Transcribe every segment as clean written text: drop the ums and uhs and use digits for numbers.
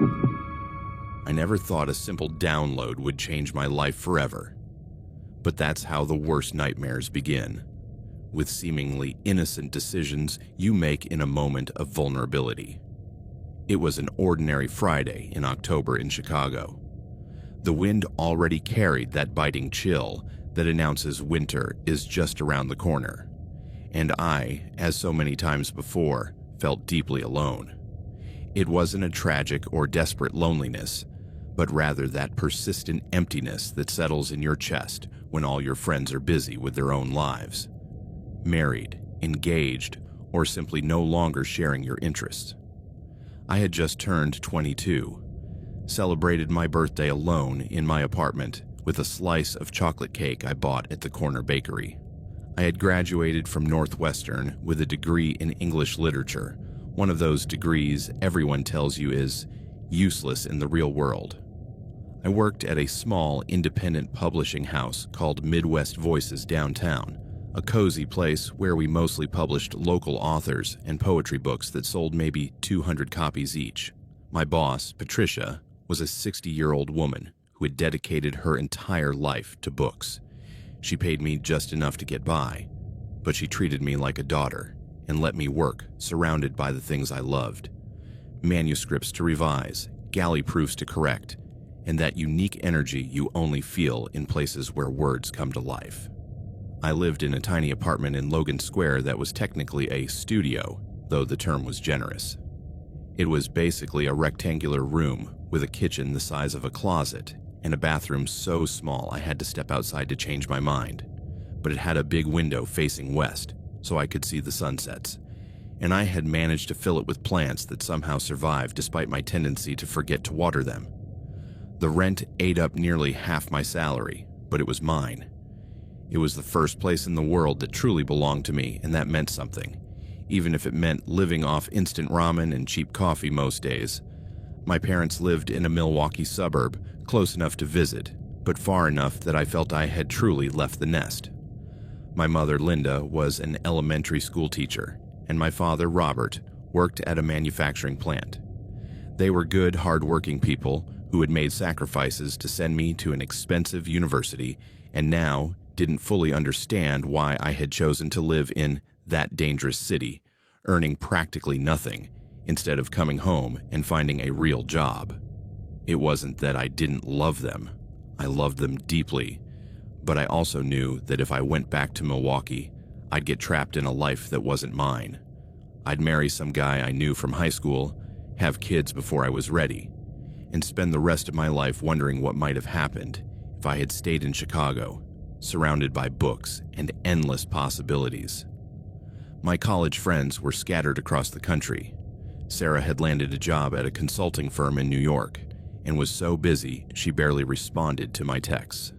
I never thought a simple download would change my life forever. But that's how the worst nightmares begin, with seemingly innocent decisions you make in a moment of vulnerability. It was an ordinary Friday in October in Chicago. The wind already carried that biting chill that announces winter is just around the corner. And I, as so many times before, felt deeply alone. It wasn't a tragic or desperate loneliness, but rather that persistent emptiness that settles in your chest when all your friends are busy with their own lives, married, engaged, or simply no longer sharing your interests. I had just turned 22, celebrated my birthday alone in my apartment with a slice of chocolate cake I bought at the corner bakery. I had graduated from Northwestern with a degree in English literature, one of those degrees everyone tells you is useless in the real world. I worked at a small independent publishing house called Midwest Voices downtown, a cozy place where we mostly published local authors and poetry books that sold maybe 200 copies each. My boss, Patricia, was a 60-year-old woman who had dedicated her entire life to books. She paid me just enough to get by, but she treated me like a daughter and let me work surrounded by the things I loved. Manuscripts to revise, galley proofs to correct, and that unique energy you only feel in places where words come to life. I lived in a tiny apartment in Logan Square that was technically a studio, though the term was generous. It was basically a rectangular room with a kitchen the size of a closet and a bathroom so small I had to step outside to change my mind. But it had a big window facing west, so I could see the sunsets, and I had managed to fill it with plants that somehow survived despite my tendency to forget to water them. The rent ate up nearly half my salary, but it was mine. It was the first place in the world that truly belonged to me, and that meant something, even if it meant living off instant ramen and cheap coffee most days. My parents lived in a Milwaukee suburb, close enough to visit, but far enough that I felt I had truly left the nest. My mother, Linda, was an elementary school teacher, and my father, Robert, worked at a manufacturing plant. They were good, hard-working people who had made sacrifices to send me to an expensive university and now didn't fully understand why I had chosen to live in that dangerous city, earning practically nothing, instead of coming home and finding a real job. It wasn't that I didn't love them. I loved them deeply, but I also knew that if I went back to Milwaukee, I'd get trapped in a life that wasn't mine. I'd marry some guy I knew from high school, have kids before I was ready, and spend the rest of my life wondering what might have happened if I had stayed in Chicago, surrounded by books and endless possibilities. My college friends were scattered across the country. Sarah had landed a job at a consulting firm in New York and was so busy she barely responded to my texts.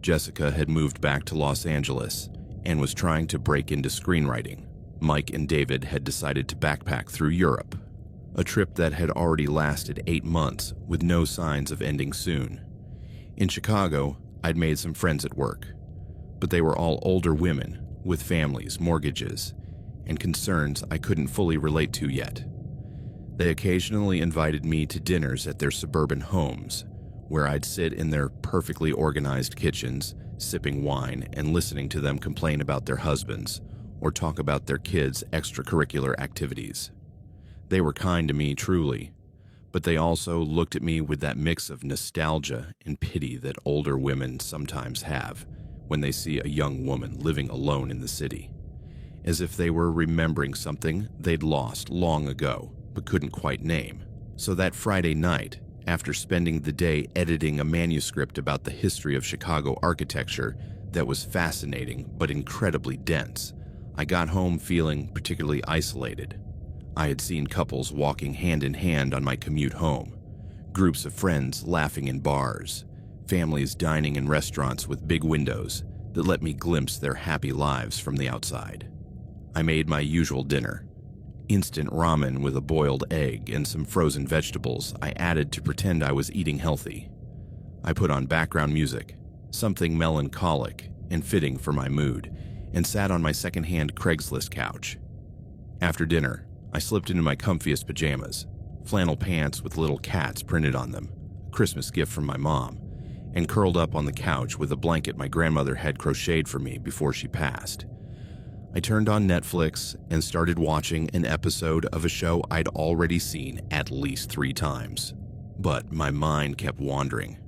Jessica had moved back to Los Angeles and was trying to break into screenwriting. Mike and David had decided to backpack through Europe, a trip that had already lasted 8 months with no signs of ending soon. In Chicago, I'd made some friends at work, but they were all older women with families, mortgages, and concerns I couldn't fully relate to yet. They occasionally invited me to dinners at their suburban homes, where I'd sit in their perfectly organized kitchens, sipping wine and listening to them complain about their husbands or talk about their kids' extracurricular activities. They were kind to me, truly, but they also looked at me with that mix of nostalgia and pity that older women sometimes have when they see a young woman living alone in the city, as if they were remembering something they'd lost long ago but couldn't quite name. So that Friday night, after spending the day editing a manuscript about the history of Chicago architecture that was fascinating but incredibly dense, I got home feeling particularly isolated. I had seen couples walking hand in hand on my commute home, groups of friends laughing in bars, families dining in restaurants with big windows that let me glimpse their happy lives from the outside. I made my usual dinner, instant ramen with a boiled egg and some frozen vegetables I added to pretend I was eating healthy. I put on background music, something melancholic and fitting for my mood, and sat on my secondhand Craigslist couch. After dinner, I slipped into my comfiest pajamas, flannel pants with little cats printed on them, a Christmas gift from my mom, and curled up on the couch with a blanket my grandmother had crocheted for me before she passed. I turned on Netflix and started watching an episode of a show I'd already seen at least 3 times. But my mind kept wandering.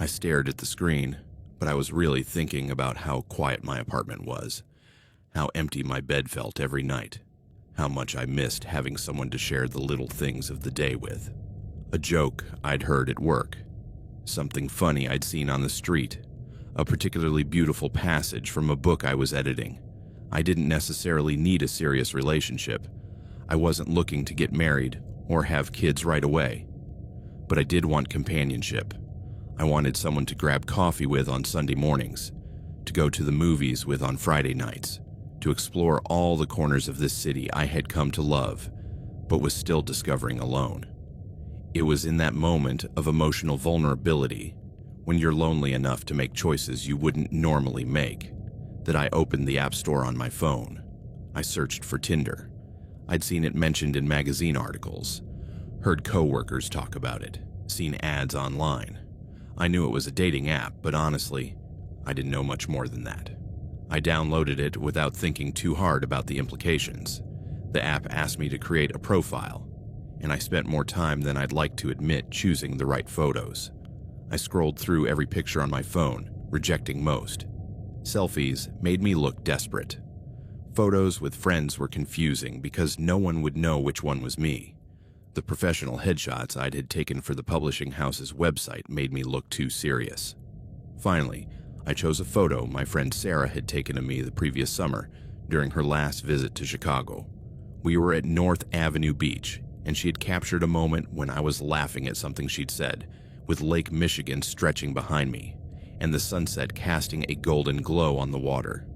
I stared at the screen, but I was really thinking about how quiet my apartment was, how empty my bed felt every night, how much I missed having someone to share the little things of the day with. A joke I'd heard at work, something funny I'd seen on the street, a particularly beautiful passage from a book I was editing. I didn't necessarily need a serious relationship. I wasn't looking to get married or have kids right away. But I did want companionship. I wanted someone to grab coffee with on Sunday mornings, to go to the movies with on Friday nights, to explore all the corners of this city I had come to love, but was still discovering alone. It was in that moment of emotional vulnerability, when you're lonely enough to make choices you wouldn't normally make, that I opened the App Store on my phone. I searched for Tinder. I'd seen it mentioned in magazine articles, heard coworkers talk about it, seen ads online. I knew it was a dating app, but honestly, I didn't know much more than that. I downloaded it without thinking too hard about the implications. The app asked me to create a profile, and I spent more time than I'd like to admit choosing the right photos. I scrolled through every picture on my phone, rejecting most. Selfies made me look desperate. Photos with friends were confusing because no one would know which one was me. The professional headshots I had taken for the publishing house's website made me look too serious. Finally, I chose a photo my friend Sarah had taken of me the previous summer during her last visit to Chicago. We were at North Avenue Beach, and she had captured a moment when I was laughing at something she'd said, with Lake Michigan stretching behind me, and the sunset casting a golden glow on the water.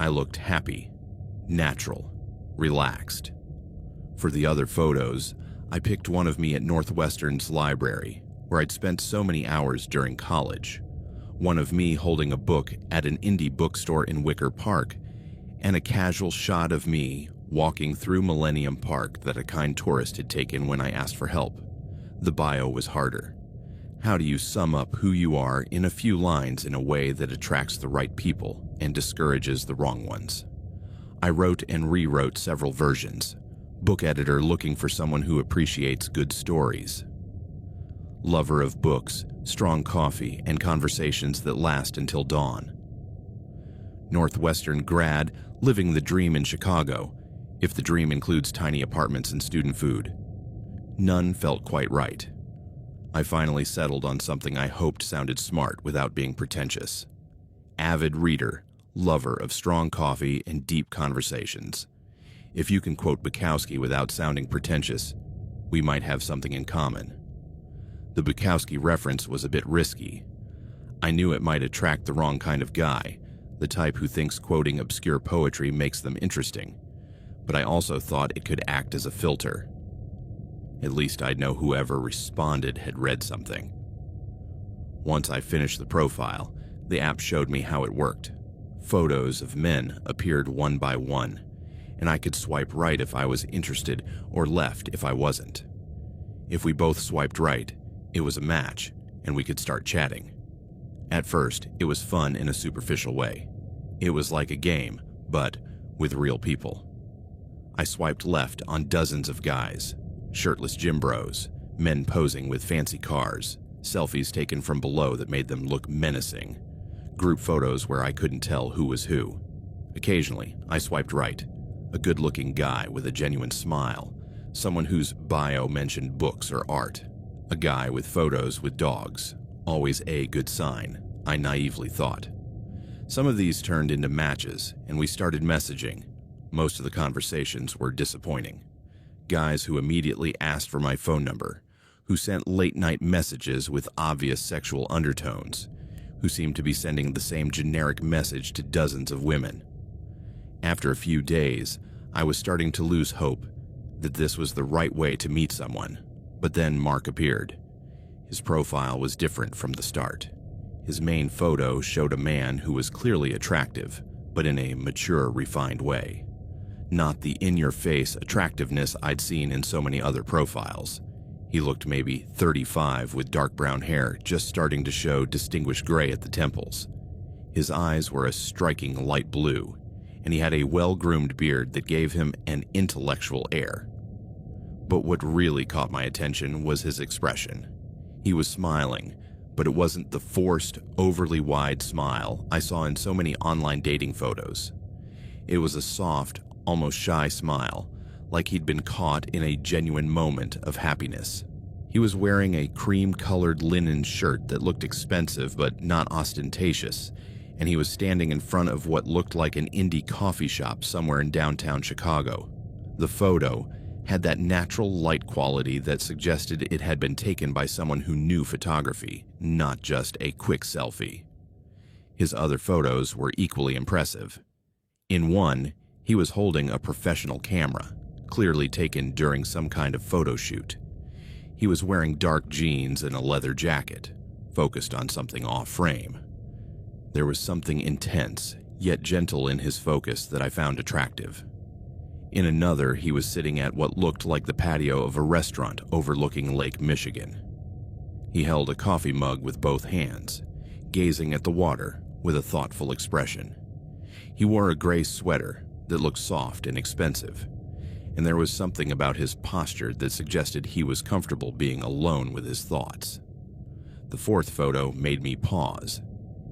I looked happy, natural, relaxed. For the other photos, I picked one of me at Northwestern's library, where I'd spent so many hours during college, one of me holding a book at an indie bookstore in Wicker Park, and a casual shot of me walking through Millennium Park that a kind tourist had taken when I asked for help. The bio was harder. How do you sum up who you are in a few lines in a way that attracts the right people and discourages the wrong ones? I wrote and rewrote several versions. Book editor looking for someone who appreciates good stories. Lover of books, strong coffee, and conversations that last until dawn. Northwestern grad living the dream in Chicago, if the dream includes tiny apartments and student food. None felt quite right. I finally settled on something I hoped sounded smart without being pretentious. Avid reader, lover of strong coffee and deep conversations. If you can quote Bukowski without sounding pretentious, we might have something in common. The Bukowski reference was a bit risky. I knew it might attract the wrong kind of guy, the type who thinks quoting obscure poetry makes them interesting, but I also thought it could act as a filter. At least I'd know whoever responded had read something. Once I finished the profile, the app showed me how it worked. Photos of men appeared one by one, and I could swipe right if I was interested or left if I wasn't. If we both swiped right, it was a match, and we could start chatting. At first, it was fun in a superficial way. It was like a game, but with real people. I swiped left on dozens of guys, shirtless gym bros, men posing with fancy cars, selfies taken from below that made them look menacing, group photos where I couldn't tell who was who. Occasionally, I swiped right, a good-looking guy with a genuine smile, someone whose bio mentioned books or art, a guy with photos with dogs, always a good sign, I naively thought. Some of these turned into matches, and we started messaging. Most of the conversations were disappointing. Guys who immediately asked for my phone number, who sent late-night messages with obvious sexual undertones, who seemed to be sending the same generic message to dozens of women. After a few days, I was starting to lose hope that this was the right way to meet someone, but then Mark appeared. His profile was different from the start. His main photo showed a man who was clearly attractive, but in a mature, refined way. Not the in-your-face attractiveness I'd seen in so many other profiles. He looked maybe 35 with dark brown hair just starting to show distinguished gray at the temples. His eyes were a striking light blue, and he had a well-groomed beard that gave him an intellectual air. But what really caught my attention was his expression. He was smiling, but it wasn't the forced, overly wide smile I saw in so many online dating photos. It was a soft, almost shy smile, like he'd been caught in a genuine moment of happiness. He was wearing a cream-colored linen shirt that looked expensive but not ostentatious, and he was standing in front of what looked like an indie coffee shop somewhere in downtown Chicago. The photo had that natural light quality that suggested it had been taken by someone who knew photography, not just a quick selfie. His other photos were equally impressive. In one, he was holding a professional camera, clearly taken during some kind of photo shoot. He was wearing dark jeans and a leather jacket, focused on something off-frame. There was something intense, yet gentle in his focus that I found attractive. In another, he was sitting at what looked like the patio of a restaurant overlooking Lake Michigan. He held a coffee mug with both hands, gazing at the water with a thoughtful expression. He wore a gray sweater that looked soft and expensive, and there was something about his posture that suggested he was comfortable being alone with his thoughts. The fourth photo made me pause.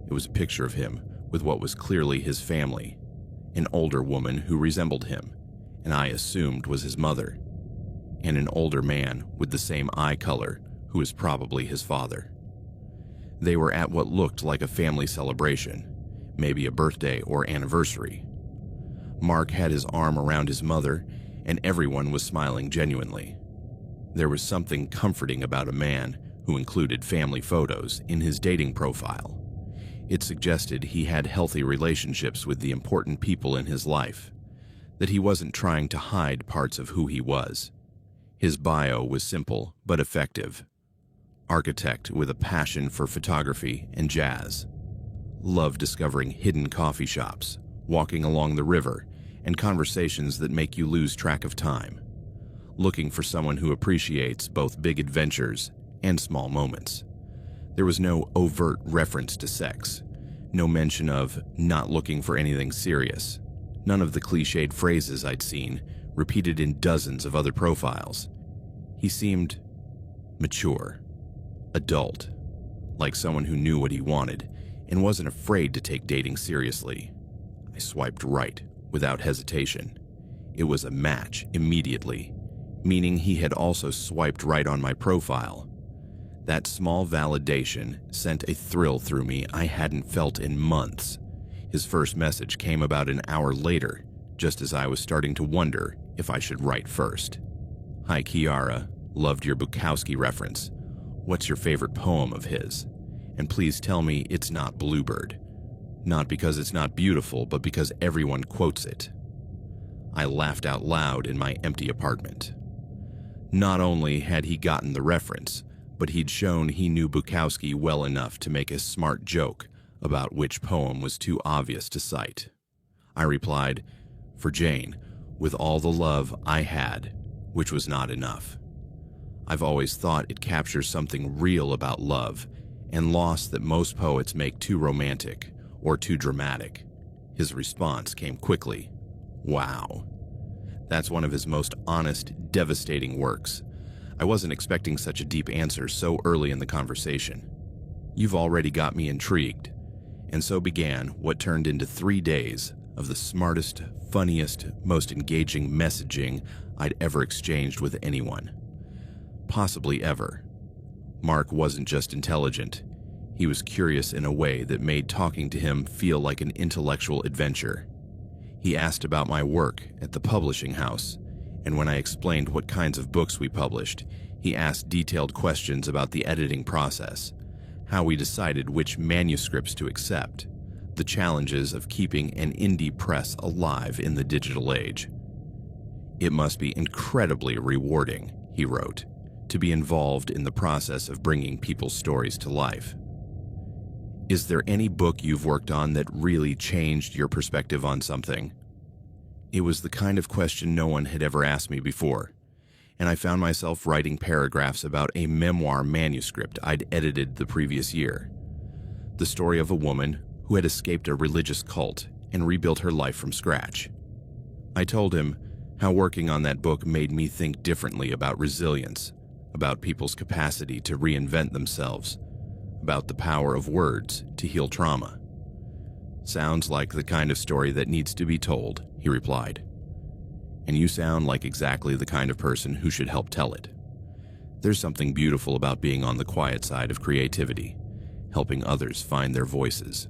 It was a picture of him with what was clearly his family, an older woman who resembled him, and I assumed was his mother, and an older man with the same eye color who was probably his father. They were at what looked like a family celebration, maybe a birthday or anniversary. Mark had his arm around his mother, and everyone was smiling genuinely. There was something comforting about a man who included family photos in his dating profile. It suggested he had healthy relationships with the important people in his life, that he wasn't trying to hide parts of who he was. His bio was simple but effective. Architect with a passion for photography and jazz. Loved discovering hidden coffee shops, walking along the river, and conversations that make you lose track of time. Looking for someone who appreciates both big adventures and small moments. There was no overt reference to sex, no mention of not looking for anything serious, none of the cliched phrases I'd seen repeated in dozens of other profiles. He seemed mature, adult, like someone who knew what he wanted and wasn't afraid to take dating seriously. I swiped right without hesitation. It was a match immediately, meaning he had also swiped right on my profile. That small validation sent a thrill through me I hadn't felt in months. His first message came about an hour later, just as I was starting to wonder if I should write first. Hi Kiara, loved your Bukowski reference. What's your favorite poem of his? And please tell me it's not Bluebird. Not because it's not beautiful, but because everyone quotes it. I laughed out loud in my empty apartment. Not only had he gotten the reference, but he'd shown he knew Bukowski well enough to make a smart joke about which poem was too obvious to cite. I replied, for Jane, with all the love I had, which was not enough. I've always thought it captures something real about love and loss that most poets make too romantic or too dramatic. His response came quickly. Wow. That's one of his most honest, devastating works. I wasn't expecting such a deep answer so early in the conversation. You've already got me intrigued. And so began what turned into 3 days of the smartest, funniest, most engaging messaging I'd ever exchanged with anyone. Possibly ever. Mark wasn't just intelligent. He was curious in a way that made talking to him feel like an intellectual adventure. He asked about my work at the publishing house, and when I explained what kinds of books we published, he asked detailed questions about the editing process, how we decided which manuscripts to accept, the challenges of keeping an indie press alive in the digital age. It must be incredibly rewarding, he wrote, to be involved in the process of bringing people's stories to life. Is there any book you've worked on that really changed your perspective on something? It was the kind of question no one had ever asked me before. and I found myself writing paragraphs about a memoir manuscript I'd edited the previous year. The story of a woman who had escaped a religious cult and rebuilt her life from scratch. I told him how working on that book made me think differently about resilience, about people's capacity to reinvent themselves, about the power of words to heal trauma. "Sounds like the kind of story that needs to be told," he replied. "And you sound like exactly the kind of person who should help tell it. There's something beautiful about being on the quiet side of creativity, helping others find their voices."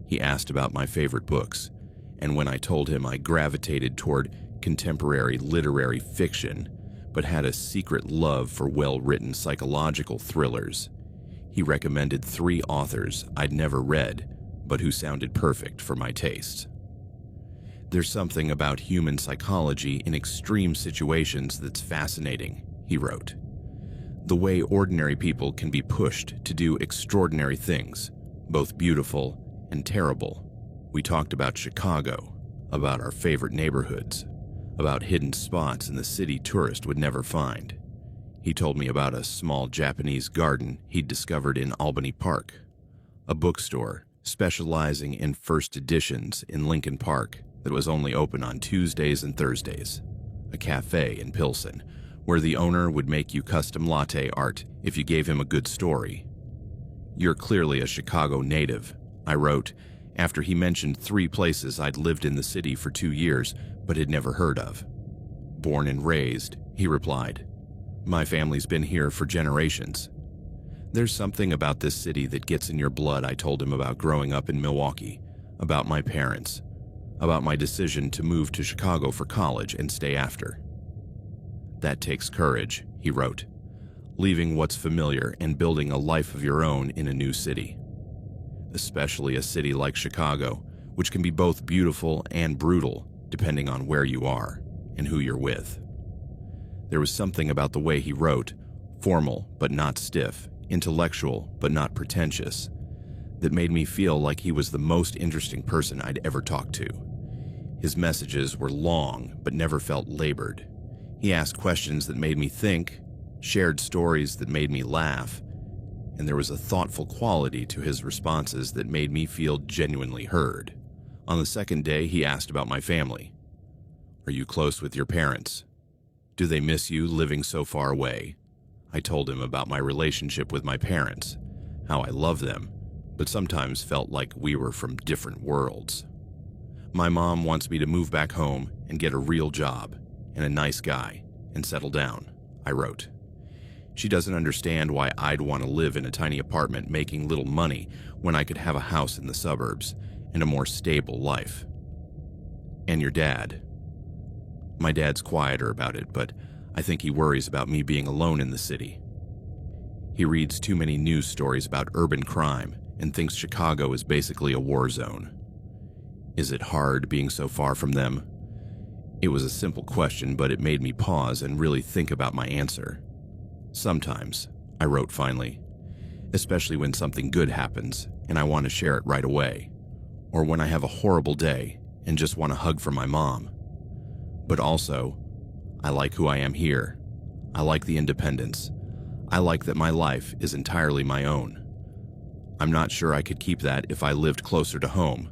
He asked about my favorite books, and when I told him I gravitated toward contemporary literary fiction, but had a secret love for well-written psychological thrillers, he recommended 3 authors I'd never read, but who sounded perfect for my tastes. "There's something about human psychology in extreme situations that's fascinating," he wrote. "The way ordinary people can be pushed to do extraordinary things, both beautiful and terrible." We talked about Chicago, about our favorite neighborhoods, about hidden spots in the city tourists would never find. He told me about a small Japanese garden he'd discovered in Albany Park, a bookstore specializing in first editions in Lincoln Park that was only open on Tuesdays and Thursdays, a cafe in Pilsen where the owner would make you custom latte art if you gave him a good story. "You're clearly a Chicago native," I wrote, after he mentioned 3 places I'd lived in the city for 2 years but had never heard of. "Born and raised," he replied. "My family's been here for generations." "There's something about this city that gets in your blood," I told him about growing up in Milwaukee, about my parents, about my decision to move to Chicago for college and stay after. "That takes courage," he wrote, "leaving what's familiar and building a life of your own in a new city. Especially a city like Chicago, which can be both beautiful and brutal depending on where you are and who you're with." There was something about the way he wrote, formal but not stiff, intellectual but not pretentious, that made me feel like he was the most interesting person I'd ever talked to. His messages were long but never felt labored. He asked questions that made me think, shared stories that made me laugh, and there was a thoughtful quality to his responses that made me feel genuinely heard. On the second day, he asked about my family. "Are you close with your parents? Do they miss you living so far away?" I told him about my relationship with my parents, how I love them, but sometimes felt like we were from different worlds. "My mom wants me to move back home and get a real job and a nice guy and settle down," I wrote. "She doesn't understand why I'd want to live in a tiny apartment making little money when I could have a house in the suburbs and a more stable life." "And your dad?" "My dad's quieter about it, but I think he worries about me being alone in the city. He reads too many news stories about urban crime and thinks Chicago is basically a war zone." "Is it hard being so far from them?" It was a simple question, but it made me pause and really think about my answer. "Sometimes," I wrote finally, "especially when something good happens and I want to share it right away, or when I have a horrible day and just want a hug from my mom. But also, I like who I am here. I like the independence. I like that my life is entirely my own. I'm not sure I could keep that if I lived closer to home.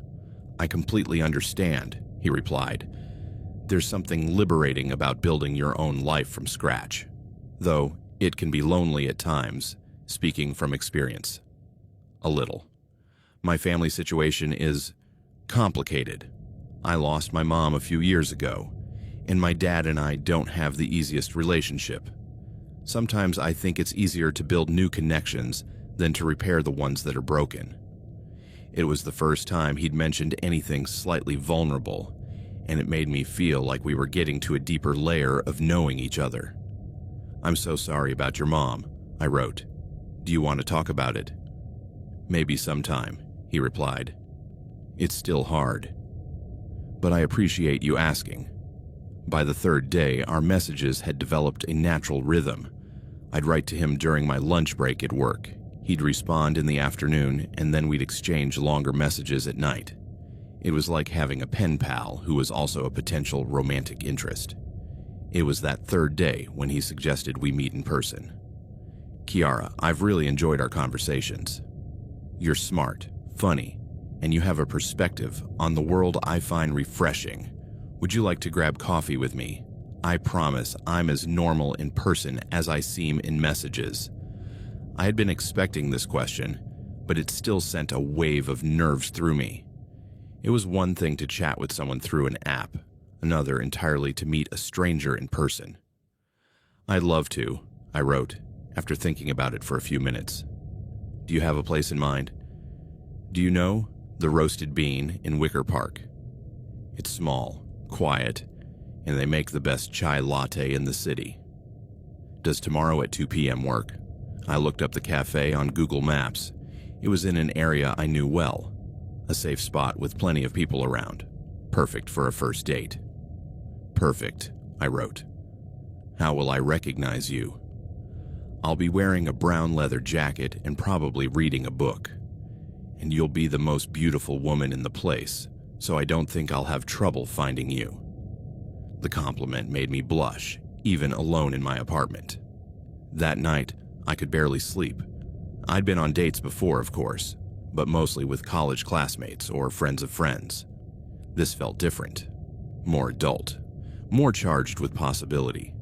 I completely understand," he replied. "There's something liberating about building your own life from scratch, though it can be lonely at times, speaking from experience. A little. My family situation is complicated. I lost my mom a few years ago, and my dad and I don't have the easiest relationship. Sometimes I think it's easier to build new connections than to repair the ones that are broken." It was the first time he'd mentioned anything slightly vulnerable, and it made me feel like we were getting to a deeper layer of knowing each other. "I'm so sorry about your mom," I wrote. "Do you want to talk about it?" "Maybe sometime," he replied. "It's still hard. But I appreciate you asking." By the third day, our messages had developed a natural rhythm. I'd write to him during my lunch break at work. He'd respond in the afternoon, and then we'd exchange longer messages at night. It was like having a pen pal who was also a potential romantic interest. It was that third day when he suggested we meet in person. "Kiara, I've really enjoyed our conversations. You're smart, funny, and you have a perspective on the world I find refreshing. Would you like to grab coffee with me? I promise I'm as normal in person as I seem in messages." I had been expecting this question, but it still sent a wave of nerves through me. It was one thing to chat with someone through an app, another entirely to meet a stranger in person. "I'd love to," I wrote, after thinking about it for a few minutes. "Do you have a place in mind?" "Do you know the Roasted Bean in Wicker Park? It's small, quiet, and they make the best chai latte in the city. Does tomorrow at 2 p.m. work?" I looked up the cafe on Google Maps. It was in an area I knew well, a safe spot with plenty of people around. Perfect for a first date. "Perfect," I wrote. "How will I recognize you?" "I'll be wearing a brown leather jacket and probably reading a book. And you'll be the most beautiful woman in the place, so I don't think I'll have trouble finding you." The compliment made me blush, even alone in my apartment. That night, I could barely sleep. I'd been on dates before, of course, but mostly with college classmates or friends of friends. This felt different, more adult, more charged with possibility.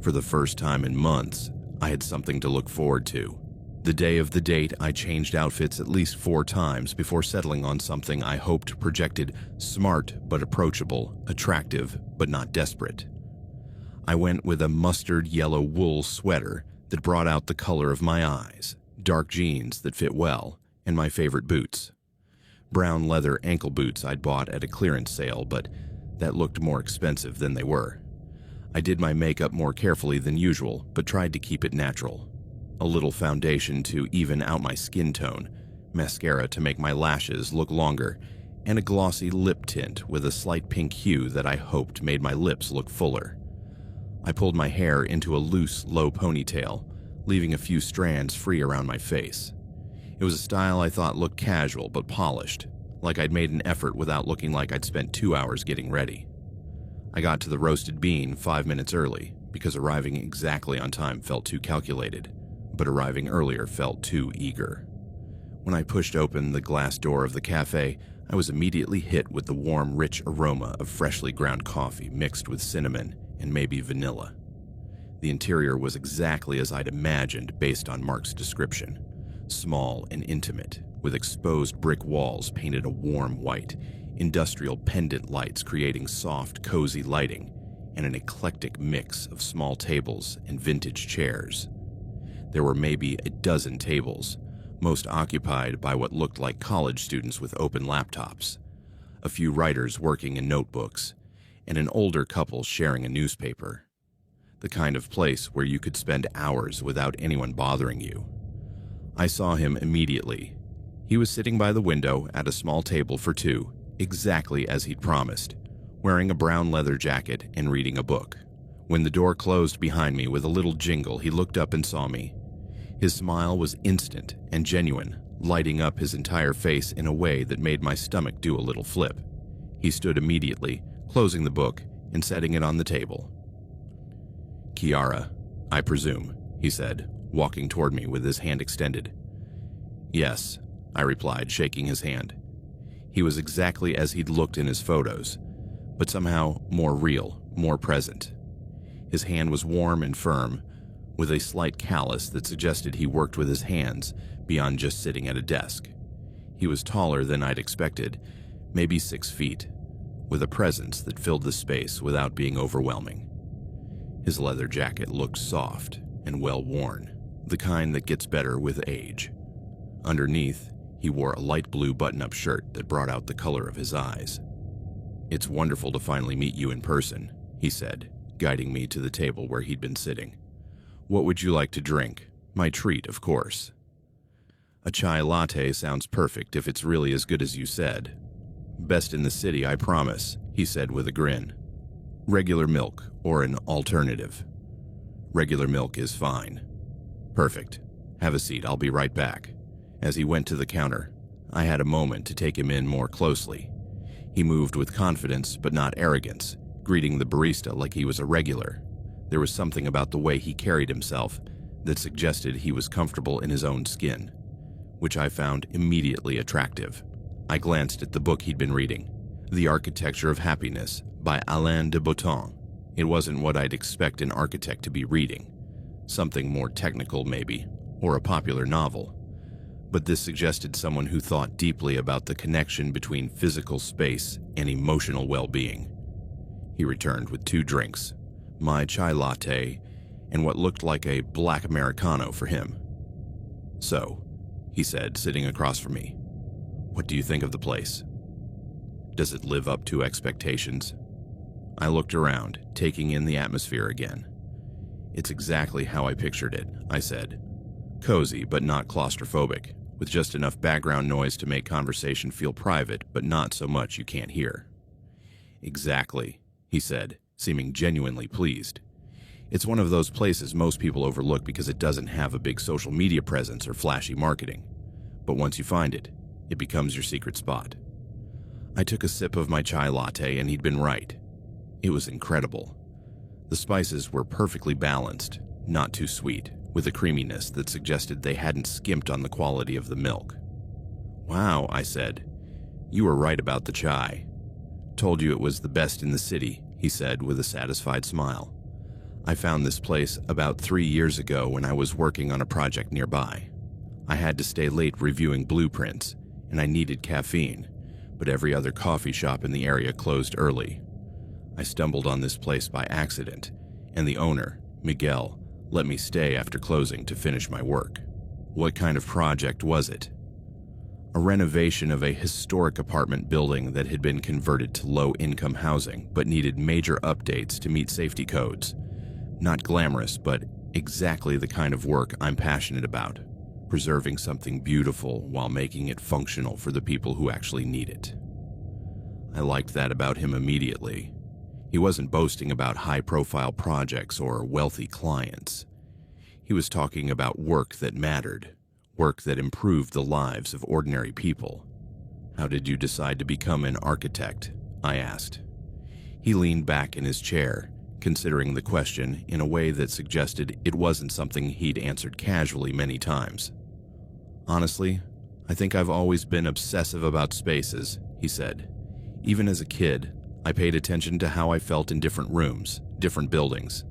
For the first time in months, I had something to look forward to. The day of the date, I changed outfits at least 4 times before settling on something I hoped projected smart but approachable, attractive but not desperate. I went with a mustard yellow wool sweater that brought out the color of my eyes, dark jeans that fit well, and my favorite boots. Brown leather ankle boots I'd bought at a clearance sale, but that looked more expensive than they were. I did my makeup more carefully than usual, but tried to keep it natural. A little foundation to even out my skin tone, mascara to make my lashes look longer, and a glossy lip tint with a slight pink hue that I hoped made my lips look fuller. I pulled my hair into a loose, low ponytail, leaving a few strands free around my face. It was a style I thought looked casual but polished, like I'd made an effort without looking like I'd spent 2 hours getting ready. I got to the Roasted Bean 5 minutes early, because arriving exactly on time felt too calculated, but arriving earlier felt too eager. When I pushed open the glass door of the cafe, I was immediately hit with the warm, rich aroma of freshly ground coffee mixed with cinnamon and maybe vanilla. The interior was exactly as I'd imagined based on Mark's description. Small and intimate, with exposed brick walls painted a warm white, industrial pendant lights creating soft, cozy lighting, and an eclectic mix of small tables and vintage chairs. There were maybe a dozen tables, most occupied by what looked like college students with open laptops, a few writers working in notebooks, and an older couple sharing a newspaper. The kind of place where you could spend hours without anyone bothering you. I saw him immediately. He was sitting by the window at a small table for 2, exactly as he'd promised, wearing a brown leather jacket and reading a book. When the door closed behind me with a little jingle, he looked up and saw me. His smile was instant and genuine, lighting up his entire face in a way that made my stomach do a little flip. He stood immediately, closing the book and setting it on the table. "Kiara, I presume," he said, walking toward me with his hand extended. "Yes," I replied, shaking his hand. He was exactly as he'd looked in his photos, but somehow more real, more present. His hand was warm and firm, with a slight callus that suggested he worked with his hands beyond just sitting at a desk. He was taller than I'd expected, maybe 6 feet, with a presence that filled the space without being overwhelming. His leather jacket looked soft and well-worn, the kind that gets better with age. Underneath, he wore a light blue button-up shirt that brought out the color of his eyes. "It's wonderful to finally meet you in person," he said, guiding me to the table where he'd been sitting. "What would you like to drink? My treat, of course." "A chai latte sounds perfect if it's really as good as you said. Best in the city, I promise," he said with a grin. "Regular milk or an alternative?" "Regular milk is fine." "Perfect. Have a seat, I'll be right back." As he went to the counter, I had a moment to take him in more closely. He moved with confidence but not arrogance, greeting the barista like he was a regular. There was something about the way he carried himself that suggested he was comfortable in his own skin, which I found immediately attractive. I glanced at the book he'd been reading, The Architecture of Happiness by Alain de Botton. It wasn't what I'd expect an architect to be reading, something more technical maybe, or a popular novel. But this suggested someone who thought deeply about the connection between physical space and emotional well-being. He returned with 2 drinks, my chai latte and what looked like a black Americano for him. "So," he said, sitting across from me, "what do you think of the place? Does it live up to expectations?" I looked around, taking in the atmosphere again. "It's exactly how I pictured it," I said. "Cozy, but not claustrophobic, with just enough background noise to make conversation feel private, but not so much you can't hear." "Exactly," he said, seeming genuinely pleased. "It's one of those places most people overlook because it doesn't have a big social media presence or flashy marketing. But once you find it, it becomes your secret spot." I took a sip of my chai latte and he'd been right. It was incredible. The spices were perfectly balanced, not too sweet, with a creaminess that suggested they hadn't skimped on the quality of the milk. "Wow," I said. "You were right about the chai." "Told you it was the best in the city," he said with a satisfied smile. "I found this place about 3 years ago when I was working on a project nearby. I had to stay late reviewing blueprints, and I needed caffeine, but every other coffee shop in the area closed early. I stumbled on this place by accident, and the owner, Miguel, let me stay after closing to finish my work." "What kind of project was it?" "A renovation of a historic apartment building that had been converted to low-income housing but needed major updates to meet safety codes. Not glamorous, but exactly the kind of work I'm passionate about, preserving something beautiful while making it functional for the people who actually need it." I liked that about him immediately. He wasn't boasting about high-profile projects or wealthy clients. He was talking about work that mattered, work that improved the lives of ordinary people. "How did you decide to become an architect?" I asked. He leaned back in his chair, considering the question in a way that suggested it wasn't something he'd answered casually many times. "Honestly, I think I've always been obsessive about spaces," he said. "Even as a kid, I paid attention to how I felt in different rooms, different buildings.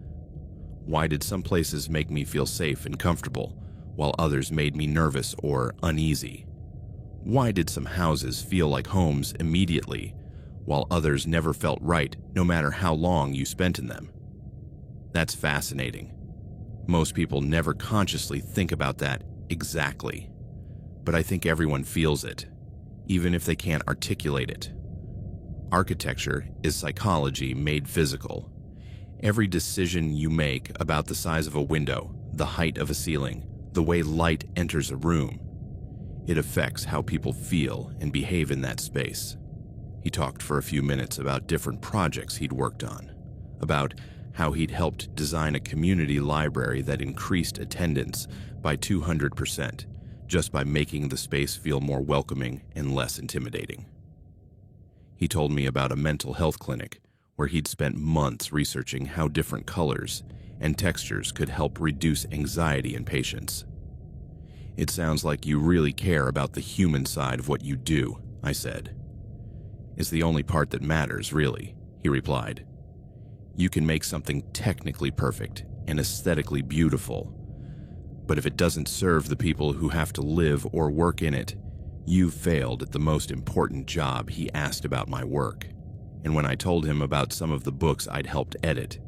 Why did some places make me feel safe and comfortable, while others made me nervous or uneasy? Why did some houses feel like homes immediately, while others never felt right no matter how long you spent in them? That's fascinating. Most people never consciously think about that exactly, but I think everyone feels it, even if they can't articulate it. Architecture is psychology made physical. Every decision you make about the size of a window, the height of a ceiling, the way light enters a room, it affects how people feel and behave in that space." He talked for a few minutes about different projects he'd worked on, about how he'd helped design a community library that increased attendance by 200% just by making the space feel more welcoming and less intimidating. He told me about a mental health clinic where he'd spent months researching how different colors and textures could help reduce anxiety in patients. "It sounds like you really care about the human side of what you do," I said. "It's the only part that matters, really," he replied. "You can make something technically perfect and aesthetically beautiful, but if it doesn't serve the people who have to live or work in it, you've failed at the most important job." He asked about my work, and when I told him about some of the books I'd helped edit,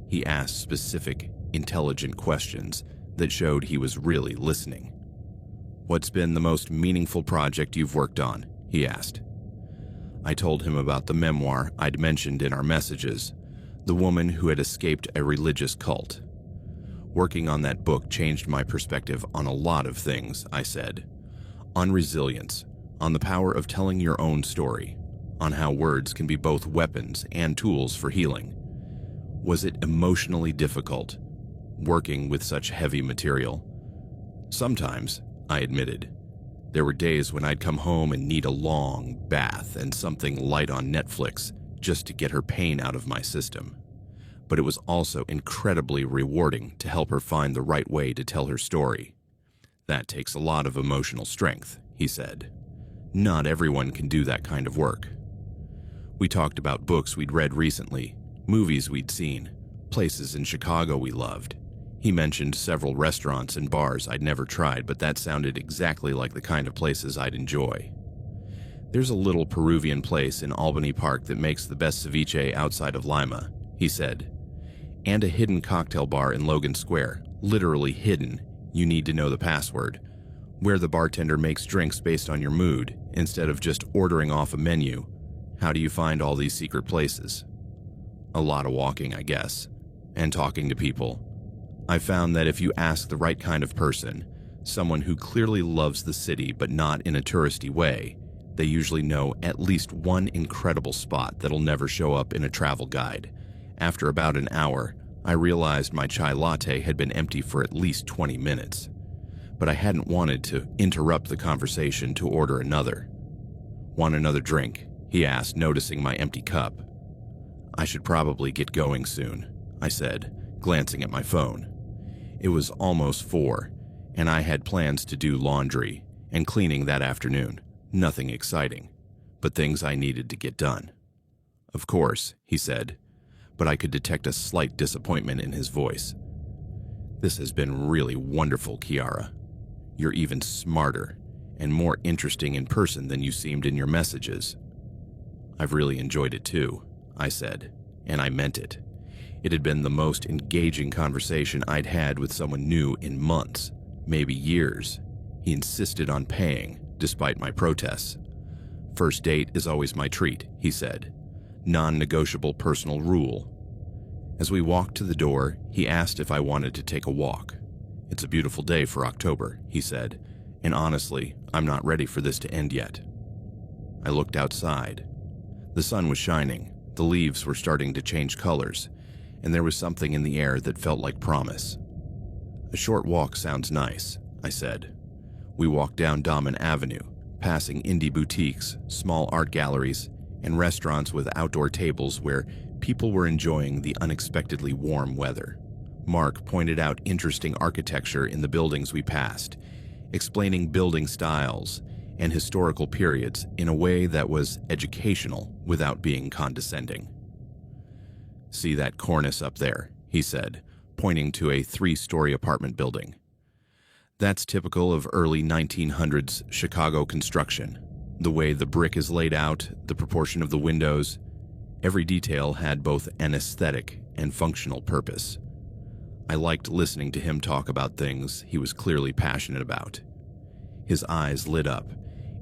he asked specific, intelligent questions that showed he was really listening. "What's been the most meaningful project you've worked on?" he asked. I told him about the memoir I'd mentioned in our messages, The Woman Who Had Escaped a Religious Cult. "Working on that book changed my perspective on a lot of things," I said. "On resilience, on the power of telling your own story, on how words can be both weapons and tools for healing. Was it emotionally difficult, working with such heavy material?" "Sometimes," I admitted. "There were days when I'd come home and need a long bath and something light on Netflix just to get her pain out of my system. But it was also incredibly rewarding to help her find the right way to tell her story. That takes a lot of emotional strength, he said. Not everyone can do that kind of work. We talked about books we'd read recently, movies we'd seen, places in Chicago we loved. He mentioned several restaurants and bars I'd never tried, but that sounded exactly like the kind of places I'd enjoy. There's a little Peruvian place in Albany Park that makes the best ceviche outside of Lima, he said. And a hidden cocktail bar in Logan Square, literally hidden, you need to know the password, where the bartender makes drinks based on your mood instead of just ordering off a menu. How do you find all these secret places? A lot of walking, I guess, and talking to people. I found that if you ask the right kind of person, someone who clearly loves the city but not in a touristy way, they usually know at least one incredible spot that'll never show up in a travel guide. After about an hour, I realized my chai latte had been empty for at least 20 minutes. But I hadn't wanted to interrupt the conversation to order another. Want another drink? He asked, noticing my empty cup. I should probably get going soon, I said, glancing at my phone. It was almost 4, and I had plans to do laundry and cleaning that afternoon. Nothing exciting, but things I needed to get done. Of course, he said, but I could detect a slight disappointment in his voice. This has been really wonderful, Kiara. You're even smarter and more interesting in person than you seemed in your messages. I've really enjoyed it too, I said, and I meant it. It had been the most engaging conversation I'd had with someone new in months, maybe years. He insisted on paying, despite my protests. First date is always my treat, he said. Non-negotiable personal rule. As we walked to the door, he asked if I wanted to take a walk. It's a beautiful day for October, he said, and honestly, I'm not ready for this to end yet. I looked outside. The sun was shining, the leaves were starting to change colors, and there was something in the air that felt like promise. A short walk sounds nice, I said. We walked down Damen Avenue, passing indie boutiques, small art galleries, and restaurants with outdoor tables where people were enjoying the unexpectedly warm weather. Mark pointed out interesting architecture in the buildings we passed, explaining building styles and historical periods in a way that was educational without being condescending. See that cornice up there, he said, pointing to a 3-story apartment building. That's typical of early 1900s Chicago construction. The way the brick is laid out, the proportion of the windows, every detail had both an aesthetic and functional purpose. I liked listening to him talk about things he was clearly passionate about. His eyes lit up,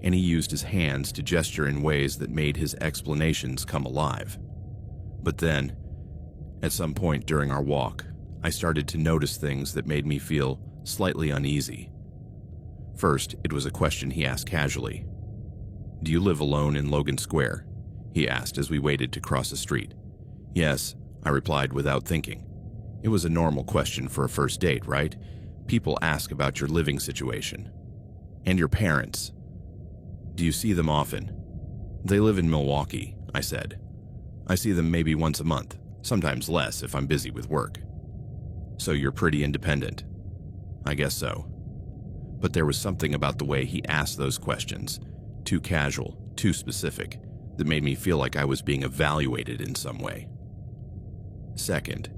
and he used his hands to gesture in ways that made his explanations come alive. But then, at some point during our walk, I started to notice things that made me feel slightly uneasy. First, it was a question he asked casually. "Do you live alone in Logan Square?" he asked as we waited to cross the street. "Yes," I replied without thinking. It was a normal question for a first date, right? People ask about your living situation. "And your parents? Do you see them often?" "They live in Milwaukee," I said. "I see them maybe once a month, sometimes less if I'm busy with work." "So you're pretty independent?" "I guess so." But there was something about the way he asked those questions, too casual, too specific, that made me feel like I was being evaluated in some way. Second,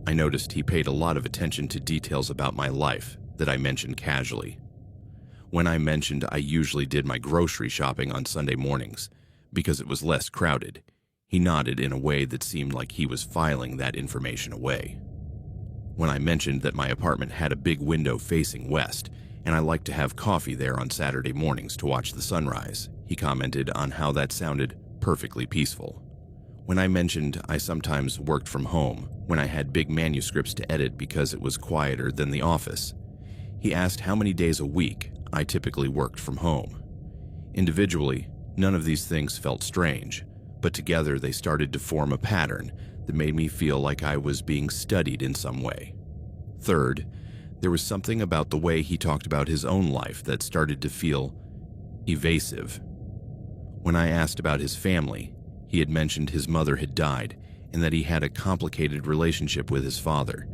I noticed he paid a lot of attention to details about my life that I mentioned casually. When I mentioned I usually did my grocery shopping on Sunday mornings because it was less crowded, he nodded in a way that seemed like he was filing that information away. When I mentioned that my apartment had a big window facing west and I liked to have coffee there on Saturday mornings to watch the sunrise, he commented on how that sounded perfectly peaceful. When I mentioned I sometimes worked from home when I had big manuscripts to edit because it was quieter than the office, he asked how many days a week I typically worked from home. Individually, none of these things felt strange, but together they started to form a pattern that made me feel like I was being studied in some way. Third, there was something about the way he talked about his own life that started to feel evasive. When I asked about his family, He had mentioned his mother had died and that he had a complicated relationship with his father.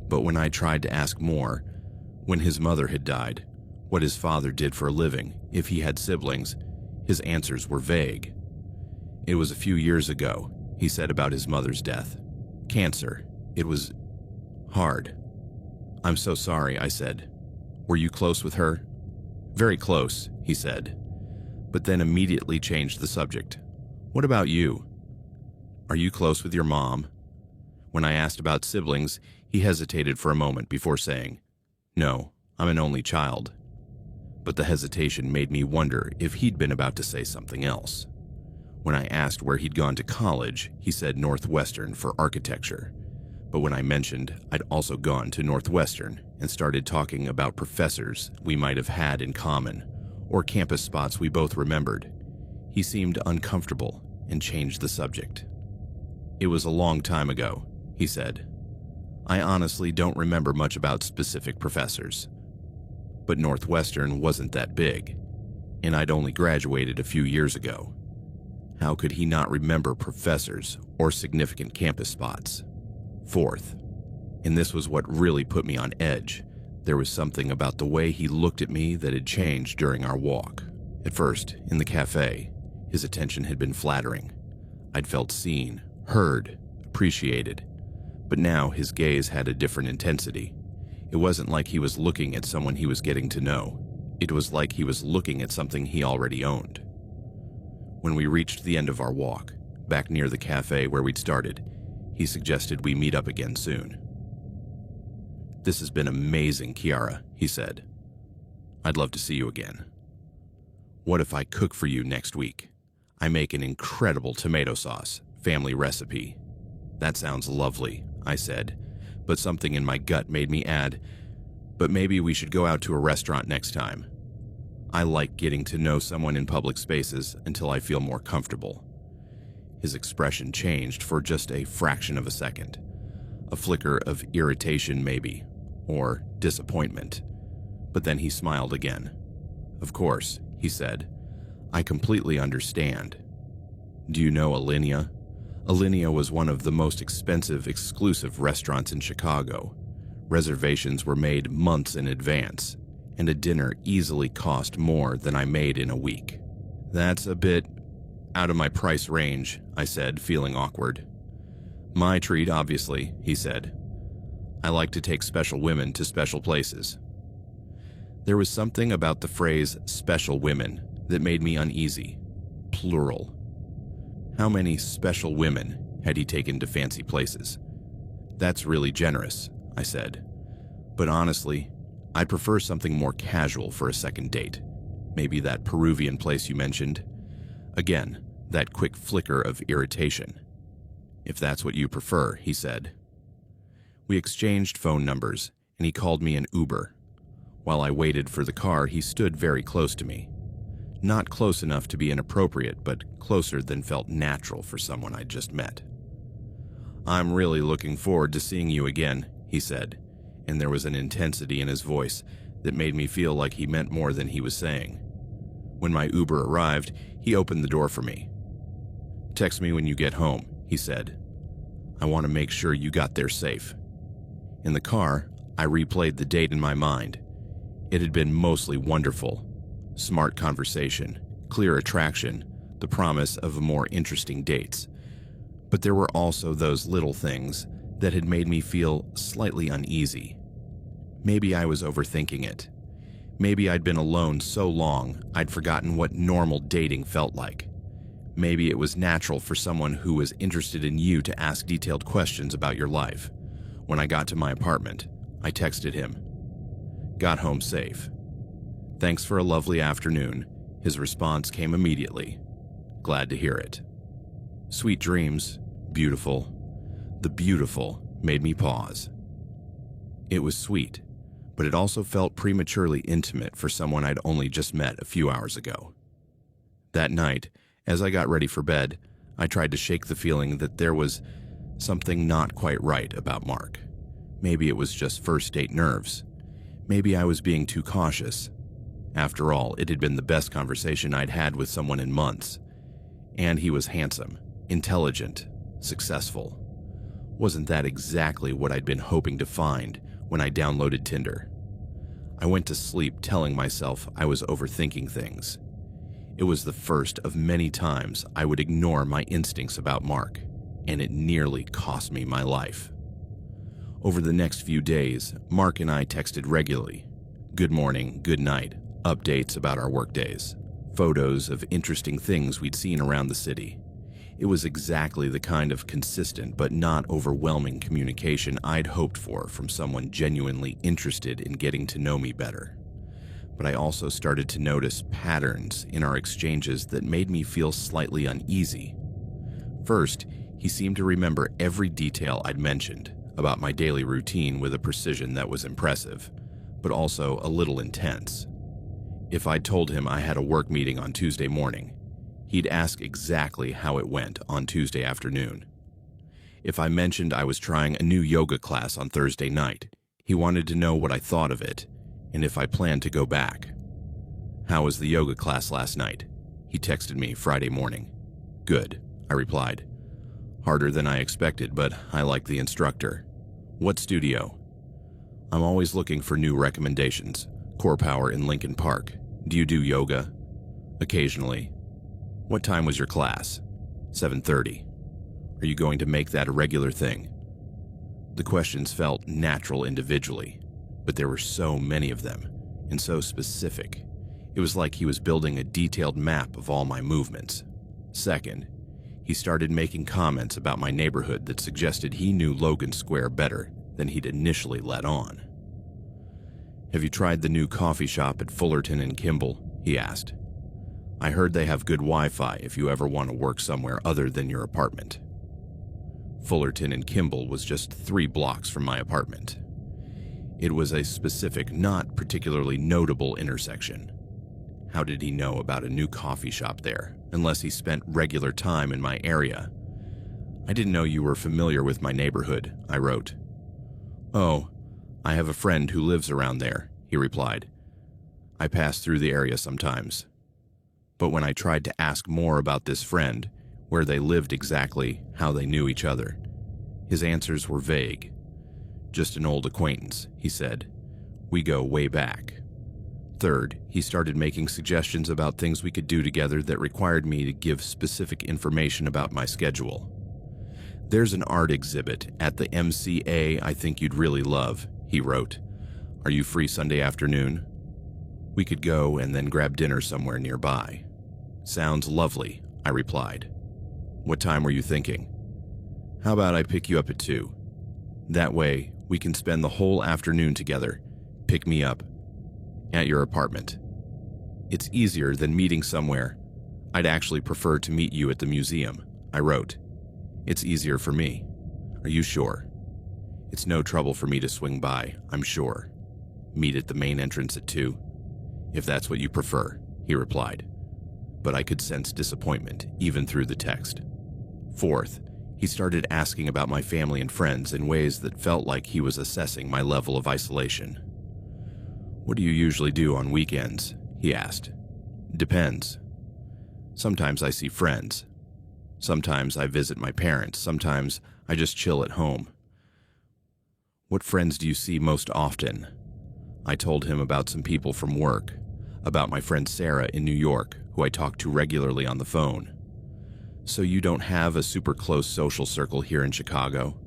But when I tried to ask more, when his mother had died, what his father did for a living, if he had siblings, his answers were vague. It was a few years ago, he said about his mother's death. Cancer. It was hard. I'm so sorry, I said. Were you close with her? Very close, he said, but then immediately changed the subject. What about you? Are you close with your mom? When I asked about siblings, he hesitated for a moment before saying, No, I'm an only child. But the hesitation made me wonder if he'd been about to say something else. When I asked where he'd gone to college, he said Northwestern for architecture. But when I mentioned I'd also gone to Northwestern and started talking about professors we might have had in common or campus spots we both remembered, he seemed uncomfortable and changed the subject. It was a long time ago, he said. I honestly don't remember much about specific professors. But Northwestern wasn't that big, and I'd only graduated a few years ago. How could he not remember professors or significant campus spots? Fourth, and this was what really put me on edge, there was something about the way he looked at me that had changed during our walk. At first, in the cafe, his attention had been flattering. I'd felt seen, heard, appreciated. But now his gaze had a different intensity. It wasn't like he was looking at someone he was getting to know. It was like he was looking at something he already owned. When we reached the end of our walk, back near the cafe where we'd started, he suggested we meet up again soon. This has been amazing, Kiara, he said. I'd love to see you again. What if I cook for you next week? I make an incredible tomato sauce, family recipe. That sounds lovely, I said, but something in my gut made me add, but maybe we should go out to a restaurant next time. I like getting to know someone in public spaces until I feel more comfortable. His expression changed for just a fraction of a second. A flicker of irritation maybe, or disappointment. But then he smiled again. Of course, he said. I completely understand. Do you know Alinea? Alinea was one of the most expensive, exclusive restaurants in Chicago. Reservations were made months in advance, and a dinner easily cost more than I made in a week. That's a bit out of my price range, I said, feeling awkward. My treat, obviously, he said. I like to take special women to special places. There was something about the phrase special women that made me uneasy. Plural. How many special women had he taken to fancy places? That's really generous, I said. But honestly, I prefer something more casual for a second date. Maybe that Peruvian place you mentioned. Again, that quick flicker of irritation. If that's what you prefer, he said. We exchanged phone numbers, and he called me an Uber. While I waited for the car, he stood very close to me. Not close enough to be inappropriate, but closer than felt natural for someone I'd just met. I'm really looking forward to seeing you again, he said, and there was an intensity in his voice that made me feel like he meant more than he was saying. When my Uber arrived, he opened the door for me. Text me when you get home, he said. I want to make sure you got there safe. In the car, I replayed the date in my mind. It had been mostly wonderful. Smart conversation, clear attraction, the promise of more interesting dates. But there were also those little things that had made me feel slightly uneasy. Maybe I was overthinking it. Maybe I'd been alone so long I'd forgotten what normal dating felt like. Maybe it was natural for someone who was interested in you to ask detailed questions about your life. When I got to my apartment, I texted him. Got home safe. Thanks for a lovely afternoon. His response came immediately. Glad to hear it. Sweet dreams. Beautiful. The beautiful made me pause. It was sweet, but it also felt prematurely intimate for someone I'd only just met a few hours ago. That night, as I got ready for bed, I tried to shake the feeling that there was something not quite right about Mark. Maybe it was just first date nerves. Maybe I was being too cautious. After all, it had been the best conversation I'd had with someone in months. And he was handsome, intelligent, successful. Wasn't that exactly what I'd been hoping to find when I downloaded Tinder? I went to sleep telling myself I was overthinking things. It was the first of many times I would ignore my instincts about Mark, and it nearly cost me my life. Over the next few days, Mark and I texted regularly. Good morning, good night, updates about our workdays, photos of interesting things we'd seen around the city. It was exactly the kind of consistent but not overwhelming communication I'd hoped for from someone genuinely interested in getting to know me better. But I also started to notice patterns in our exchanges that made me feel slightly uneasy. First, he seemed to remember every detail I'd mentioned about my daily routine with a precision that was impressive, but also a little intense. If I'd told him I had a work meeting on Tuesday morning, he'd ask exactly how it went on Tuesday afternoon. If I mentioned I was trying a new yoga class on Thursday night, he wanted to know what I thought of it and if I planned to go back. How was the yoga class last night? He texted me Friday morning. Good, I replied. Harder than I expected, but I like the instructor. What studio? I'm always looking for new recommendations. Core Power in Lincoln Park. Do you do yoga? Occasionally. What time was your class? 7:30. Are you going to make that a regular thing? The questions felt natural individually, but there were so many of them, and so specific. It was like he was building a detailed map of all my movements. Second, he started making comments about my neighborhood that suggested he knew Logan Square better than he'd initially let on. Have you tried the new coffee shop at Fullerton and Kimball? He asked. I heard they have good Wi-Fi if you ever want to work somewhere other than your apartment. Fullerton and Kimball was just 3 blocks from my apartment. It was a specific, not particularly notable intersection. How did he know about a new coffee shop there, unless he spent regular time in my area? I didn't know you were familiar with my neighborhood, I wrote. Oh, I have a friend who lives around there, he replied. I pass through the area sometimes. But when I tried to ask more about this friend, where they lived exactly, how they knew each other, his answers were vague. Just an old acquaintance, he said. We go way back. Third, he started making suggestions about things we could do together that required me to give specific information about my schedule. There's an art exhibit at the MCA I think you'd really love, he wrote. Are you free Sunday afternoon? We could go and then grab dinner somewhere nearby. Sounds lovely, I replied. What time were you thinking? How about I pick you up at 2? That way, we can spend the whole afternoon together. Pick me up. At your apartment. It's easier than meeting somewhere. I'd actually prefer to meet you at the museum, I wrote. It's easier for me. Are you sure? It's no trouble for me to swing by, I'm sure. Meet at the main entrance at 2? If that's what you prefer, he replied. But I could sense disappointment, even through the text. Fourth, he started asking about my family and friends in ways that felt like he was assessing my level of isolation. What do you usually do on weekends? He asked. Depends. Sometimes I see friends. Sometimes I visit my parents. Sometimes I just chill at home. What friends do you see most often? I told him about some people from work, about my friend Sarah in New York, who I talk to regularly on the phone. So you don't have a super close social circle here in Chicago?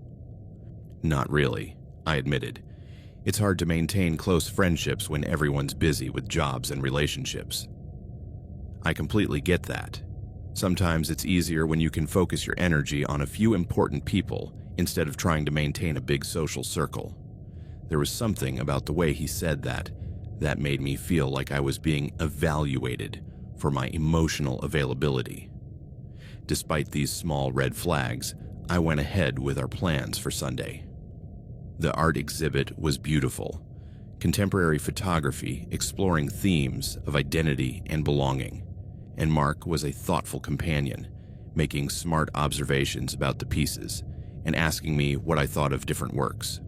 Not really, I admitted. It's hard to maintain close friendships when everyone's busy with jobs and relationships. I completely get that. Sometimes it's easier when you can focus your energy on a few important people instead of trying to maintain a big social circle. There was something about the way he said that made me feel like I was being evaluated for my emotional availability. Despite these small red flags, I went ahead with our plans for Sunday. The art exhibit was beautiful. Contemporary photography exploring themes of identity and belonging. And Mark was a thoughtful companion, making smart observations about the pieces and asking me what I thought of different works.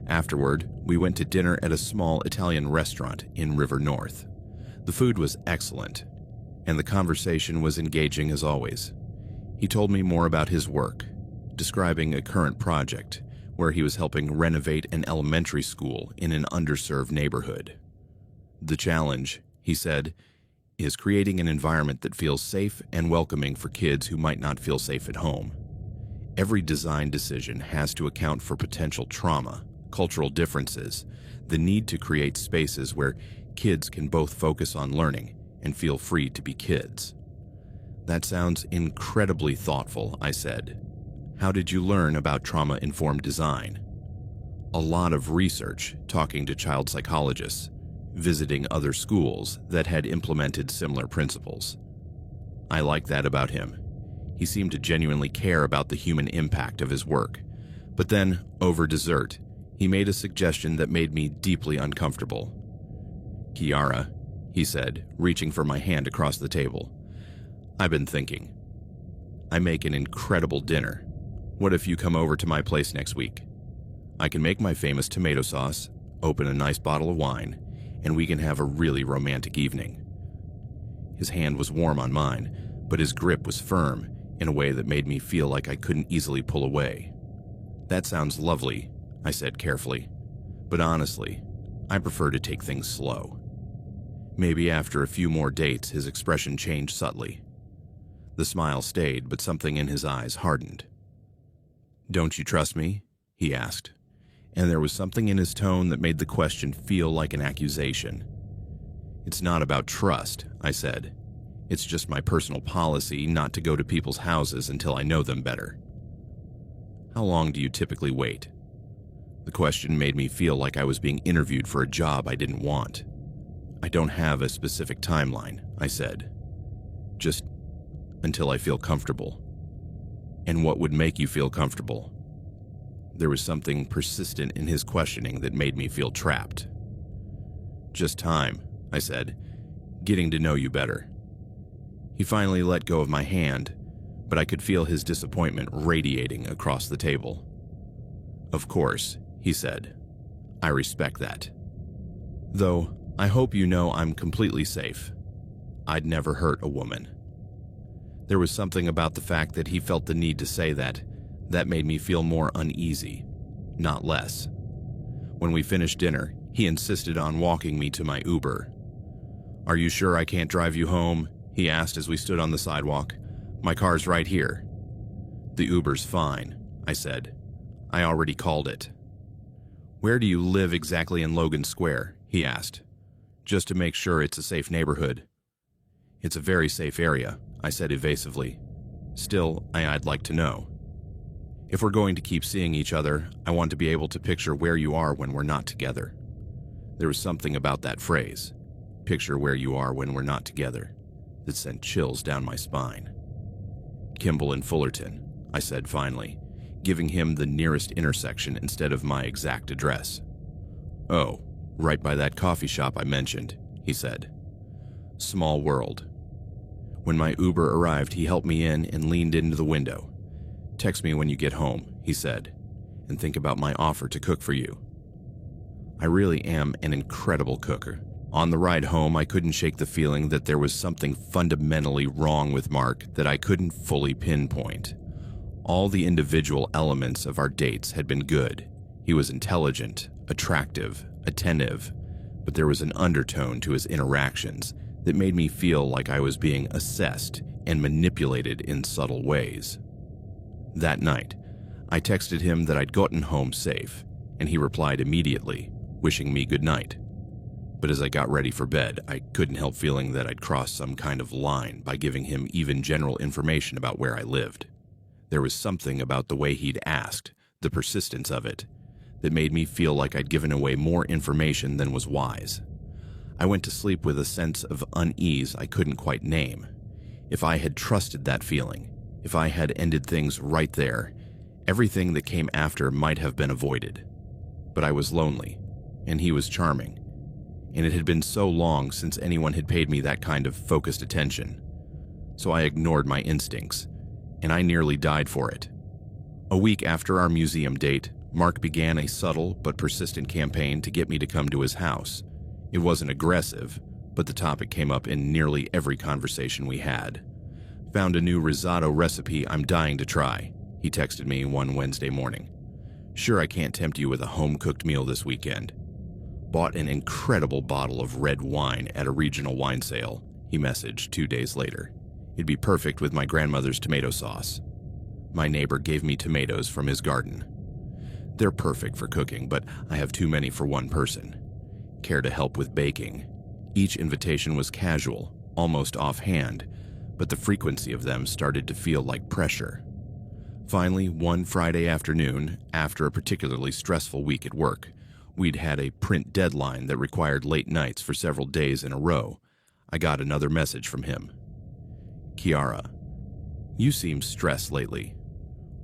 Afterward, we went to dinner at a small Italian restaurant in River North. The food was excellent, and the conversation was engaging as always. He told me more about his work, describing a current project where he was helping renovate an elementary school in an underserved neighborhood. The challenge, he said, is creating an environment that feels safe and welcoming for kids who might not feel safe at home. Every design decision has to account for potential trauma, cultural differences, the need to create spaces where kids can both focus on learning and feel free to be kids. That sounds incredibly thoughtful, I said. How did you learn about trauma-informed design? A lot of research, talking to child psychologists, visiting other schools that had implemented similar principles. I liked that about him. He seemed to genuinely care about the human impact of his work. But then, over dessert, he made a suggestion that made me deeply uncomfortable. "Kiara," he said, reaching for my hand across the table, "I've been thinking. I make an incredible dinner. What if you come over to my place next week? I can make my famous tomato sauce, open a nice bottle of wine, and we can have a really romantic evening." His hand was warm on mine, but his grip was firm in a way that made me feel like I couldn't easily pull away. "That sounds lovely," I said carefully, "but honestly, I prefer to take things slow." Maybe after a few more dates, his expression changed subtly. The smile stayed, but something in his eyes hardened. "Don't you trust me?" he asked, and there was something in his tone that made the question feel like an accusation. "It's not about trust," I said. "It's just my personal policy not to go to people's houses until I know them better." "How long do you typically wait?" The question made me feel like I was being interviewed for a job I didn't want. "I don't have a specific timeline," I said. "Just until I feel comfortable." "And what would make you feel comfortable?" There was something persistent in his questioning that made me feel trapped. "Just time," I said, "getting to know you better." He finally let go of my hand, but I could feel his disappointment radiating across the table. "Of course," he said. "I respect that. Though, I hope you know I'm completely safe. I'd never hurt a woman." There was something about the fact that he felt the need to say that made me feel more uneasy, not less. When we finished dinner, he insisted on walking me to my Uber. "Are you sure I can't drive you home?" he asked as we stood on the sidewalk. "My car's right here." "The Uber's fine," I said. "I already called it." "Where do you live exactly in Logan Square?" he asked. "Just to make sure it's a safe neighborhood." "It's a very safe area," I said evasively. "Still, I'd like to know. If we're going to keep seeing each other, I want to be able to picture where you are when we're not together." There was something about that phrase, "picture where you are when we're not together," that sent chills down my spine. "Kimball and Fullerton," I said finally, giving him the nearest intersection instead of my exact address. "Oh, right by that coffee shop I mentioned," he said. Small world. When my Uber arrived, he helped me in and leaned into the window. "Text me when you get home," he said, "and think about my offer to cook for you." I really am an incredible cooker. On the ride home, I couldn't shake the feeling that there was something fundamentally wrong with Mark that I couldn't fully pinpoint. All the individual elements of our dates had been good. He was intelligent, attractive, attentive, but there was an undertone to his interactions that made me feel like I was being assessed and manipulated in subtle ways. That night, I texted him that I'd gotten home safe, and he replied immediately, wishing me good night. But as I got ready for bed, I couldn't help feeling that I'd crossed some kind of line by giving him even general information about where I lived. There was something about the way he'd asked, the persistence of it, that made me feel like I'd given away more information than was wise. I went to sleep with a sense of unease I couldn't quite name. If I had trusted that feeling, if I had ended things right there, everything that came after might have been avoided. But I was lonely, and he was charming, and it had been so long since anyone had paid me that kind of focused attention. So I ignored my instincts, and I nearly died for it. A week after our museum date, Mark began a subtle but persistent campaign to get me to come to his house. It wasn't aggressive, but the topic came up in nearly every conversation we had. Found a new risotto recipe I'm dying to try, he texted me one Wednesday morning. Sure, I can't tempt you with a home-cooked meal this weekend. Bought an incredible bottle of red wine at a regional wine sale, he messaged 2 days later. It'd be perfect with my grandmother's tomato sauce. My neighbor gave me tomatoes from his garden. They're perfect for cooking, but I have too many for one person. Care to help with baking? Each invitation was casual, almost offhand, but the frequency of them started to feel like pressure. Finally, one Friday afternoon, after a particularly stressful week at work, we'd had a print deadline that required late nights for several days in a row. I got another message from him. Kiara, you seem stressed lately.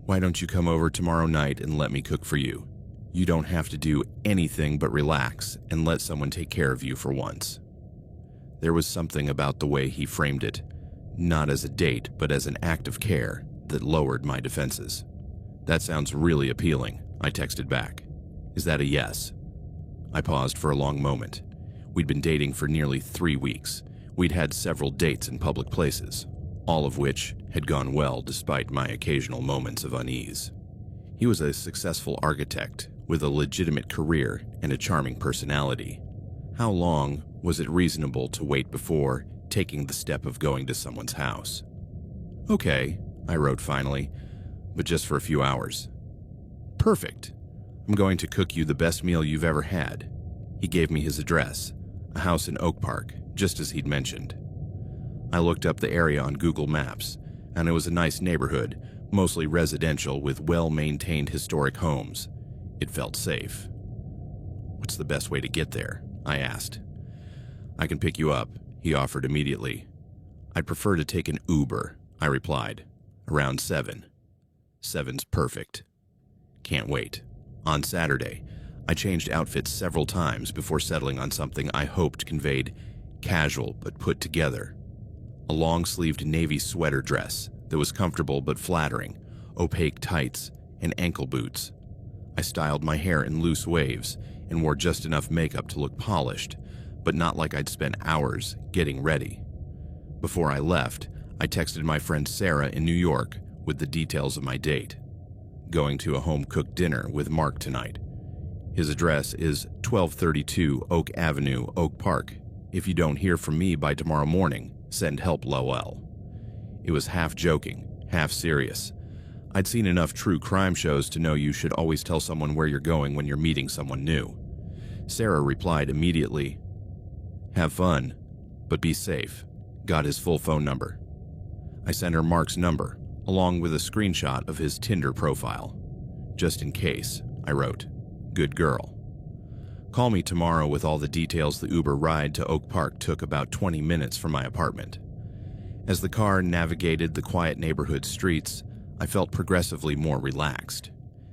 Why don't you come over tomorrow night and let me cook for you? You don't have to do anything but relax and let someone take care of you for once. There was something about the way he framed it, not as a date but as an act of care, that lowered my defenses. That sounds really appealing, I texted back. Is that a yes? I paused for a long moment. We'd been dating for nearly 3 weeks. We'd had several dates in public places, all of which had gone well despite my occasional moments of unease. He was a successful architect with a legitimate career and a charming personality. How long was it reasonable to wait before taking the step of going to someone's house? Okay, I wrote finally, but just for a few hours. Perfect. I'm going to cook you the best meal you've ever had. He gave me his address, a house in Oak Park, just as he'd mentioned. I looked up the area on Google Maps, and it was a nice neighborhood, mostly residential with well-maintained historic homes. It felt safe. What's the best way to get there? I asked. I can pick you up, he offered immediately. I'd prefer to take an Uber, I replied. Around 7. 7's perfect. Can't wait. On Saturday, I changed outfits several times before settling on something I hoped conveyed casual but put together. A long-sleeved navy sweater dress that was comfortable but flattering, opaque tights, and ankle boots. I styled my hair in loose waves and wore just enough makeup to look polished, but not like I'd spent hours getting ready. Before I left, I texted my friend Sarah in New York with the details of my date. Going to a home-cooked dinner with Mark tonight. His address is 1232 Oak Avenue, Oak Park. If you don't hear from me by tomorrow morning, send help, Lowell. It was half joking, half serious. I'd seen enough true crime shows to know you should always tell someone where you're going when you're meeting someone new. Sarah replied immediately, "Have fun, but be safe." Got his full phone number. I sent her Mark's number, along with a screenshot of his Tinder profile. Just in case, I wrote, "Good girl." Call me tomorrow with all the details. The Uber ride to Oak Park took about 20 minutes from my apartment. As the car navigated the quiet neighborhood streets, I felt progressively more relaxed.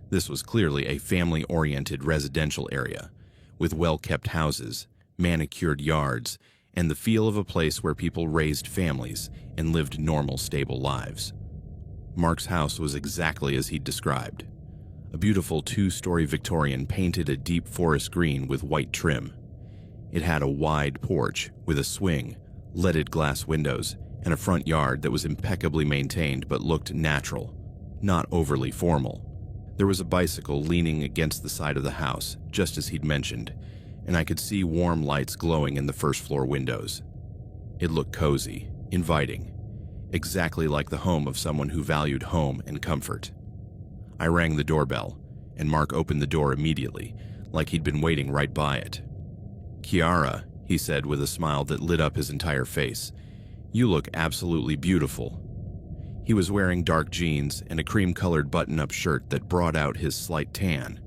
This was clearly a family-oriented residential area, with well-kept houses, manicured yards, and the feel of a place where people raised families and lived normal, stable lives. Mark's house was exactly as he'd described. A beautiful 2-story Victorian painted a deep forest green with white trim. It had a wide porch with a swing, leaded glass windows, and a front yard that was impeccably maintained but looked natural, not overly formal. There was a bicycle leaning against the side of the house, just as he'd mentioned, and I could see warm lights glowing in the first-floor windows. It looked cozy, inviting, exactly like the home of someone who valued home and comfort. I rang the doorbell, and Mark opened the door immediately, like he'd been waiting right by it. "Kiara," he said with a smile that lit up his entire face, "you look absolutely beautiful." He was wearing dark jeans and a cream-colored button-up shirt that brought out his slight tan.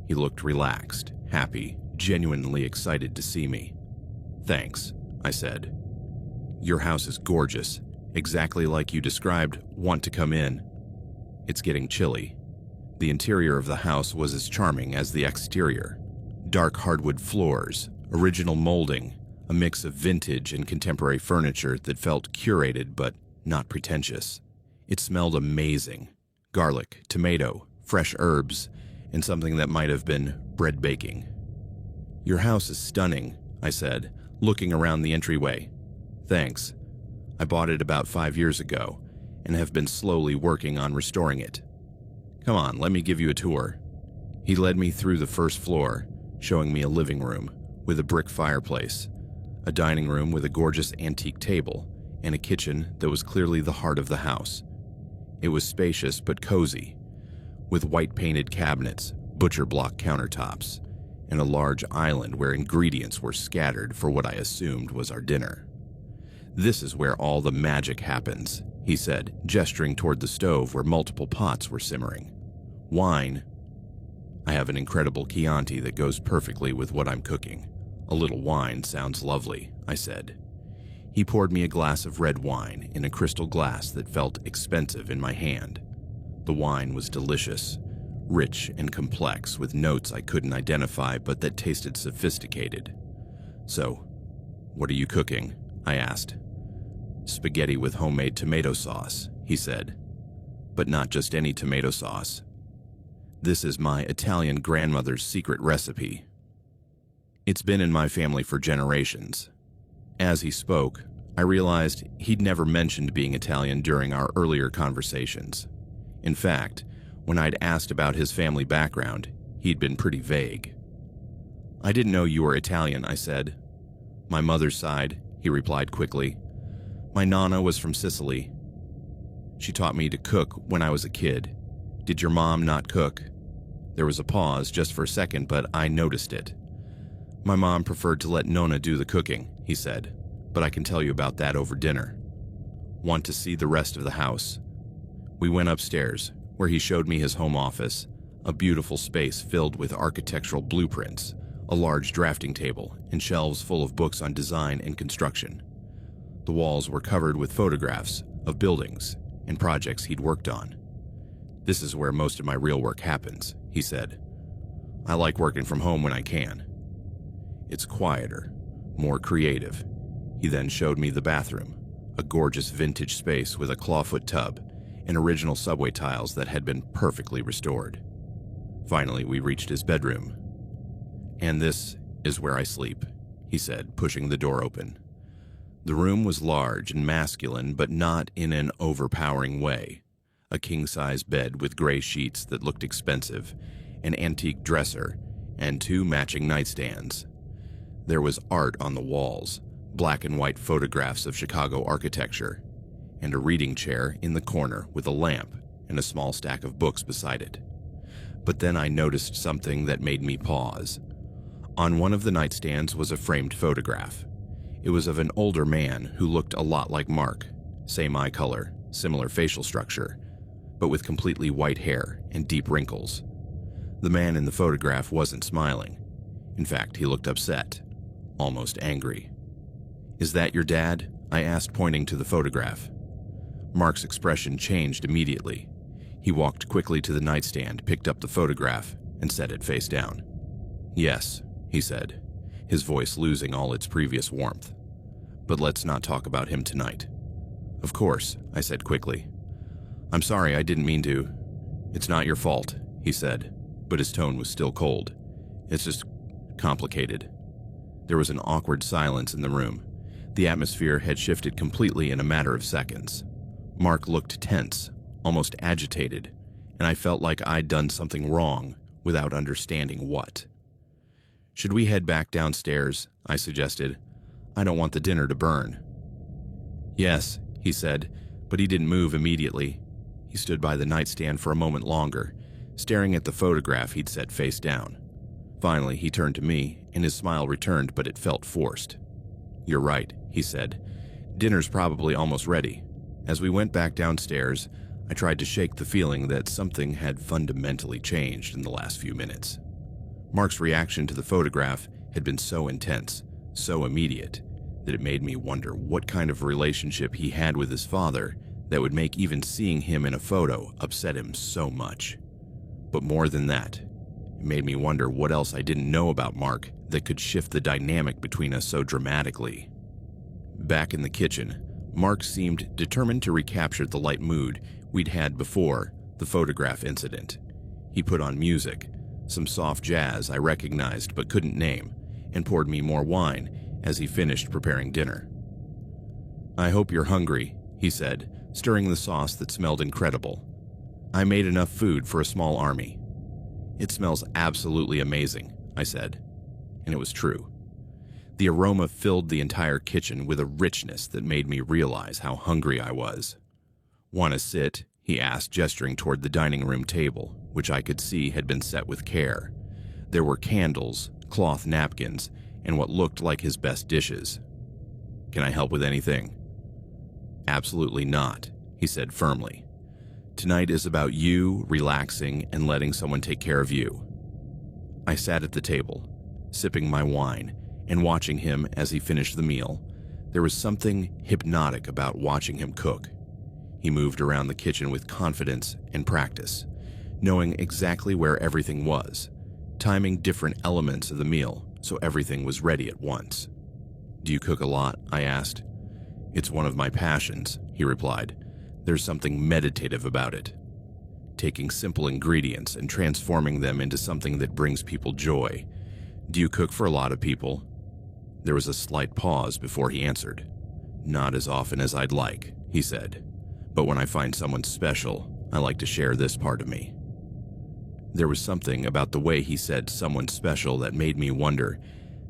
He looked relaxed, happy, genuinely excited to see me. "Thanks," I said. "Your house is gorgeous, exactly like you described. Want to come in?" It's getting chilly. The interior of the house was as charming as the exterior. Dark hardwood floors, original molding, a mix of vintage and contemporary furniture that felt curated but not pretentious. It smelled amazing. Garlic, tomato, fresh herbs, and something that might have been bread baking. "Your house is stunning," I said, looking around the entryway. "Thanks. I bought it about 5 years ago, and have been slowly working on restoring it. Come on, let me give you a tour. He led me through the first floor, showing me a living room with a brick fireplace, a dining room with a gorgeous antique table, and a kitchen that was clearly the heart of the house. It was spacious but cozy, with white-painted cabinets, butcher block countertops, and a large island where ingredients were scattered for what I assumed was our dinner. "This is where all the magic happens," he said, gesturing toward the stove where multiple pots were simmering. "Wine. I have an incredible Chianti that goes perfectly with what I'm cooking. A little wine sounds lovely," I said. He poured me a glass of red wine in a crystal glass that felt expensive in my hand. The wine was delicious, rich and complex, with notes I couldn't identify but that tasted sophisticated. "So, what are you cooking?" I asked. "Spaghetti with homemade tomato sauce," he said. "But not just any tomato sauce. This is my Italian grandmother's secret recipe. It's been in my family for generations." As he spoke, I realized he'd never mentioned being Italian during our earlier conversations. In fact, when I'd asked about his family background, he'd been pretty vague. "I didn't know you were Italian," I said. "My mother's side," he replied quickly. "My nonna was from Sicily. She taught me to cook when I was a kid. Did your mom not cook?" There was a pause just for a second, but I noticed it. "My mom preferred to let Nonna do the cooking," he said, "but I can tell you about that over dinner. Want to see the rest of the house?" We went upstairs, where he showed me his home office, a beautiful space filled with architectural blueprints, a large drafting table, and shelves full of books on design and construction. The walls were covered with photographs of buildings and projects he'd worked on. "This is where most of my real work happens," he said. "I like working from home when I can. It's quieter, more creative." He then showed me the bathroom, a gorgeous vintage space with a clawfoot tub and original subway tiles that had been perfectly restored. Finally, we reached his bedroom. "And this is where I sleep," he said, pushing the door open. The room was large and masculine, but not in an overpowering way. A king-size bed with gray sheets that looked expensive, an antique dresser, and 2 matching nightstands. There was art on the walls, black and white photographs of Chicago architecture, and a reading chair in the corner with a lamp and a small stack of books beside it. But then I noticed something that made me pause. On one of the nightstands was a framed photograph. It was of an older man who looked a lot like Mark, same eye color, similar facial structure, but with completely white hair and deep wrinkles. The man in the photograph wasn't smiling. In fact, he looked upset, almost angry. "Is that your dad?" I asked, pointing to the photograph. Mark's expression changed immediately. He walked quickly to the nightstand, picked up the photograph, and set it face down. "Yes," he said, his voice losing all its previous warmth. "But let's not talk about him tonight." "Of course," I said quickly. "I'm sorry, I didn't mean to." "It's not your fault," he said, but his tone was still cold. "It's just complicated." There was an awkward silence in the room. The atmosphere had shifted completely in a matter of seconds. Mark looked tense, almost agitated, and I felt like I'd done something wrong without understanding what. "Should we head back downstairs?" I suggested. "I don't want the dinner to burn." "Yes," he said, but he didn't move immediately. He stood by the nightstand for a moment longer, staring at the photograph he'd set face down. Finally, he turned to me, and his smile returned, but it felt forced. "You're right," he said. "Dinner's probably almost ready." As we went back downstairs, I tried to shake the feeling that something had fundamentally changed in the last few minutes. Mark's reaction to the photograph had been so intense, so immediate, that it made me wonder what kind of relationship he had with his father that would make even seeing him in a photo upset him so much. But more than that, it made me wonder what else I didn't know about Mark that could shift the dynamic between us so dramatically. Back in the kitchen, Mark seemed determined to recapture the light mood we'd had before the photograph incident. He put on music, some soft jazz I recognized but couldn't name, and poured me more wine as he finished preparing dinner. "I hope you're hungry," he said, stirring the sauce that smelled incredible. "I made enough food for a small army." "It smells absolutely amazing," I said. And it was true. The aroma filled the entire kitchen with a richness that made me realize how hungry I was. "Want to sit?" he asked, gesturing toward the dining room table, which I could see had been set with care. There were candles, cloth napkins, and what looked like his best dishes. "Can I help with anything?" "Absolutely not," he said firmly. "Tonight is about you relaxing and letting someone take care of you." I sat at the table, sipping my wine and watching him as he finished the meal. There was something hypnotic about watching him cook. He moved around the kitchen with confidence and practice, knowing exactly where everything was, timing different elements of the meal so everything was ready at once. "Do you cook a lot?" I asked. "It's one of my passions," he replied. "There's something meditative about it. Taking simple ingredients and transforming them into something that brings people joy. Do you cook for a lot of people?" There was a slight pause before he answered. "Not as often as I'd like," he said. "But when I find someone special, I like to share this part of me." There was something about the way he said "someone special" that made me wonder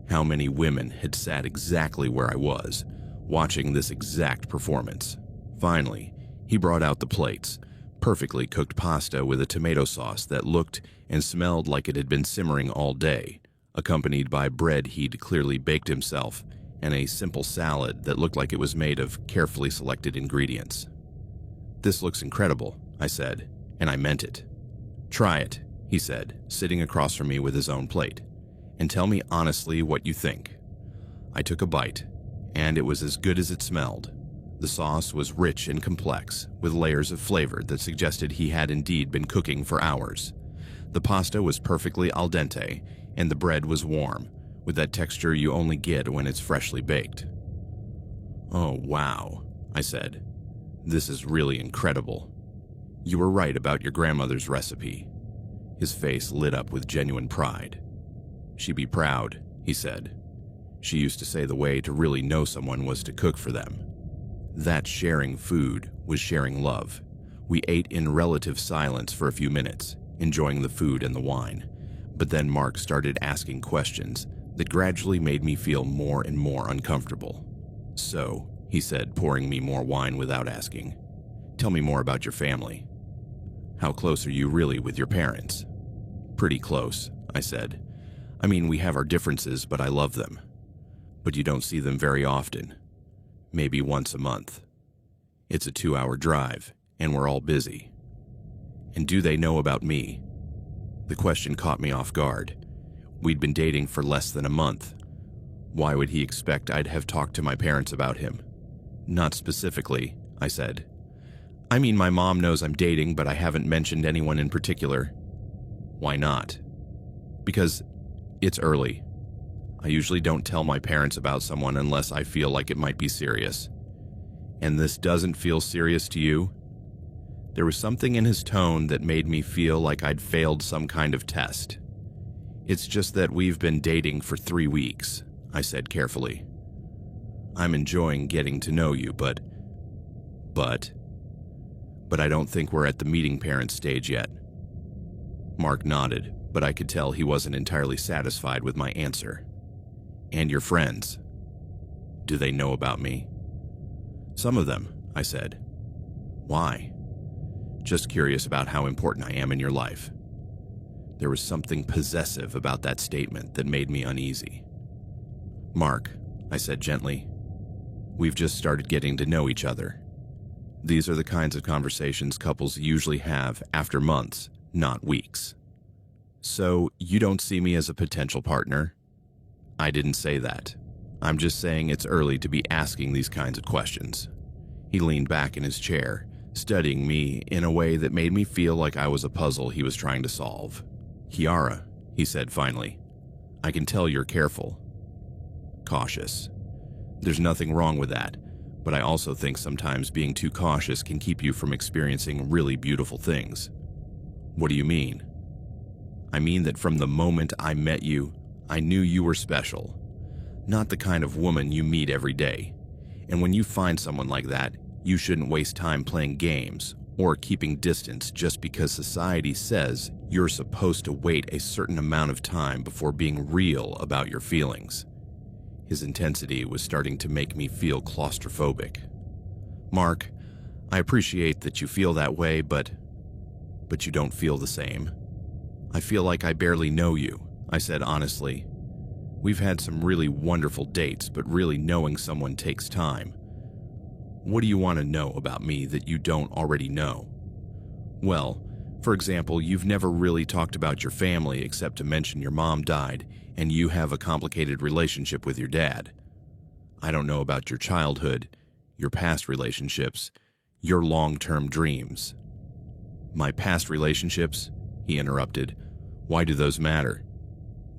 how many women had sat exactly where I was, watching this exact performance. Finally, he brought out the plates, perfectly cooked pasta with a tomato sauce that looked and smelled like it had been simmering all day, accompanied by bread he'd clearly baked himself, and a simple salad that looked like it was made of carefully selected ingredients. "This looks incredible," I said, and I meant it. "Try it," he said, sitting across from me with his own plate, "and tell me honestly what you think." I took a bite, and it was as good as it smelled. The sauce was rich and complex, with layers of flavor that suggested he had indeed been cooking for hours. The pasta was perfectly al dente, and the bread was warm, with that texture you only get when it's freshly baked. "Oh, wow," I said. "This is really incredible. You were right about your grandmother's recipe." His face lit up with genuine pride. "She'd be proud," he said. "She used to say the way to really know someone was to cook for them." That sharing food was sharing love. We ate in relative silence for a few minutes, enjoying the food and the wine. But then Mark started asking questions that gradually made me feel more and more uncomfortable. "So," he said, pouring me more wine without asking, "tell me more about your family. How close are you really with your parents?" "Pretty close," I said. "I mean, we have our differences, but I love them. But you don't see them very often. Maybe once a month. It's a 2-hour drive, and we're all busy." "And do they know about me?" The question caught me off guard. We'd been dating for less than a month. Why would he expect I'd have talked to my parents about him? "Not specifically," I said. "I mean, my mom knows I'm dating, but I haven't mentioned anyone in particular." "Why not?" "Because it's early. I usually don't tell my parents about someone unless I feel like it might be serious." "And this doesn't feel serious to you?" There was something in his tone that made me feel like I'd failed some kind of test. "It's just that we've been dating for 3 weeks," I said carefully. "I'm enjoying getting to know you, but I don't think we're at the meeting parents stage yet." Mark nodded, but I could tell he wasn't entirely satisfied with my answer. "And your friends? Do they know about me?" "Some of them," I said. "Why?" "Just curious about how important I am in your life." There was something possessive about that statement that made me uneasy. "Mark," I said gently, "we've just started getting to know each other. These are the kinds of conversations couples usually have after months, not weeks. So you don't see me as a potential partner?" "I didn't say that. I'm just saying it's early to be asking these kinds of questions." He leaned back in his chair, studying me in a way that made me feel like I was a puzzle he was trying to solve. "Kiara," he said finally, "I can tell you're careful. Cautious. There's nothing wrong with that, but I also think sometimes being too cautious can keep you from experiencing really beautiful things." "What do you mean?" "I mean that from the moment I met you, I knew you were special. Not the kind of woman you meet every day. And when you find someone like that, You shouldn't waste time playing games or keeping distance just because society says you're supposed to wait a certain amount of time before being real about your feelings. His intensity was starting to make me feel claustrophobic. Mark, I appreciate that you feel that way, but you don't feel the same. I feel like I barely know you, I said honestly. We've had some really wonderful dates, but really knowing someone takes time. What do you want to know about me that you don't already know? Well, for example, you've never really talked about your family except to mention your mom died and you have a complicated relationship with your dad. I don't know about your childhood, your past relationships, your long-term dreams. My past relationships? He interrupted. Why do those matter?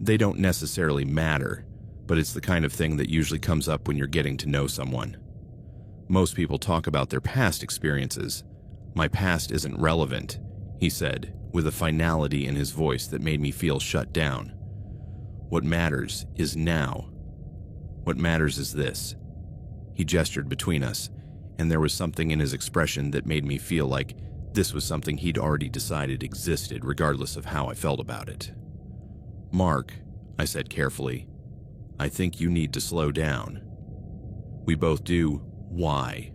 They don't necessarily matter, but it's the kind of thing that usually comes up when you're getting to know someone. Most people talk about their past experiences. My past isn't relevant, he said, with a finality in his voice that made me feel shut down. What matters is now. What matters is this. He gestured between us, and there was something in his expression that made me feel like this was something he'd already decided existed regardless of how I felt about it. Mark, I said carefully, I think you need to slow down. We both do. Why?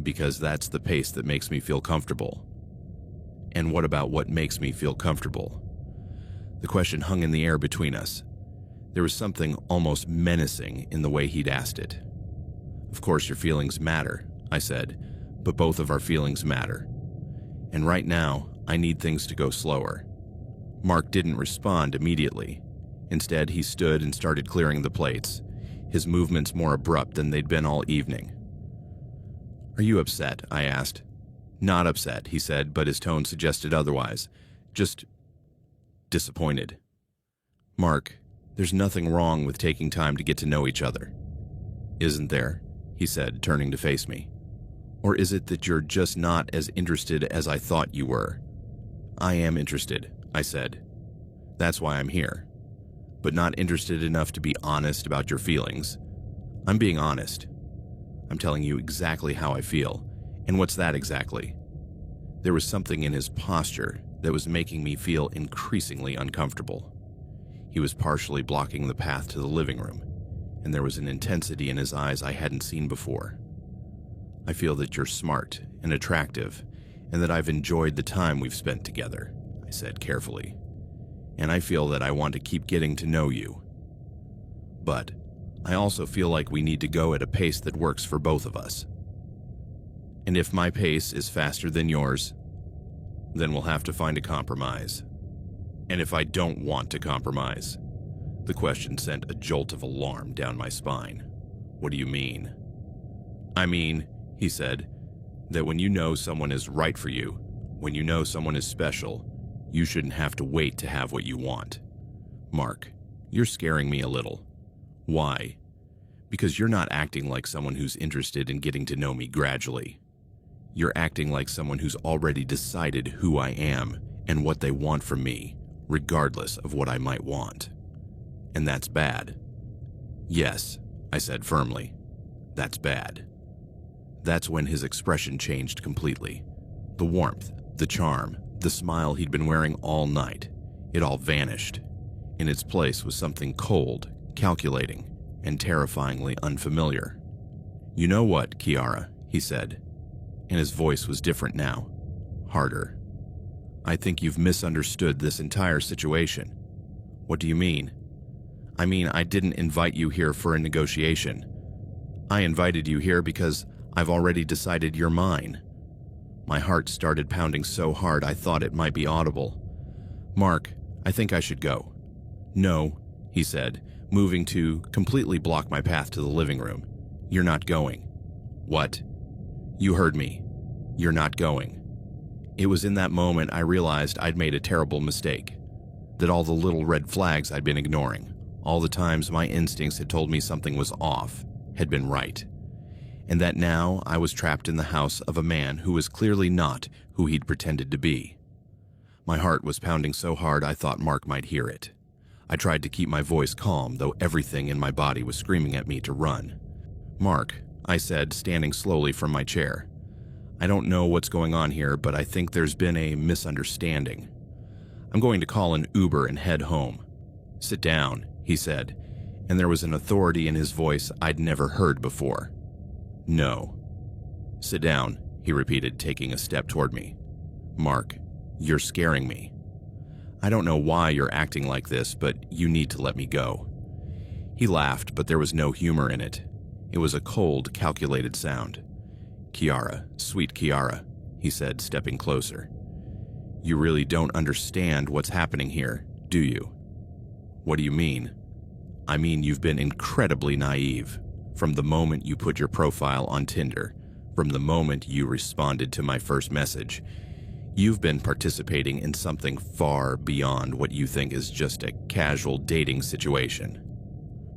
Because that's the pace that makes me feel comfortable. And what about what makes me feel comfortable? The question hung in the air between us. There was something almost menacing in the way he'd asked it. Of course your feelings matter, I said, but both of our feelings matter. And right now, I need things to go slower. Mark didn't respond immediately. Instead, he stood and started clearing the plates, his movements more abrupt than they'd been all evening. Are you upset? I asked. Not upset, he said, but his tone suggested otherwise. Just disappointed. Mark, there's nothing wrong with taking time to get to know each other. Isn't there? He said, turning to face me. Or is it that you're just not as interested as I thought you were? I am interested, I said. That's why I'm here. But not interested enough to be honest about your feelings. I'm being honest. I'm telling you exactly how I feel. And what's that exactly? There was something in his posture that was making me feel increasingly uncomfortable. He was partially blocking the path to the living room, and there was an intensity in his eyes I hadn't seen before. I feel that you're smart and attractive, and that I've enjoyed the time we've spent together, I said carefully. And I feel that I want to keep getting to know you. But I also feel like we need to go at a pace that works for both of us. And if my pace is faster than yours, then we'll have to find a compromise. And if I don't want to compromise? The question sent a jolt of alarm down my spine. What do you mean? I mean, he said, that when you know someone is right for you, when you know someone is special, you shouldn't have to wait to have what you want. Mark, you're scaring me a little. Why? Because you're not acting like someone who's interested in getting to know me gradually. You're acting like someone who's already decided who I am and what they want from me, regardless of what I might want. And that's bad. Yes, I said firmly. That's bad. That's when his expression changed completely. The warmth, the charm, the smile he'd been wearing all night, it all vanished. In its place was something cold, calculating, and terrifyingly unfamiliar. You know what, Kiara, he said, and his voice was different now, harder. I think you've misunderstood this entire situation. What do you mean? I mean, I didn't invite you here for a negotiation. I invited you here because I've already decided you're mine. My heart started pounding so hard I thought it might be audible. Mark, I think I should go. No, he said, moving to completely block my path to the living room. You're not going. What? You heard me. You're not going. It was in that moment I realized I'd made a terrible mistake. That all the little red flags I'd been ignoring, all the times my instincts had told me something was off, had been right. And that now I was trapped in the house of a man who was clearly not who he'd pretended to be. My heart was pounding so hard I thought Mark might hear it. I tried to keep my voice calm, though everything in my body was screaming at me to run. Mark, I said, standing slowly from my chair. I don't know what's going on here, but I think there's been a misunderstanding. I'm going to call an Uber and head home. Sit down, he said, and there was an authority in his voice I'd never heard before. No. Sit down, he repeated, taking a step toward me. Mark, you're scaring me. I don't know why you're acting like this, but you need to let me go. He laughed, but there was no humor in it. It was a cold, calculated sound. Kiara, sweet Kiara, he said, stepping closer. You really don't understand what's happening here, do you? What do you mean? I mean, you've been incredibly naive. From the moment you put your profile on Tinder, from the moment you responded to my first message, you've been participating in something far beyond what you think is just a casual dating situation.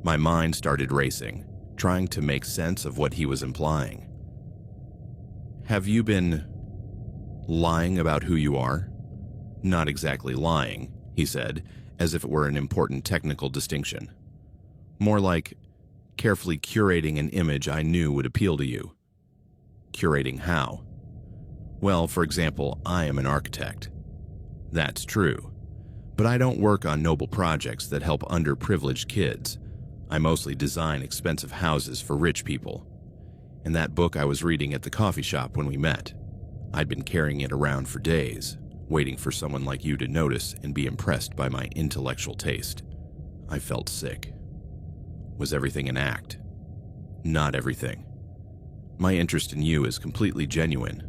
My mind started racing, trying to make sense of what he was implying. Have you been lying about who you are? Not exactly lying, he said, as if it were an important technical distinction. More like carefully curating an image I knew would appeal to you. Curating how? Well, for example, I am an architect. That's true. But I don't work on noble projects that help underprivileged kids. I mostly design expensive houses for rich people. And that book I was reading at the coffee shop when we met, I'd been carrying it around for days, waiting for someone like you to notice and be impressed by my intellectual taste. I felt sick. Was everything an act? Not everything. My interest in you is completely genuine.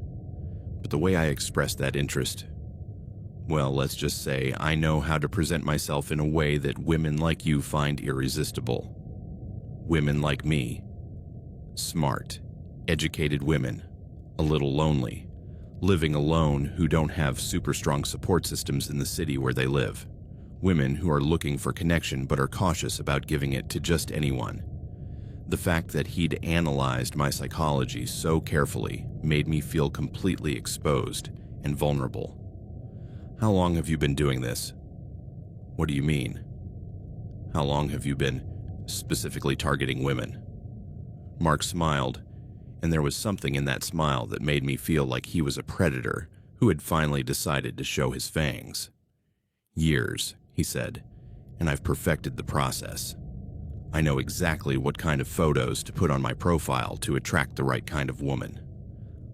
But the way I express that interest, well, let's just say I know how to present myself in a way that women like you find irresistible. Women like me. Smart, educated women, a little lonely, living alone who don't have super strong support systems in the city where they live. Women who are looking for connection but are cautious about giving it to just anyone. The fact that he'd analyzed my psychology so carefully made me feel completely exposed and vulnerable. How long have you been doing this? What do you mean? How long have you been specifically targeting women? Mark smiled, and there was something in that smile that made me feel like he was a predator who had finally decided to show his fangs. Years, he said, and I've perfected the process. I know exactly what kind of photos to put on my profile to attract the right kind of woman.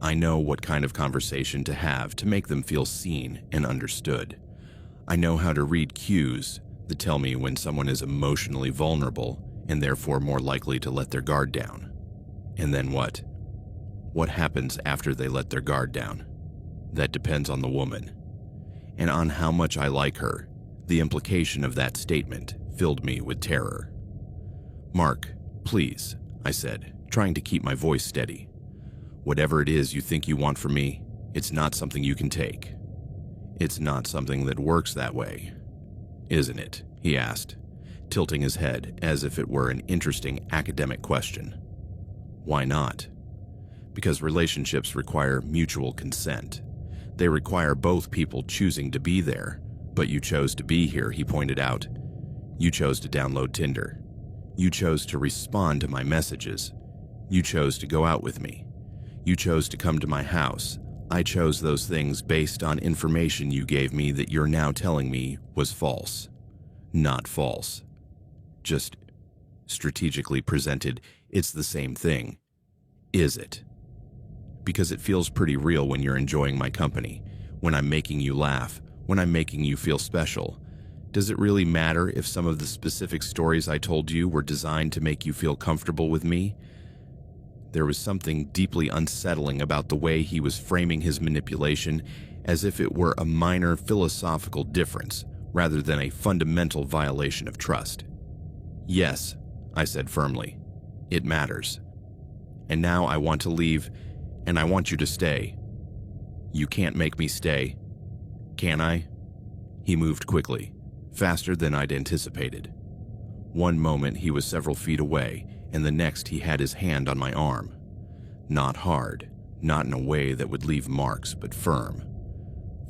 I know what kind of conversation to have to make them feel seen and understood. I know how to read cues that tell me when someone is emotionally vulnerable and therefore more likely to let their guard down. And then what? What happens after they let their guard down? That depends on the woman. And on how much I like her. The implication of that statement filled me with terror. Mark, please, I said, trying to keep my voice steady. Whatever it is you think you want from me, it's not something you can take. It's not something that works that way, isn't it? He asked, tilting his head as if it were an interesting academic question. Why not? Because relationships require mutual consent. They require both people choosing to be there, but you chose to be here, he pointed out. You chose to download Tinder. You chose to respond to my messages. You chose to go out with me. You chose to come to my house. I chose those things based on information you gave me that you're now telling me was false. Not false. Just strategically presented, it's the same thing. Is it? Because it feels pretty real when you're enjoying my company, when I'm making you laugh, when I'm making you feel special. Does it really matter if some of the specific stories I told you were designed to make you feel comfortable with me? There was something deeply unsettling about the way he was framing his manipulation as if it were a minor philosophical difference rather than a fundamental violation of trust. Yes, I said firmly, it matters. And now I want to leave, and I want you to stay. You can't make me stay, can I? He moved quickly, faster than I'd anticipated. One moment he was several feet away, and the next he had his hand on my arm. Not hard, not in a way that would leave marks, but firm.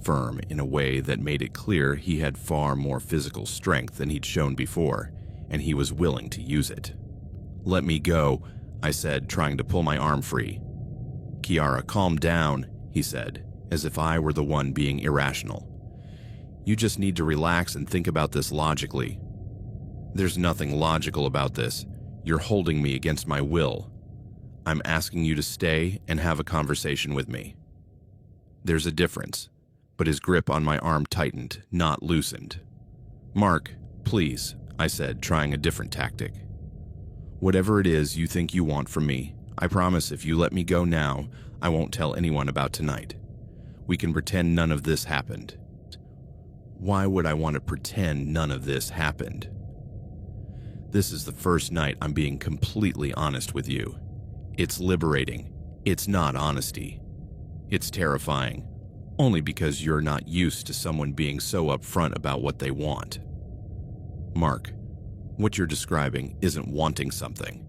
Firm in a way that made it clear he had far more physical strength than he'd shown before, and he was willing to use it. Let me go. I said, trying to pull my arm free. Kiara, calm down, he said, as if I were the one being irrational. You just need to relax and think about this logically. There's nothing logical about this. You're holding me against my will. I'm asking you to stay and have a conversation with me. There's a difference, but his grip on my arm tightened, not loosened. Mark, please, I said, trying a different tactic. Whatever it is you think you want from me, I promise if you let me go now, I won't tell anyone about tonight. We can pretend none of this happened. Why would I want to pretend none of this happened? This is the first night I'm being completely honest with you. It's liberating. It's not honesty. It's terrifying, only because you're not used to someone being so upfront about what they want. Mark, what you're describing isn't wanting something.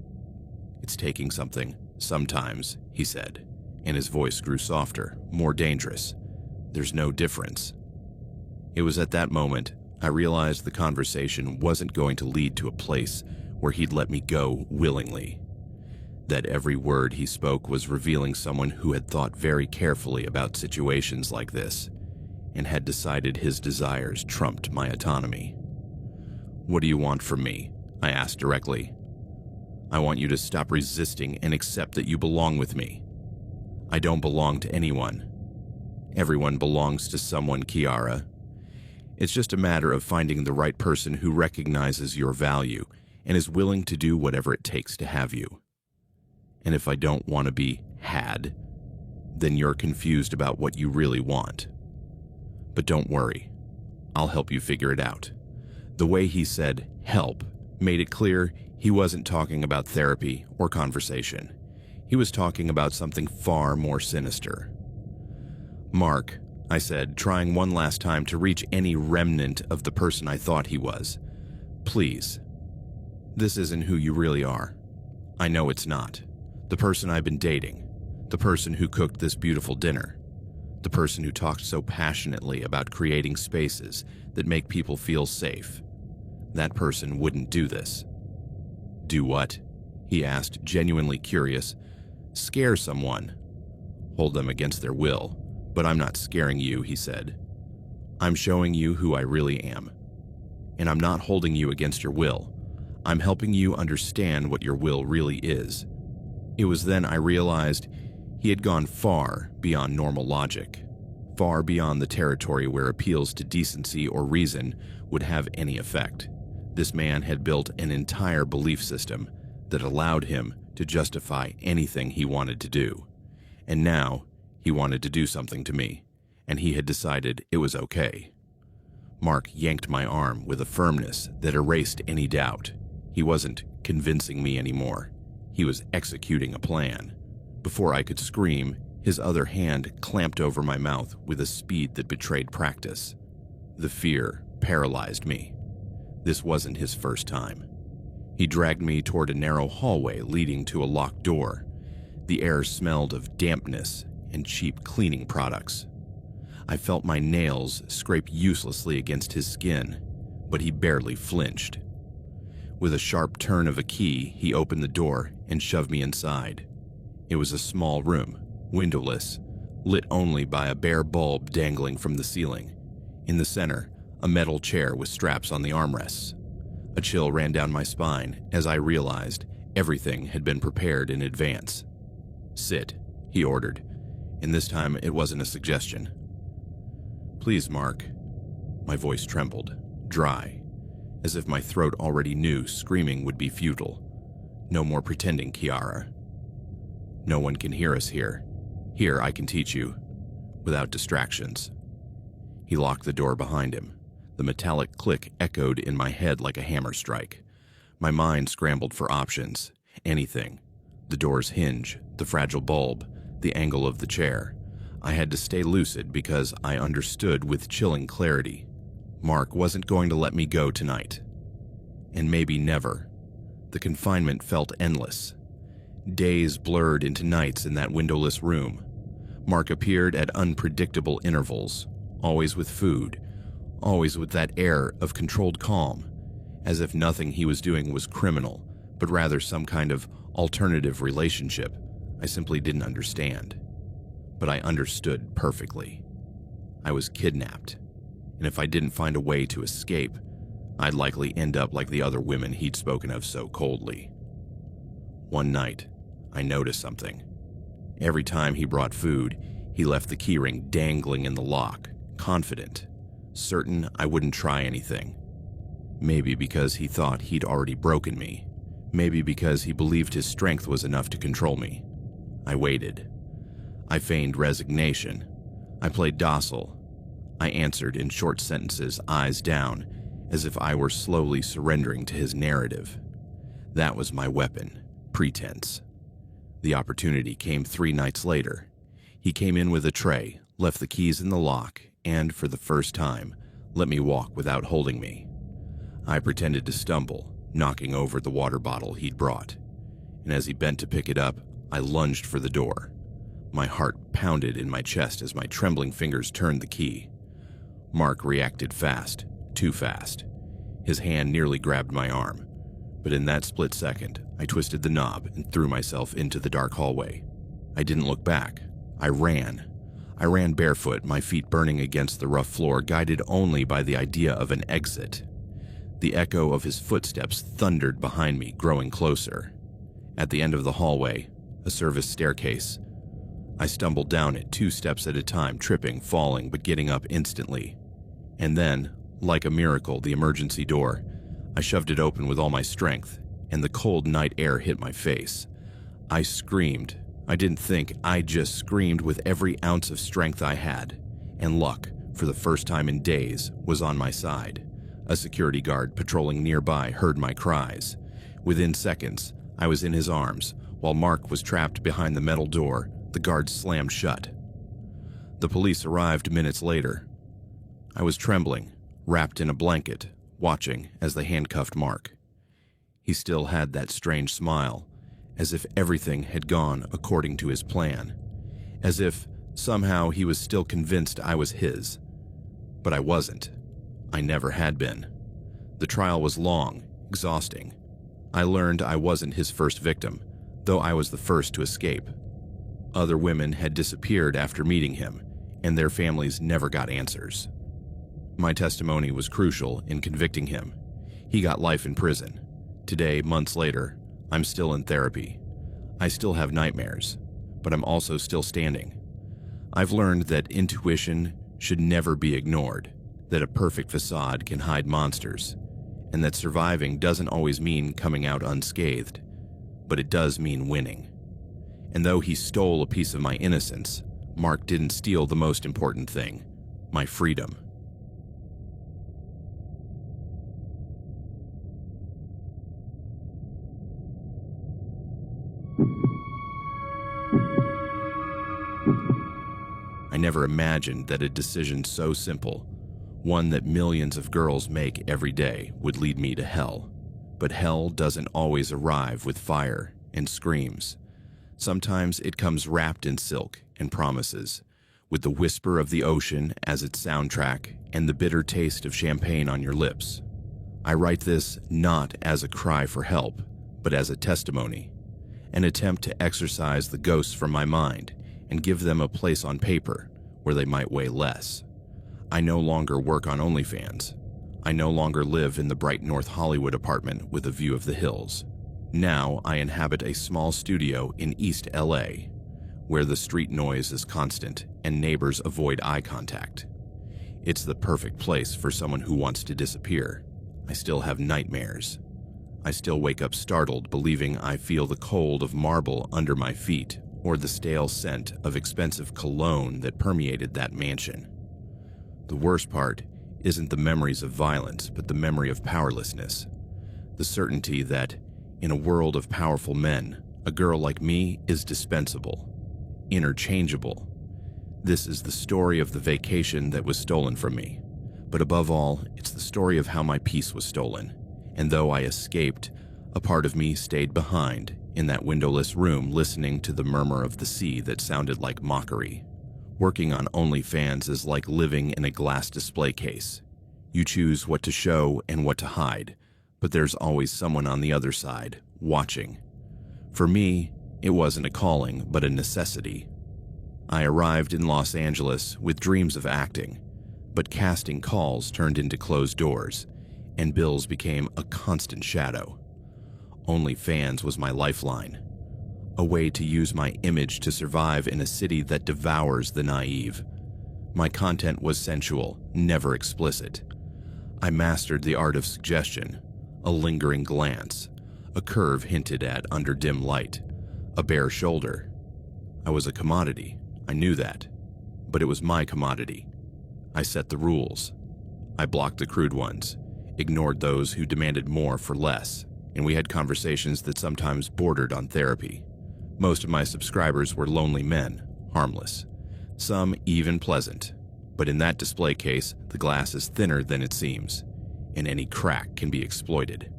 It's taking something, sometimes, he said, and his voice grew softer, more dangerous. There's no difference. It was at that moment I realized the conversation wasn't going to lead to a place where he'd let me go willingly. That every word he spoke was revealing someone who had thought very carefully about situations like this and had decided his desires trumped my autonomy. What do you want from me? I asked directly. I want you to stop resisting and accept that you belong with me. I don't belong to anyone. Everyone belongs to someone, Kiara. It's just a matter of finding the right person who recognizes your value and is willing to do whatever it takes to have you. And if I don't want to be had, then you're confused about what you really want. But don't worry, I'll help you figure it out. The way he said help made it clear he wasn't talking about therapy or conversation. He was talking about something far more sinister. Mark, I said, trying one last time to reach any remnant of the person I thought he was. Please. This isn't who you really are. I know it's not. The person I've been dating. The person who cooked this beautiful dinner. The person who talked so passionately about creating spaces that make people feel safe. That person wouldn't do this. Do what? He asked, genuinely curious. Scare someone. Hold them against their will. But I'm not scaring you, he said. I'm showing you who I really am. And I'm not holding you against your will. I'm helping you understand what your will really is. It was then I realized he had gone far beyond normal logic, far beyond the territory where appeals to decency or reason would have any effect. This man had built an entire belief system that allowed him to justify anything he wanted to do. And now, he wanted to do something to me, and he had decided it was okay. Mark yanked my arm with a firmness that erased any doubt. He wasn't convincing me anymore. He was executing a plan. Before I could scream, his other hand clamped over my mouth with a speed that betrayed practice. The fear paralyzed me. This wasn't his first time. He dragged me toward a narrow hallway leading to a locked door. The air smelled of dampness and cheap cleaning products. I felt my nails scrape uselessly against his skin, but he barely flinched. With a sharp turn of a key, he opened the door and shoved me inside. It was a small room, windowless, lit only by a bare bulb dangling from the ceiling. In the center, a metal chair with straps on the armrests. A chill ran down my spine as I realized everything had been prepared in advance. Sit, he ordered, and this time it wasn't a suggestion. Please, Mark. My voice trembled, dry, as if my throat already knew screaming would be futile. No more pretending, Kiara. No one can hear us here. Here I can teach you, without distractions. He locked the door behind him. The metallic click echoed in my head like a hammer strike. My mind scrambled for options. Anything. The door's hinge, the fragile bulb, the angle of the chair. I had to stay lucid because I understood with chilling clarity. Mark wasn't going to let me go tonight. And maybe never. The confinement felt endless. Days blurred into nights in that windowless room. Mark appeared at unpredictable intervals, always with food, always with that air of controlled calm, as if nothing he was doing was criminal, but rather some kind of alternative relationship I simply didn't understand. But I understood perfectly. I was kidnapped, and if I didn't find a way to escape, I'd likely end up like the other women he'd spoken of so coldly. One night, I noticed something. Every time he brought food, he left the keyring dangling in the lock, confident, certain I wouldn't try anything. Maybe because he thought he'd already broken me. Maybe because he believed his strength was enough to control me. I waited. I feigned resignation. I played docile. I answered in short sentences, eyes down, as if I were slowly surrendering to his narrative. That was my weapon, pretense. The opportunity came 3 nights later. He came in with a tray, left the keys in the lock, and, for the first time, let me walk without holding me. I pretended to stumble, knocking over the water bottle he'd brought, and as he bent to pick it up, I lunged for the door. My heart pounded in my chest as my trembling fingers turned the key. Mark reacted fast, too fast. His hand nearly grabbed my arm, but in that split second, I twisted the knob and threw myself into the dark hallway. I didn't look back. I ran. I ran barefoot, my feet burning against the rough floor, guided only by the idea of an exit. The echo of his footsteps thundered behind me, growing closer. At the end of the hallway, a service staircase. I stumbled down it 2 steps at a time, tripping, falling, but getting up instantly. And then, like a miracle, the emergency door. I shoved it open with all my strength, and the cold night air hit my face. I screamed. I didn't think, I just screamed with every ounce of strength I had. And luck, for the first time in days, was on my side. A security guard patrolling nearby heard my cries. Within seconds, I was in his arms. While Mark was trapped behind the metal door, the guard slammed shut. The police arrived minutes later. I was trembling, wrapped in a blanket, watching as they handcuffed Mark. He still had that strange smile, as if everything had gone according to his plan, as if somehow he was still convinced I was his. But I wasn't. I never had been. The trial was long, exhausting. I learned I wasn't his first victim, though I was the first to escape. Other women had disappeared after meeting him, and their families never got answers. My testimony was crucial in convicting him. He got life in prison. Today, months later, I'm still in therapy. I still have nightmares, but I'm also still standing. I've learned that intuition should never be ignored, that a perfect facade can hide monsters, and that surviving doesn't always mean coming out unscathed, but it does mean winning. And though he stole a piece of my innocence, Mark didn't steal the most important thing, my freedom. I never imagined that a decision so simple, one that millions of girls make every day, would lead me to hell. But hell doesn't always arrive with fire and screams. Sometimes it comes wrapped in silk and promises, with the whisper of the ocean as its soundtrack and the bitter taste of champagne on your lips. I write this not as a cry for help, but as a testimony, an attempt to exorcise the ghosts from my mind and give them a place on paper where they might weigh less. I no longer work on OnlyFans. I no longer live in the bright North Hollywood apartment with a view of the hills. Now I inhabit a small studio in East LA, where the street noise is constant and neighbors avoid eye contact. It's the perfect place for someone who wants to disappear. I still have nightmares. I still wake up startled, believing I feel the cold of marble under my feet or the stale scent of expensive cologne that permeated that mansion. The worst part isn't the memories of violence, but the memory of powerlessness. The certainty that, in a world of powerful men, a girl like me is dispensable, interchangeable. This is the story of the vacation that was stolen from me. But above all, it's the story of how my peace was stolen. And though I escaped, a part of me stayed behind in that windowless room, listening to the murmur of the sea that sounded like mockery. Working on OnlyFans is like living in a glass display case. You choose what to show and what to hide, But there's always someone on the other side, watching. For me, it wasn't a calling, but a necessity. I arrived in Los Angeles with dreams of acting, but casting calls turned into closed doors, and bills became a constant shadow. OnlyFans was my lifeline, a way to use my image to survive in a city that devours the naive. My content was sensual, never explicit. I mastered the art of suggestion, a lingering glance, a curve hinted at under dim light, a bare shoulder. I was a commodity, I knew that, but it was my commodity. I set the rules. I blocked the crude ones, ignored those who demanded more for less, and we had conversations that sometimes bordered on therapy. Most of my subscribers were lonely men, harmless, some even pleasant, but in that display case, the glass is thinner than it seems, and any crack can be exploited.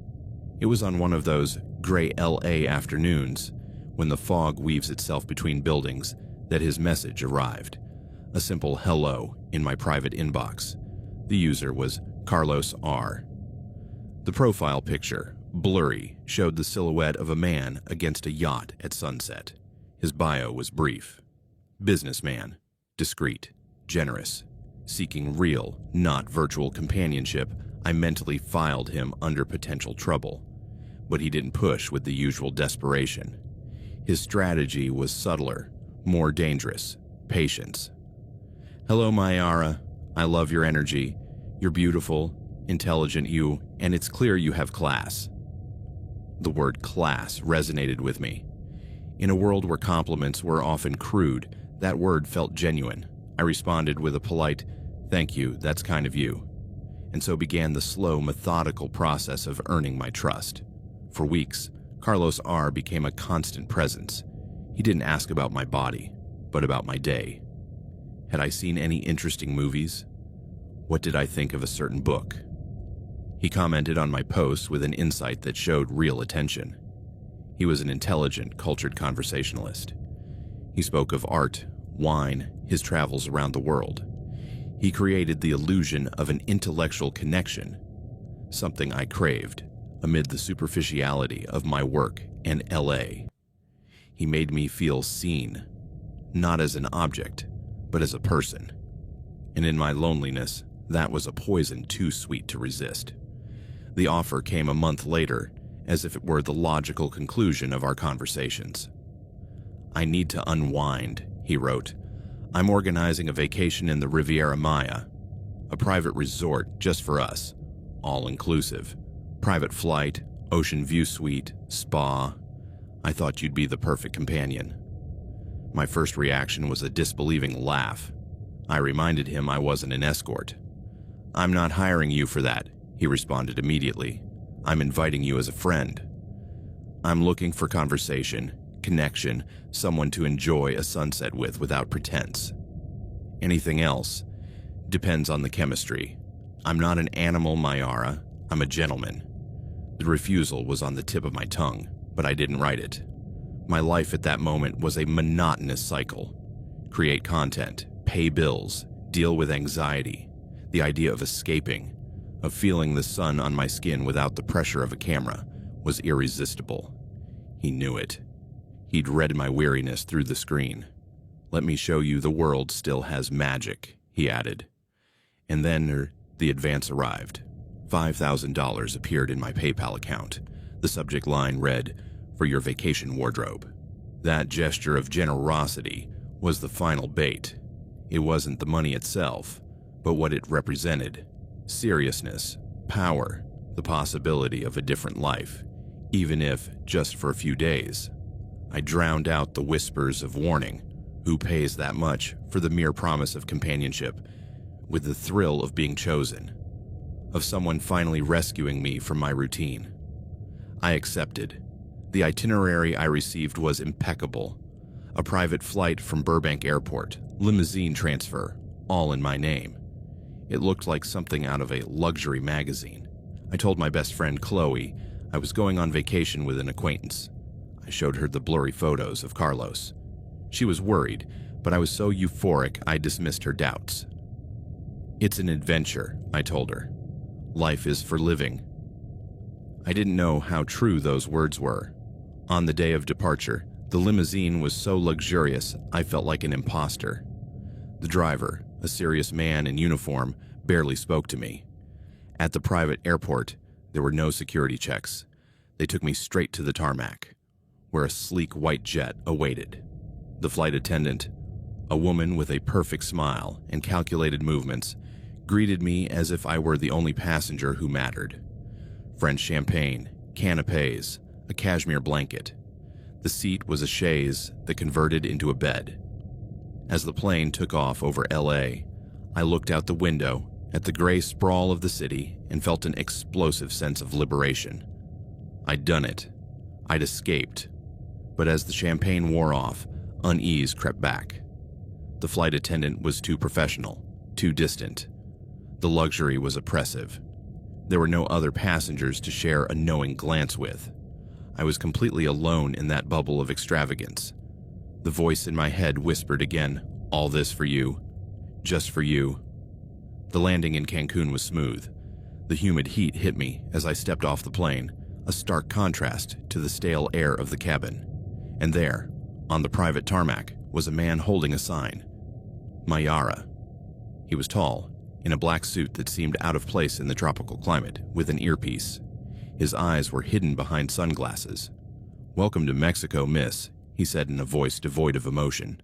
It was on one of those gray LA afternoons, when the fog weaves itself between buildings, that his message arrived. A simple hello in my private inbox. The user was Carlos R. The profile picture, blurry, showed the silhouette of a man against a yacht at sunset. His bio was brief. Businessman, discreet, generous, seeking real, not virtual companionship. I mentally filed him under potential trouble, but he didn't push with the usual desperation. His strategy was subtler, more dangerous, patience. Hello, Mayara. I love your energy. You're beautiful, intelligent and it's clear you have class. The word class resonated with me. In a world where compliments were often crude, that word felt genuine. I responded with a polite, "Thank you, that's kind of you." And so began the slow, methodical process of earning my trust. For weeks, Carlos R. became a constant presence. He didn't ask about my body, but about my day. Had I seen any interesting movies? What did I think of a certain book? He commented on my posts with an insight that showed real attention. He was an intelligent, cultured conversationalist. He spoke of art, wine, his travels around the world. He created the illusion of an intellectual connection, something I craved amid the superficiality of my work and LA. He made me feel seen, not as an object, but as a person. And in my loneliness, that was a poison too sweet to resist. The offer came a month later, as if it were the logical conclusion of our conversations. "I need to unwind," he wrote. "I'm organizing a vacation in the Riviera Maya, a private resort just for us, all-inclusive. Private flight, ocean view suite, spa. I thought you'd be the perfect companion." My first reaction was a disbelieving laugh. I reminded him I wasn't an escort. "I'm not hiring you for that," he responded immediately. "I'm inviting you as a friend. I'm looking for conversation, connection, someone to enjoy a sunset with without pretense. Anything else depends on the chemistry. I'm not an animal, Mayara. I'm a gentleman." The refusal was on the tip of my tongue, but I didn't write it. My life at that moment was a monotonous cycle. Create content, pay bills, deal with anxiety, the idea of escaping, of feeling the sun on my skin without the pressure of a camera, was irresistible. He knew it. He'd read my weariness through the screen. "Let me show you the world still has magic," he added. And then the advance arrived. $5,000 appeared in my PayPal account. The subject line read, "For your vacation wardrobe." That gesture of generosity was the final bait. It wasn't the money itself, but what it represented. Seriousness, power, the possibility of a different life, even if just for a few days. I drowned out the whispers of warning. Who pays that much for the mere promise of companionship, with the thrill of being chosen, of someone finally rescuing me from my routine? I accepted. The itinerary I received was impeccable. A private flight from Burbank Airport, limousine transfer, all in my name. It looked like something out of a luxury magazine. I told my best friend Chloe I was going on vacation with an acquaintance. I showed her the blurry photos of Carlos. She was worried, but I was so euphoric I dismissed her doubts. "It's an adventure," I told her. "Life is for living." I didn't know how true those words were. On the day of departure, the limousine was so luxurious I felt like an imposter. The driver, a serious man in uniform, barely spoke to me. At the private airport, there were no security checks. They took me straight to the tarmac, where a sleek white jet awaited. The flight attendant, a woman with a perfect smile and calculated movements, greeted me as if I were the only passenger who mattered. French champagne, canapes, a cashmere blanket. The seat was a chaise that converted into a bed. As the plane took off over LA, I looked out the window at the gray sprawl of the city and felt an explosive sense of liberation. I'd done it. I'd escaped. But as the champagne wore off, unease crept back. The flight attendant was too professional, too distant. The luxury was oppressive. There were no other passengers to share a knowing glance with. I was completely alone in that bubble of extravagance. The voice in my head whispered again, "All this for you. Just for you." The landing in Cancun was smooth. The humid heat hit me as I stepped off the plane, a stark contrast to the stale air of the cabin. And there, on the private tarmac, was a man holding a sign. Mayara. He was tall, in a black suit that seemed out of place in the tropical climate, with an earpiece. His eyes were hidden behind sunglasses. "Welcome to Mexico, miss," he said in a voice devoid of emotion.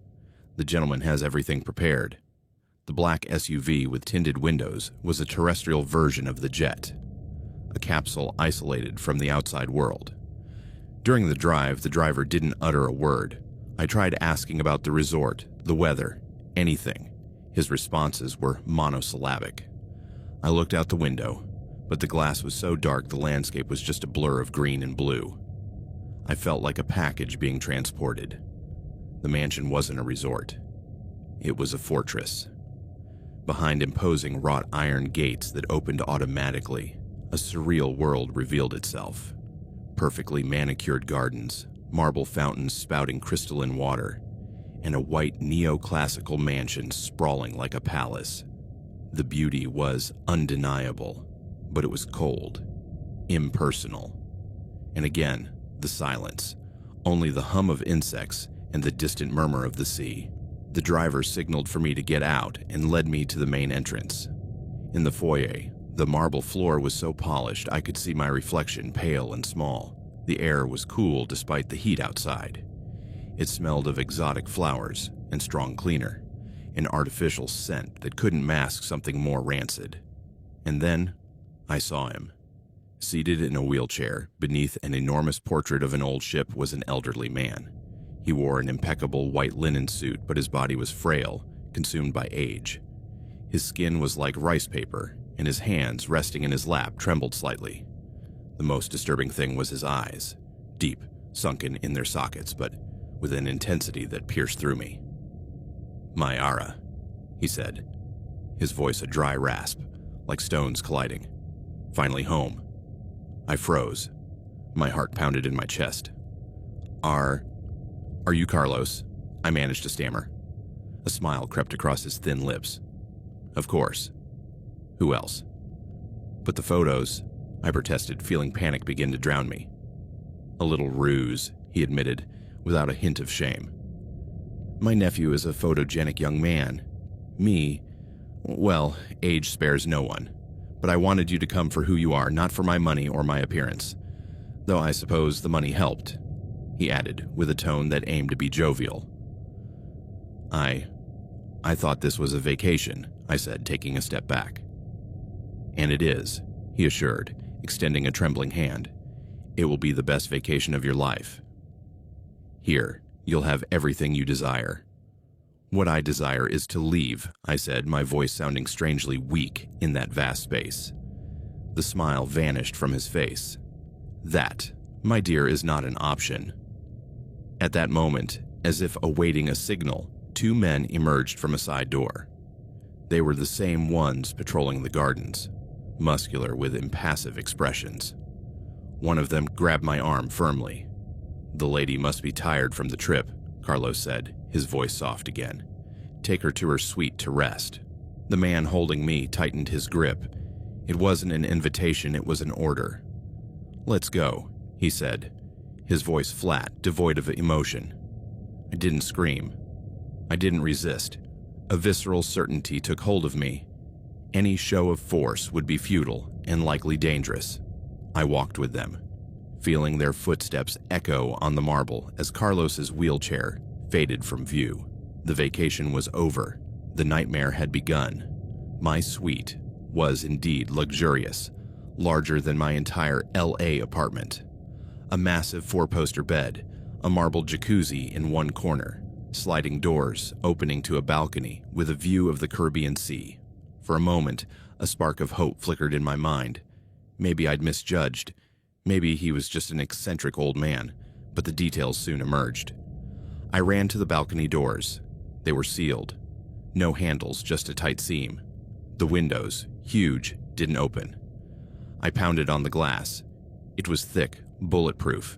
"The gentleman has everything prepared." The black SUV with tinted windows was a terrestrial version of the jet, a capsule isolated from the outside world. During the drive, the driver didn't utter a word. I tried asking about the resort, the weather, anything. His responses were monosyllabic. I looked out the window, but the glass was so dark the landscape was just a blur of green and blue. I felt like a package being transported. The mansion wasn't a resort. It was a fortress. Behind imposing wrought iron gates that opened automatically, a surreal world revealed itself. Perfectly manicured gardens, marble fountains spouting crystalline water, and a white neoclassical mansion sprawling like a palace. The beauty was undeniable, but it was cold, impersonal. And again, the silence, only the hum of insects and the distant murmur of the sea. The driver signaled for me to get out and led me to the main entrance. In the foyer, the marble floor was so polished I could see my reflection pale and small. The air was cool despite the heat outside. It smelled of exotic flowers and strong cleaner, an artificial scent that couldn't mask something more rancid. And then I saw him. Seated in a wheelchair beneath an enormous portrait of an old ship was an elderly man. He wore an impeccable white linen suit, but his body was frail, consumed by age. His skin was like rice paper, and his hands, resting in his lap, trembled slightly. The most disturbing thing was his eyes, deep, sunken in their sockets, but with an intensity that pierced through me. "Mayara," he said, his voice a dry rasp, like stones colliding. "Finally home." I froze. My heart pounded in my chest. Are you Carlos?" I managed to stammer. A smile crept across his thin lips. "Of course. Who else?" "But the photos," I protested, feeling panic begin to drown me. "A little ruse," he admitted, without a hint of shame. "My nephew is a photogenic young man. Me, well, age spares no one. But I wanted you to come for who you are, not for my money or my appearance. Though I suppose the money helped," he added, with a tone that aimed to be jovial. I thought this was a vacation," I said, taking a step back. "And it is," he assured, extending a trembling hand. "It will be the best vacation of your life. Here, you'll have everything you desire." "What I desire is to leave," I said, my voice sounding strangely weak in that vast space. The smile vanished from his face. "That, my dear, is not an option." At that moment, as if awaiting a signal, 2 men emerged from a side door. They were the same ones patrolling the gardens, muscular with impassive expressions. One of them grabbed my arm firmly. "The lady must be tired from the trip," Carlos said, his voice soft again. "Take her to her suite to rest." The man holding me tightened his grip. It wasn't an invitation, it was an order. "Let's go," he said, his voice flat, devoid of emotion. I didn't scream. I didn't resist. A visceral certainty took hold of me. Any show of force would be futile and likely dangerous. I walked with them, feeling their footsteps echo on the marble as Carlos's wheelchair faded from view. The vacation was over. The nightmare had begun. My suite was indeed luxurious, larger than my entire LA apartment. A massive four-poster bed, a marble jacuzzi in one corner, sliding doors opening to a balcony with a view of the Caribbean Sea. For a moment, a spark of hope flickered in my mind. Maybe I'd misjudged. Maybe he was just an eccentric old man, but the details soon emerged. I ran to the balcony doors. They were sealed. No handles, just a tight seam. The windows, huge, didn't open. I pounded on the glass. It was thick, bulletproof.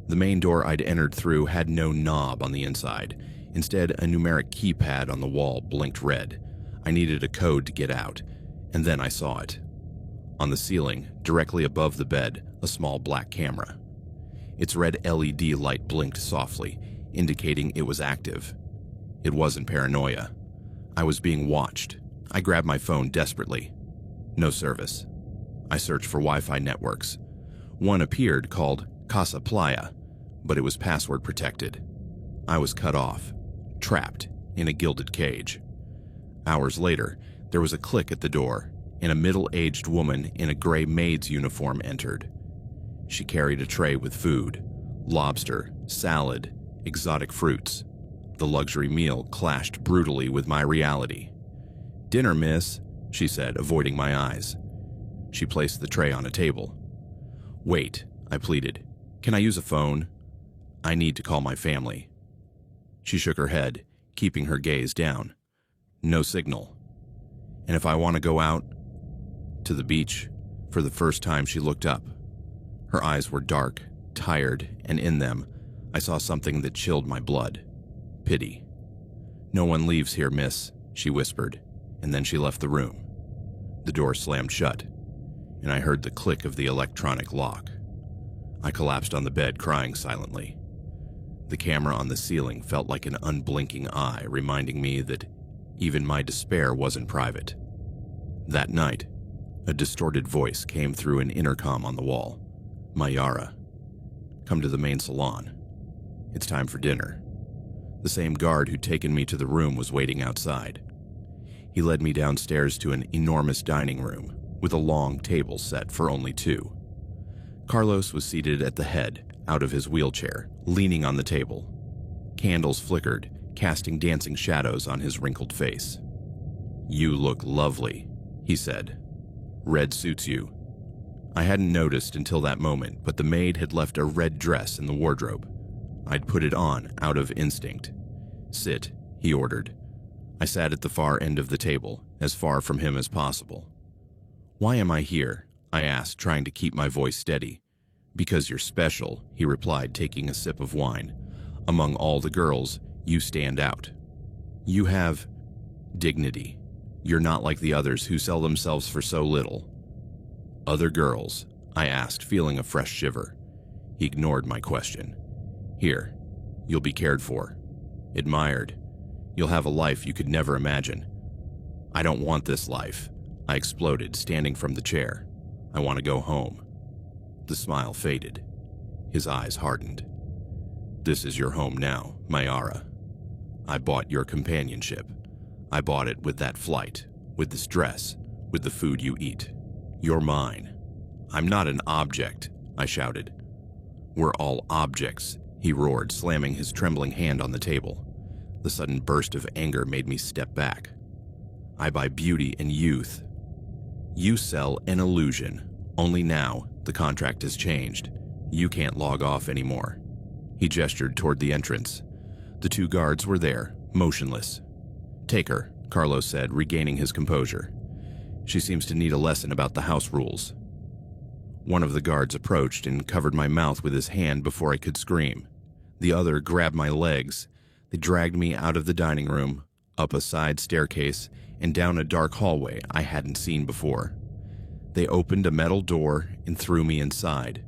The main door I'd entered through had no knob on the inside. Instead, a numeric keypad on the wall blinked red. I needed a code to get out, and then I saw it. On the ceiling, directly above the bed, a small black camera. Its red LED light blinked softly, indicating it was active. It wasn't paranoia. I was being watched. I grabbed my phone desperately. No service. I searched for Wi-Fi networks. One appeared called Casa Playa, but it was password protected. I was cut off, trapped in a gilded cage. Hours later, there was a click at the door, and a middle-aged woman in a gray maid's uniform entered. She carried a tray with food, lobster, salad, exotic fruits. The luxury meal clashed brutally with my reality. "Dinner, miss," she said, avoiding my eyes. She placed the tray on a table. "Wait," I pleaded. "Can I use a phone? I need to call my family." She shook her head, keeping her gaze down. No signal. "And if I want to go out?" "To the beach." For the first time, she looked up. Her eyes were dark, tired, and in them, I saw something that chilled my blood. Pity. "No one leaves here, miss," she whispered, and then she left the room. The door slammed shut, and I heard the click of the electronic lock. I collapsed on the bed, crying silently. The camera on the ceiling felt like an unblinking eye, reminding me that even my despair wasn't private. That night, a distorted voice came through an intercom on the wall. "Mayara, come to the main salon. It's time for dinner." The same guard who'd taken me to the room was waiting outside. He led me downstairs to an enormous dining room with a long table set for only two. Carlos was seated at the head, out of his wheelchair, leaning on the table. Candles flickered, casting dancing shadows on his wrinkled face. "You look lovely," he said. "Red suits you." I hadn't noticed until that moment, but the maid had left a red dress in the wardrobe. I'd put it on out of instinct. "Sit," he ordered. I sat at the far end of the table, as far from him as possible. "Why am I here?" I asked, trying to keep my voice steady. "Because you're special," he replied, taking a sip of wine. "Among all the girls, you stand out. You have dignity. You're not like the others who sell themselves for so little." "Other girls?" I asked, feeling a fresh shiver. He ignored my question. "Here, you'll be cared for, admired. You'll have a life you could never imagine." "I don't want this life," I exploded, standing from the chair. "I want to go home." The smile faded. His eyes hardened. "This is your home now, Mayara. I bought your companionship. I bought it with that flight, with this dress, with the food you eat. You're mine. I'm not an object," I shouted. "We're all objects," he roared, slamming his trembling hand on the table. The sudden burst of anger made me step back. "I buy beauty and youth. You sell an illusion. Only now, the contract has changed. You can't log off anymore." He gestured toward the entrance. The two guards were there, motionless. "Take her," Carlos said, regaining his composure. "She seems to need a lesson about the house rules." One of the guards approached and covered my mouth with his hand before I could scream. The other grabbed my legs. They dragged me out of the dining room, up a side staircase, and down a dark hallway I hadn't seen before. They opened a metal door and threw me inside.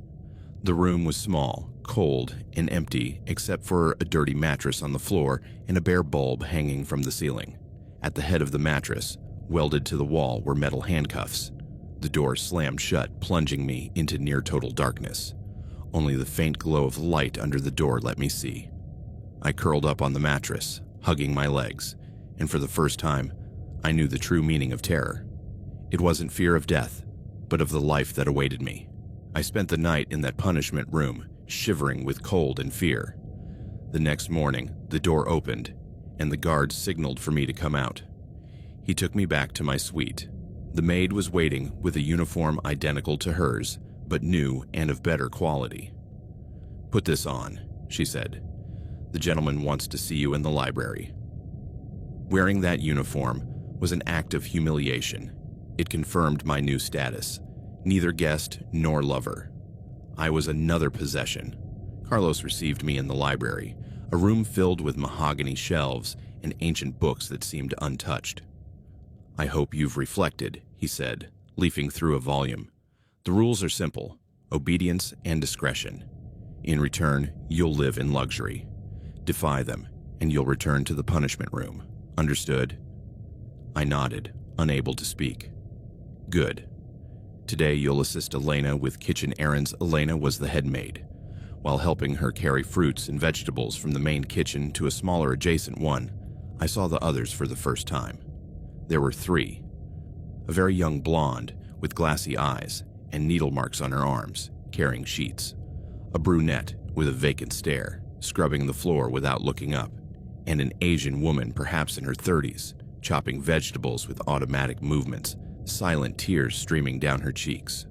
The room was small, cold, and empty except for a dirty mattress on the floor and a bare bulb hanging from the ceiling. At the head of the mattress, welded to the wall, were metal handcuffs. The door slammed shut, plunging me into near-total darkness. Only the faint glow of light under the door let me see. I curled up on the mattress, hugging my legs, and for the first time, I knew the true meaning of terror. It wasn't fear of death, but of the life that awaited me. I spent the night in that punishment room, shivering with cold and fear. The next morning, the door opened, and the guard signaled for me to come out. He took me back to my suite. The maid was waiting with a uniform identical to hers, but new and of better quality. "Put this on," she said. "The gentleman wants to see you in the library." Wearing that uniform was an act of humiliation. It confirmed my new status, neither guest nor lover. I was another possession. Carlos received me in the library, a room filled with mahogany shelves and ancient books that seemed untouched. "I hope you've reflected," he said, leafing through a volume. "The rules are simple: obedience and discretion. In return, you'll live in luxury. Defy them, and you'll return to the punishment room. Understood?" I nodded, unable to speak. "Good. Today you'll assist Elena with kitchen errands." Elena was the head maid. While helping her carry fruits and vegetables from the main kitchen to a smaller adjacent one, I saw the others for the first time. There were three. A very young blonde with glassy eyes and needle marks on her arms, carrying sheets. A brunette with a vacant stare, scrubbing the floor without looking up. And an Asian woman, perhaps in her 30s, chopping vegetables with automatic movements, silent tears streaming down her cheeks.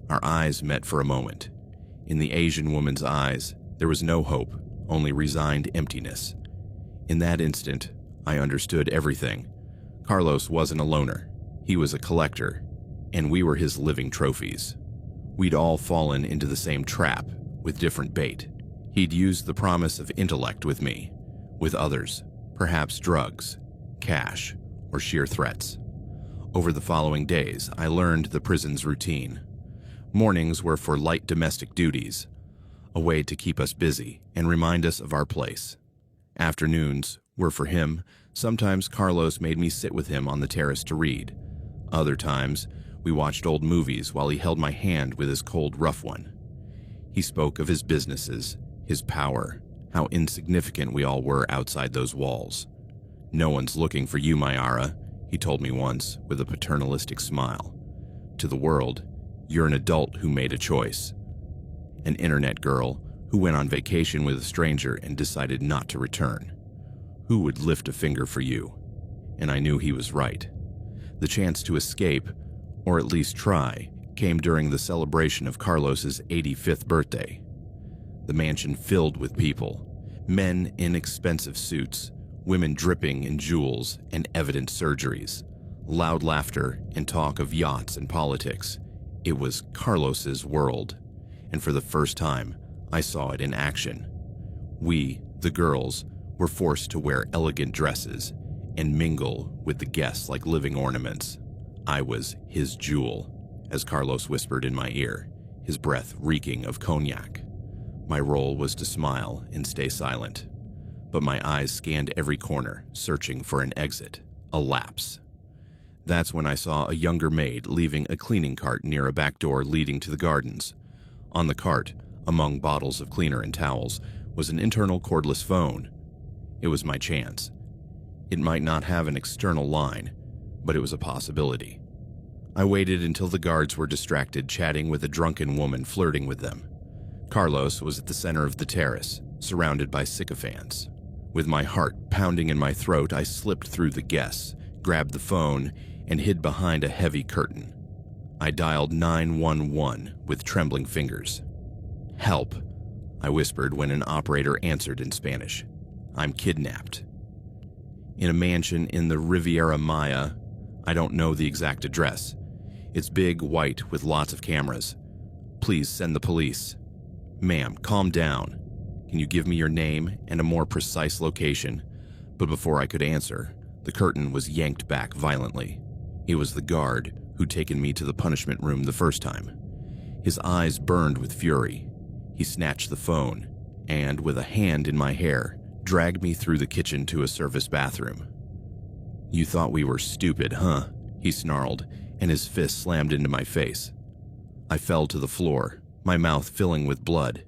Our eyes met for a moment. In the Asian woman's eyes, there was no hope, only resigned emptiness. In that instant, I understood everything. Carlos wasn't a loner. He was a collector, and we were his living trophies. We'd all fallen into the same trap, with different bait. He'd used the promise of intellect with me. With others, perhaps drugs, cash, or sheer threats. Over the following days, I learned the prison's routine. Mornings were for light domestic duties, a way to keep us busy and remind us of our place. Afternoons were for him. Sometimes Carlos made me sit with him on the terrace to read. Other times, we watched old movies while he held my hand with his cold, rough one. He spoke of his businesses, his power, how insignificant we all were outside those walls. "No one's looking for you, Mayara," he told me once with a paternalistic smile. "To the world, you're an adult who made a choice. An internet girl who went on vacation with a stranger and decided not to return. Who would lift a finger for you?" And I knew he was right. The chance to escape, or at least try, came during the celebration of Carlos's 85th birthday. The mansion filled with people, men in expensive suits, women dripping in jewels and evident surgeries, loud laughter and talk of yachts and politics. It was Carlos's world, and for the first time, I saw it in action. We, the girls, were forced to wear elegant dresses and mingle with the guests like living ornaments. I was his jewel, as Carlos whispered in my ear, his breath reeking of cognac. My role was to smile and stay silent, but my eyes scanned every corner, searching for an exit, a lapse. That's when I saw a younger maid leaving a cleaning cart near a back door leading to the gardens. On the cart, among bottles of cleaner and towels, was an internal cordless phone. It was my chance. It might not have an external line, but it was a possibility. I waited until the guards were distracted, chatting with a drunken woman flirting with them. Carlos was at the center of the terrace, surrounded by sycophants. With my heart pounding in my throat, I slipped through the guests, grabbed the phone, and hid behind a heavy curtain. I dialed 911 with trembling fingers. "Help," I whispered when an operator answered in Spanish. "I'm kidnapped." In a mansion in the Riviera Maya. I don't know the exact address. It's big, white, with lots of cameras. Please send the police. "Ma'am, calm down. Can you give me your name and a more precise location?" But before I could answer, the curtain was yanked back violently. It was the guard who'd taken me to the punishment room the first time. His eyes burned with fury. He snatched the phone and, with a hand in my hair, dragged me through the kitchen to a service bathroom. "You thought we were stupid, huh?" he snarled, and his fist slammed into my face. I fell to the floor, my mouth filling with blood.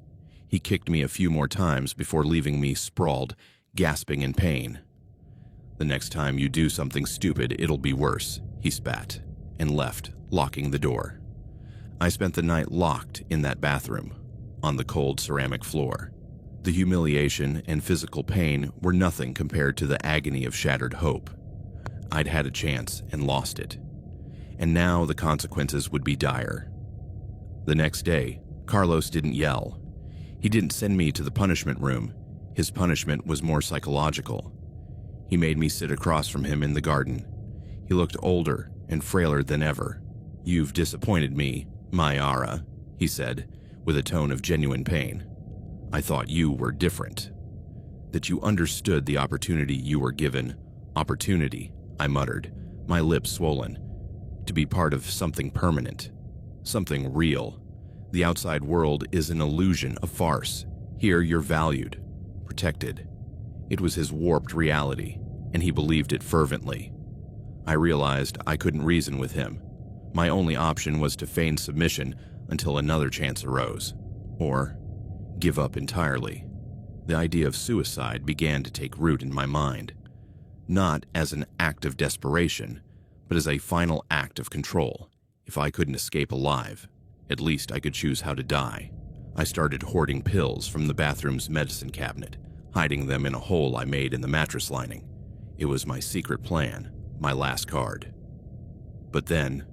He kicked me a few more times before leaving me sprawled, gasping in pain. "The next time you do something stupid, it'll be worse," he spat, and left, locking the door. I spent the night locked in that bathroom, on the cold ceramic floor. The humiliation and physical pain were nothing compared to the agony of shattered hope. I'd had a chance and lost it. And now the consequences would be dire. The next day, Carlos didn't yell. He didn't send me to the punishment room. His punishment was more psychological. He made me sit across from him in the garden. He looked older and frailer than ever. "You've disappointed me, Mayara," he said, with a tone of genuine pain. "I thought you were different. That you understood the opportunity you were given." "Opportunity," I muttered, my lips swollen. "To be part of something permanent. Something real. The outside world is an illusion, a farce. Here you're valued, protected." It was his warped reality, and he believed it fervently. I realized I couldn't reason with him. My only option was to feign submission until another chance arose, or give up entirely. The idea of suicide began to take root in my mind, not as an act of desperation, but as a final act of control. If I couldn't escape alive, at least I could choose how to die. I started hoarding pills from the bathroom's medicine cabinet, hiding them in a hole I made in the mattress lining. It was my secret plan, my last card. But then,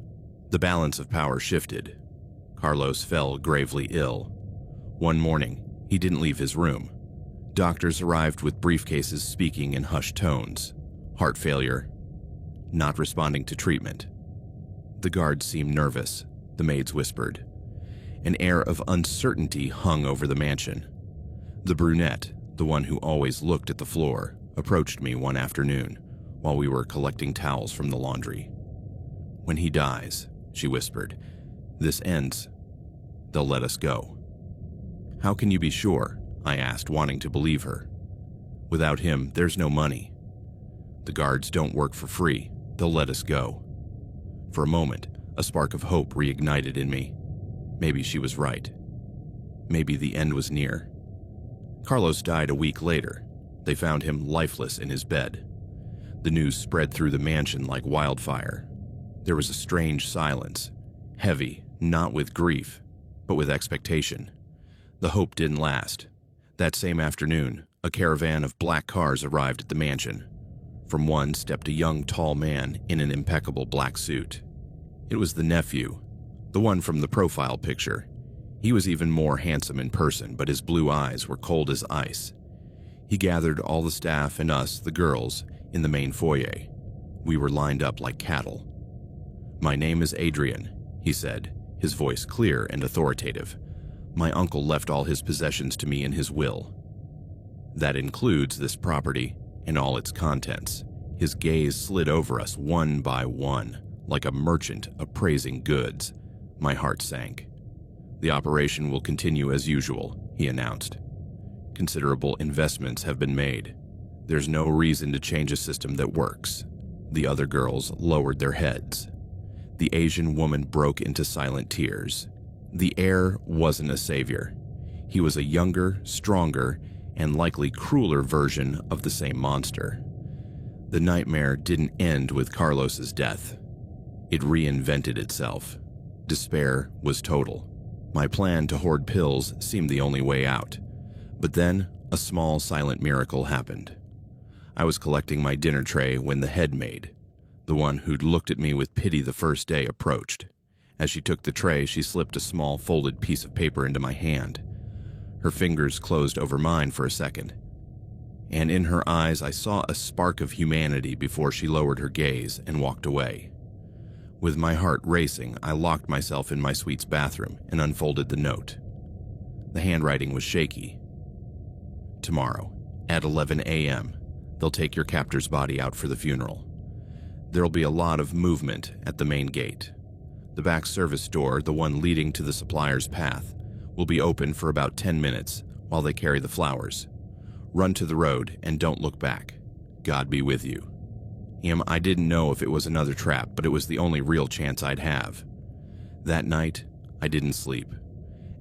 the balance of power shifted. Carlos fell gravely ill. One morning, he didn't leave his room. Doctors arrived with briefcases speaking in hushed tones. Heart failure. Not responding to treatment. The guards seemed nervous, the maids whispered. An air of uncertainty hung over the mansion. The brunette, the one who always looked at the floor, approached me one afternoon while we were collecting towels from the laundry. "When he dies," she whispered, "this ends. They'll let us go." "How can you be sure?" I asked, wanting to believe her. "Without him, there's no money. The guards don't work for free. They'll let us go." For a moment, a spark of hope reignited in me. Maybe she was right. Maybe the end was near. Carlos died a week later. They found him lifeless in his bed. The news spread through the mansion like wildfire. There was a strange silence, heavy, not with grief, but with expectation. The hope didn't last. That same afternoon, a caravan of black cars arrived at the mansion. From one stepped a young, tall man in an impeccable black suit. It was the nephew, the one from the profile picture. He was even more handsome in person, but his blue eyes were cold as ice. He gathered all the staff and us, the girls, in the main foyer. We were lined up like cattle. "My name is Adrian," he said, his voice clear and authoritative. "My uncle left all his possessions to me in his will. That includes this property and all its contents." His gaze slid over us one by one, like a merchant appraising goods. My heart sank. "The operation will continue as usual," he announced. "Considerable investments have been made. There's no reason to change a system that works." The other girls lowered their heads. The Asian woman broke into silent tears. The heir wasn't a savior. He was a younger, stronger, and likely crueler version of the same monster. The nightmare didn't end with Carlos's death. It reinvented itself. Despair was total. My plan to hoard pills seemed the only way out. But then, a small, silent miracle happened. I was collecting my dinner tray when the head maid, the one who'd looked at me with pity the first day, approached. As she took the tray, she slipped a small, folded piece of paper into my hand. Her fingers closed over mine for a second, and in her eyes I saw a spark of humanity before she lowered her gaze and walked away. With my heart racing, I locked myself in my suite's bathroom and unfolded the note. The handwriting was shaky. "Tomorrow, at 11 a.m., they'll take your captor's body out for the funeral. There'll be a lot of movement at the main gate. The back service door, the one leading to the supplier's path, We'll be open for about 10 minutes while they carry the flowers. Run to the road and don't look back. God be with you. I didn't know if it was another trap, but it was the only real chance I'd have. That night, I didn't sleep.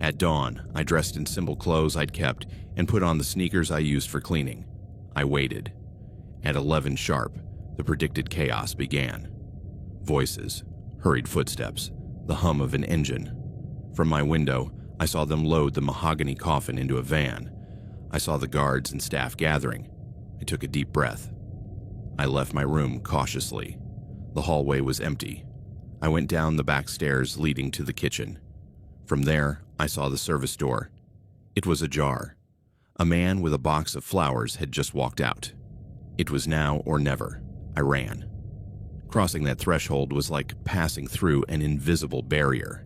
At dawn, I dressed in simple clothes I'd kept and put on the sneakers I used for cleaning. I waited. At 11 sharp, the predicted chaos began. Voices, hurried footsteps, the hum of an engine. From my window, I saw them load the mahogany coffin into a van. I saw the guards and staff gathering. I took a deep breath. I left my room cautiously. The hallway was empty. I went down the back stairs leading to the kitchen. From there, I saw the service door. It was ajar. A man with a box of flowers had just walked out. It was now or never. I ran. Crossing that threshold was like passing through an invisible barrier.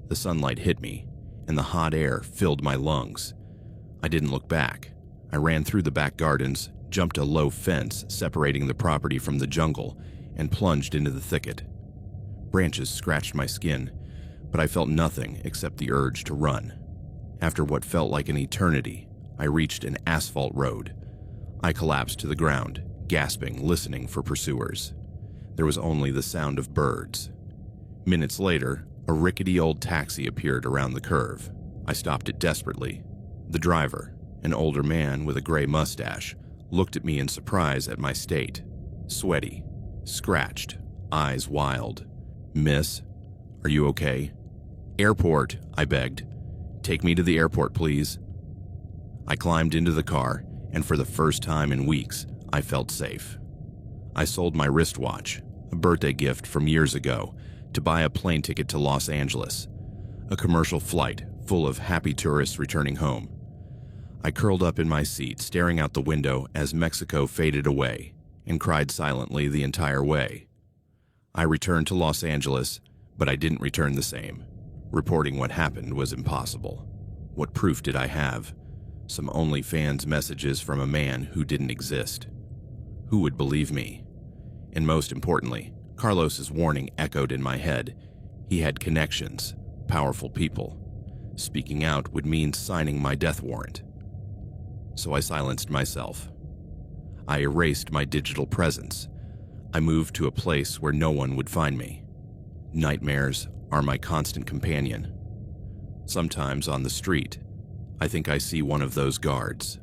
The sunlight hit me, and the hot air filled my lungs. I didn't look back. I ran through the back gardens, jumped a low fence separating the property from the jungle, and plunged into the thicket. Branches scratched my skin, but I felt nothing except the urge to run. After what felt like an eternity, I reached an asphalt road. I collapsed to the ground, gasping, listening for pursuers. There was only the sound of birds. Minutes later, a rickety old taxi appeared around the curve. I stopped it desperately. The driver, an older man with a gray mustache, looked at me in surprise at my state. Sweaty, scratched, eyes wild. "Miss, are you okay?" "Airport," I begged. "Take me to the airport, please." I climbed into the car, and for the first time in weeks, I felt safe. I sold my wristwatch, a birthday gift from years ago, to buy a plane ticket to Los Angeles, a commercial flight full of happy tourists returning home. I curled up in my seat, staring out the window as Mexico faded away, and cried silently the entire way. I returned to Los Angeles, but I didn't return the same. Reporting what happened was impossible. What proof did I have? Some OnlyFans messages from a man who didn't exist. Who would believe me? And most importantly, Carlos's warning echoed in my head. He had connections, powerful people. Speaking out would mean signing my death warrant. So I silenced myself. I erased my digital presence. I moved to a place where no one would find me. Nightmares are my constant companion. Sometimes on the street, I think I see one of those guards.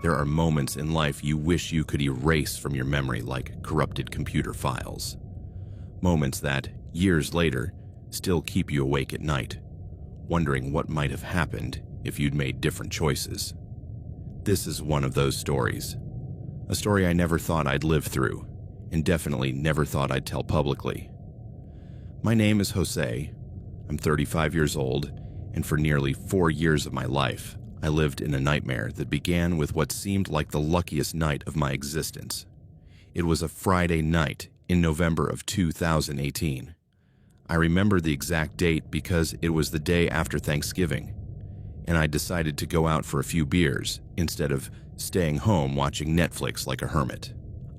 There are moments in life you wish you could erase from your memory like corrupted computer files. Moments that, years later, still keep you awake at night, wondering what might have happened if you'd made different choices. This is one of those stories. A story I never thought I'd live through, and definitely never thought I'd tell publicly. My name is Jose. I'm 35 years old, and for nearly 4 years of my life, I lived in a nightmare that began with what seemed like the luckiest night of my existence. It was a Friday night in November of 2018. I remember the exact date because it was the day after Thanksgiving, and I decided to go out for a few beers instead of staying home watching Netflix like a hermit.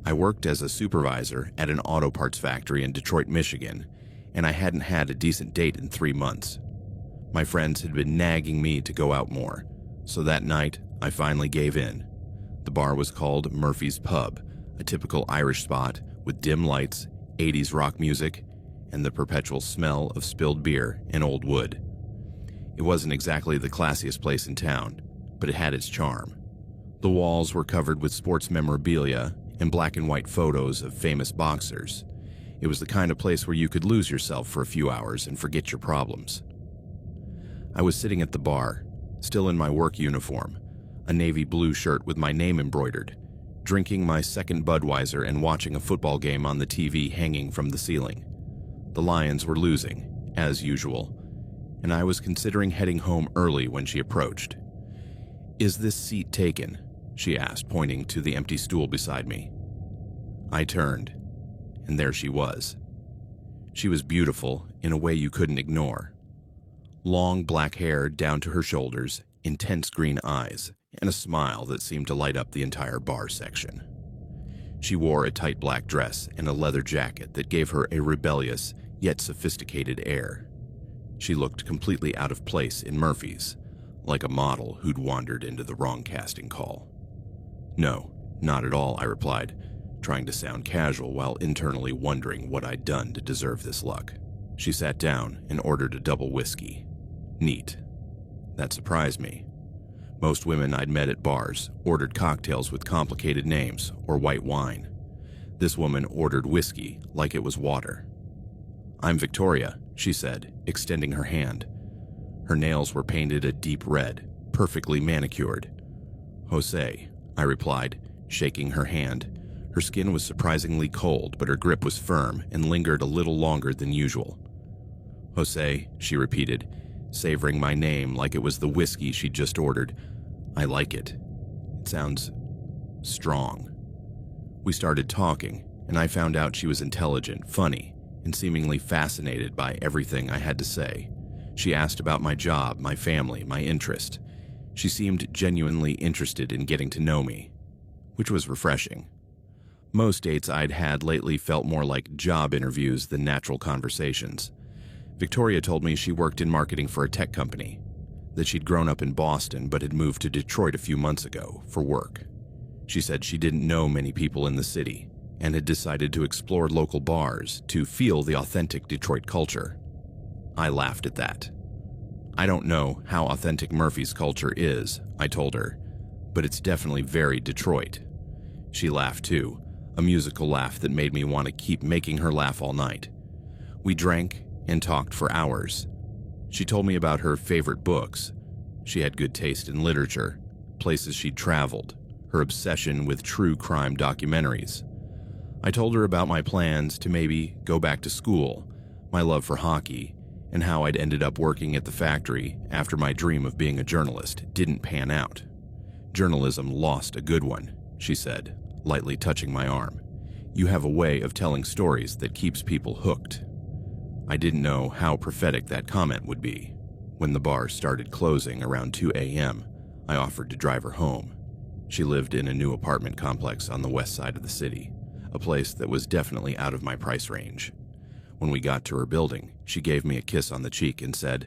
I worked as a supervisor at an auto parts factory in Detroit, Michigan, and I hadn't had a decent date in 3 months. My friends had been nagging me to go out more, so that night I finally gave in. The bar was called Murphy's Pub, a typical Irish spot with dim lights, 80s rock music, and the perpetual smell of spilled beer and old wood. It wasn't exactly the classiest place in town, but it had its charm. The walls were covered with sports memorabilia and black and white photos of famous boxers. It was the kind of place where you could lose yourself for a few hours and forget your problems. I was sitting at the bar, still in my work uniform, a navy blue shirt with my name embroidered, drinking my second Budweiser and watching a football game on the TV hanging from the ceiling. The Lions were losing, as usual, and I was considering heading home early when she approached. "Is this seat taken?" she asked, pointing to the empty stool beside me. I turned, and there she was. She was beautiful in a way you couldn't ignore. Long black hair down to her shoulders, intense green eyes, and a smile that seemed to light up the entire bar section. She wore a tight black dress and a leather jacket that gave her a rebellious yet sophisticated air. She looked completely out of place in Murphy's, like a model who'd wandered into the wrong casting call. "No, not at all," I replied, trying to sound casual while internally wondering what I'd done to deserve this luck. She sat down and ordered a double whiskey. Neat. That surprised me. Most women I'd met at bars ordered cocktails with complicated names or white wine. This woman ordered whiskey like it was water. "I'm Victoria," she said, extending her hand. Her nails were painted a deep red, perfectly manicured. "Jose," I replied, shaking her hand. Her skin was surprisingly cold, but her grip was firm and lingered a little longer than usual. "Jose," she repeated, savoring my name like it was the whiskey she'd just ordered. "I like it. It sounds strong." We started talking, and I found out she was intelligent, funny, and seemingly fascinated by everything I had to say. She asked about my job, my family, my interest. She seemed genuinely interested in getting to know me, which was refreshing. Most dates I'd had lately felt more like job interviews than natural conversations. Victoria told me she worked in marketing for a tech company, that she'd grown up in Boston but had moved to Detroit a few months ago for work. She said she didn't know many people in the city and had decided to explore local bars to feel the authentic Detroit culture. I laughed at that. "I don't know how authentic Murphy's culture is," I told her, "but it's definitely very Detroit." She laughed too, a musical laugh that made me want to keep making her laugh all night. We drank and talked for hours. She told me about her favorite books. She had good taste in literature, places she'd traveled, her obsession with true crime documentaries. I told her about my plans to maybe go back to school, my love for hockey, and how I'd ended up working at the factory after my dream of being a journalist didn't pan out. "Journalism lost a good one," she said, lightly touching my arm. "You have a way of telling stories that keeps people hooked." I didn't know how prophetic that comment would be. When the bar started closing around 2 a.m., I offered to drive her home. She lived in a new apartment complex on the west side of the city, a place that was definitely out of my price range. When we got to her building, she gave me a kiss on the cheek and said,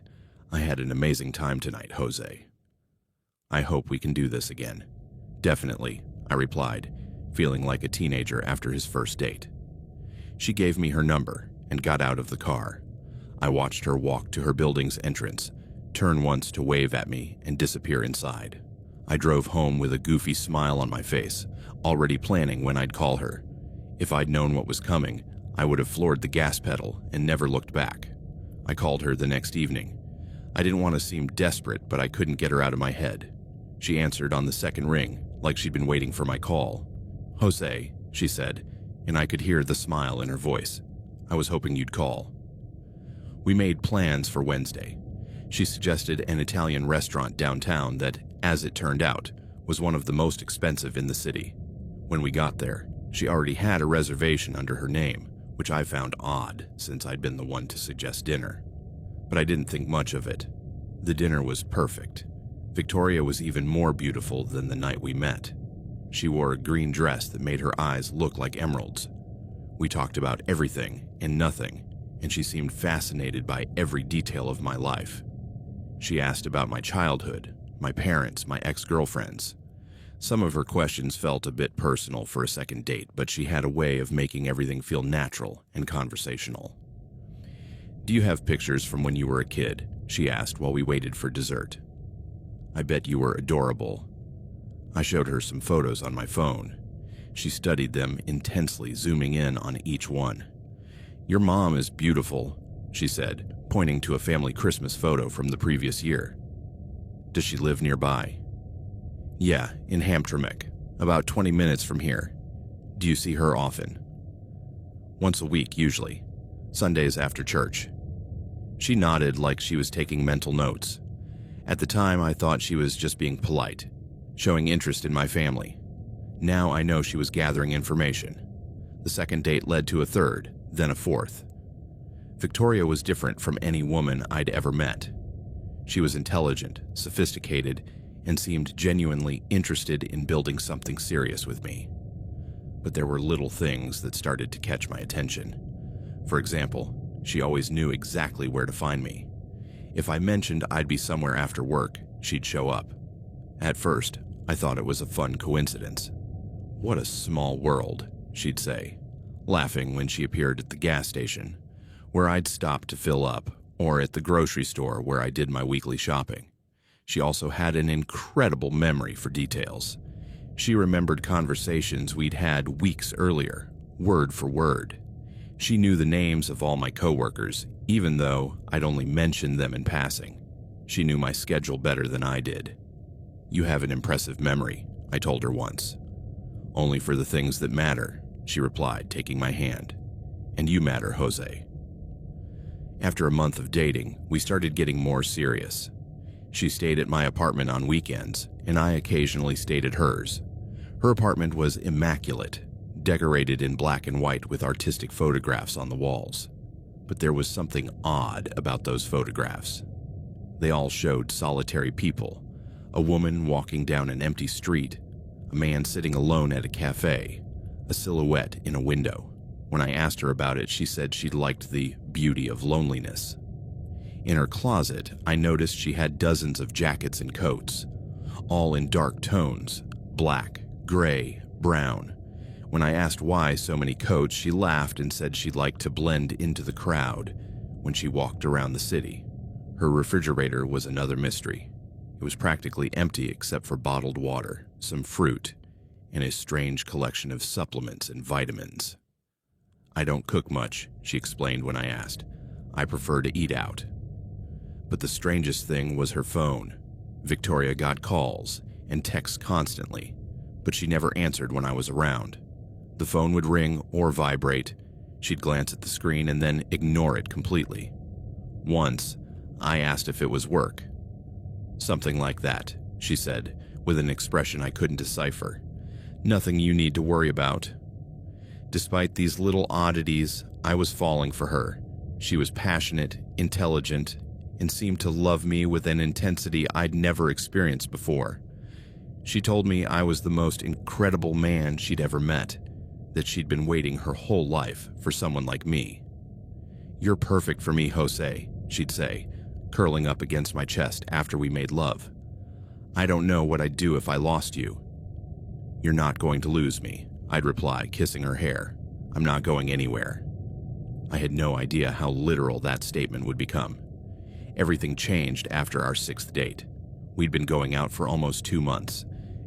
"I had an amazing time tonight, Jose." "I hope we can do this again." "Definitely," I replied, feeling like a teenager after his first date. She gave me her number and got out of the car. I watched her walk to her building's entrance, turn once to wave at me, and disappear inside. I drove home with a goofy smile on my face, already planning when I'd call her. If I'd known what was coming, I would have floored the gas pedal and never looked back. I called her the next evening. I didn't want to seem desperate, but I couldn't get her out of my head. She answered on the second ring, like she'd been waiting for my call. "Jose," she said, and I could hear the smile in her voice. "I was hoping you'd call." We made plans for Wednesday. She suggested an Italian restaurant downtown that, as it turned out, was one of the most expensive in the city. When we got there, she already had a reservation under her name, which I found odd since I'd been the one to suggest dinner. But I didn't think much of it. The dinner was perfect. Victoria was even more beautiful than the night we met. She wore a green dress that made her eyes look like emeralds. We talked about everything and nothing, and she seemed fascinated by every detail of my life. She asked about my childhood, my parents, my ex-girlfriends. Some of her questions felt a bit personal for a second date, but she had a way of making everything feel natural and conversational. "Do you have pictures from when you were a kid?" she asked while we waited for dessert. "I bet you were adorable." I showed her some photos on my phone. She studied them intensely, zooming in on each one. "Your mom is beautiful," she said, pointing to a family Christmas photo from the previous year. "Does she live nearby?" "Yeah, in Hamtramck, about 20 minutes from here." "Do you see her often?" "Once a week, usually. Sundays after church." She nodded like she was taking mental notes. At the time, I thought she was just being polite, showing interest in my family. Now I know she was gathering information. The second date led to a third, then a fourth. Victoria was different from any woman I'd ever met. She was intelligent, sophisticated, and seemed genuinely interested in building something serious with me. But there were little things that started to catch my attention. For example, she always knew exactly where to find me. If I mentioned I'd be somewhere after work, she'd show up. At first, I thought it was a fun coincidence. "What a small world," she'd say, laughing when she appeared at the gas station, where I'd stop to fill up, or at the grocery store where I did my weekly shopping. She also had an incredible memory for details. She remembered conversations we'd had weeks earlier, word for word. She knew the names of all my coworkers, even though I'd only mentioned them in passing. She knew my schedule better than I did. "You have an impressive memory," I told her once. "Only for the things that matter," she replied, taking my hand. "And you matter, Jose." After a month of dating, we started getting more serious. She stayed at my apartment on weekends, and I occasionally stayed at hers. Her apartment was immaculate, decorated in black and white with artistic photographs on the walls. But there was something odd about those photographs. They all showed solitary people, a woman walking down an empty street, a man sitting alone at a cafe, a silhouette in a window. When I asked her about it, she said she liked the beauty of loneliness. In her closet, I noticed she had dozens of jackets and coats, all in dark tones, black, gray, brown. When I asked why so many coats, she laughed and said she liked to blend into the crowd when she walked around the city. Her refrigerator was another mystery. It was practically empty except for bottled water, some fruit, and a strange collection of supplements and vitamins. "I don't cook much," she explained when I asked. "I prefer to eat out." But the strangest thing was her phone. Victoria got calls and texts constantly, but she never answered when I was around. The phone would ring or vibrate. She'd glance at the screen and then ignore it completely. Once, I asked if it was work. "Something like that," she said, with an expression I couldn't decipher. "Nothing you need to worry about." Despite these little oddities, I was falling for her. She was passionate, intelligent, and seemed to love me with an intensity I'd never experienced before. She told me I was the most incredible man she'd ever met, that she'd been waiting her whole life for someone like me. "You're perfect for me, Jose," she'd say, curling up against my chest after we made love. "I don't know what I'd do if I lost you." "You're not going to lose me," I'd reply, kissing her hair. "I'm not going anywhere." I had no idea how literal that statement would become. Everything changed after our 6th date. We'd been going out for almost 2 months,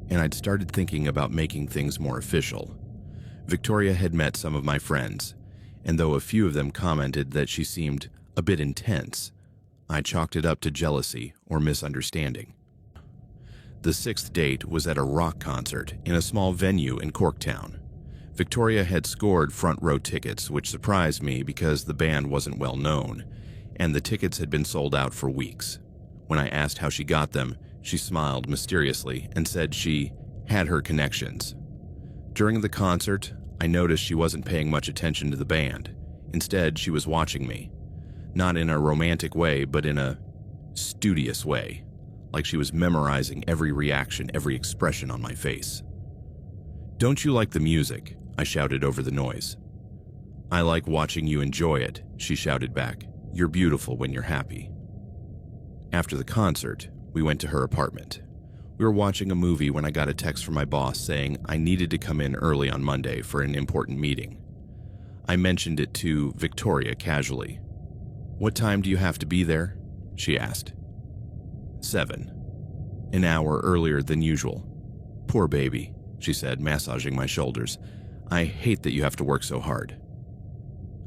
and I'd started thinking about making things more official. Victoria had met some of my friends, and though a few of them commented that she seemed a bit intense, I chalked it up to jealousy or misunderstanding. The 6th date was at a rock concert in a small venue in Corktown. Victoria had scored front row tickets, which surprised me because the band wasn't well known, and the tickets had been sold out for weeks. When I asked how she got them, she smiled mysteriously and said she had her connections. During the concert, I noticed she wasn't paying much attention to the band. Instead, she was watching me. Not in a romantic way, but in a studious way, like she was memorizing every reaction, every expression on my face. "Don't you like the music?" I shouted over the noise. "I like watching you enjoy it," she shouted back. "You're beautiful when you're happy." After the concert, we went to her apartment. We were watching a movie when I got a text from my boss saying I needed to come in early on Monday for an important meeting. I mentioned it to Victoria casually. "What time do you have to be there?" she asked. 7. An hour earlier than usual. "Poor baby," she said, massaging my shoulders. "I hate that you have to work so hard."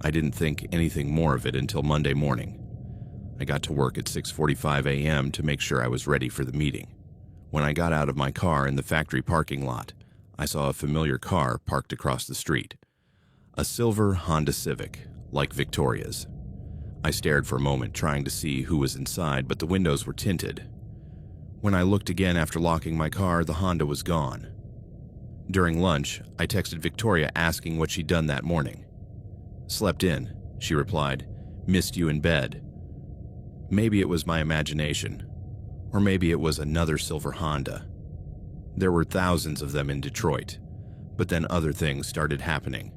I didn't think anything more of it until Monday morning. I got to work at 6:45 a.m. to make sure I was ready for the meeting. When I got out of my car in the factory parking lot, I saw a familiar car parked across the street. A silver Honda Civic, like Victoria's. I stared for a moment, trying to see who was inside, but the windows were tinted. When I looked again after locking my car, the Honda was gone. During lunch, I texted Victoria asking what she'd done that morning. "Slept in," she replied. "Missed you in bed." Maybe it was my imagination, or maybe it was another silver Honda. There were thousands of them in Detroit, But then other things started happening.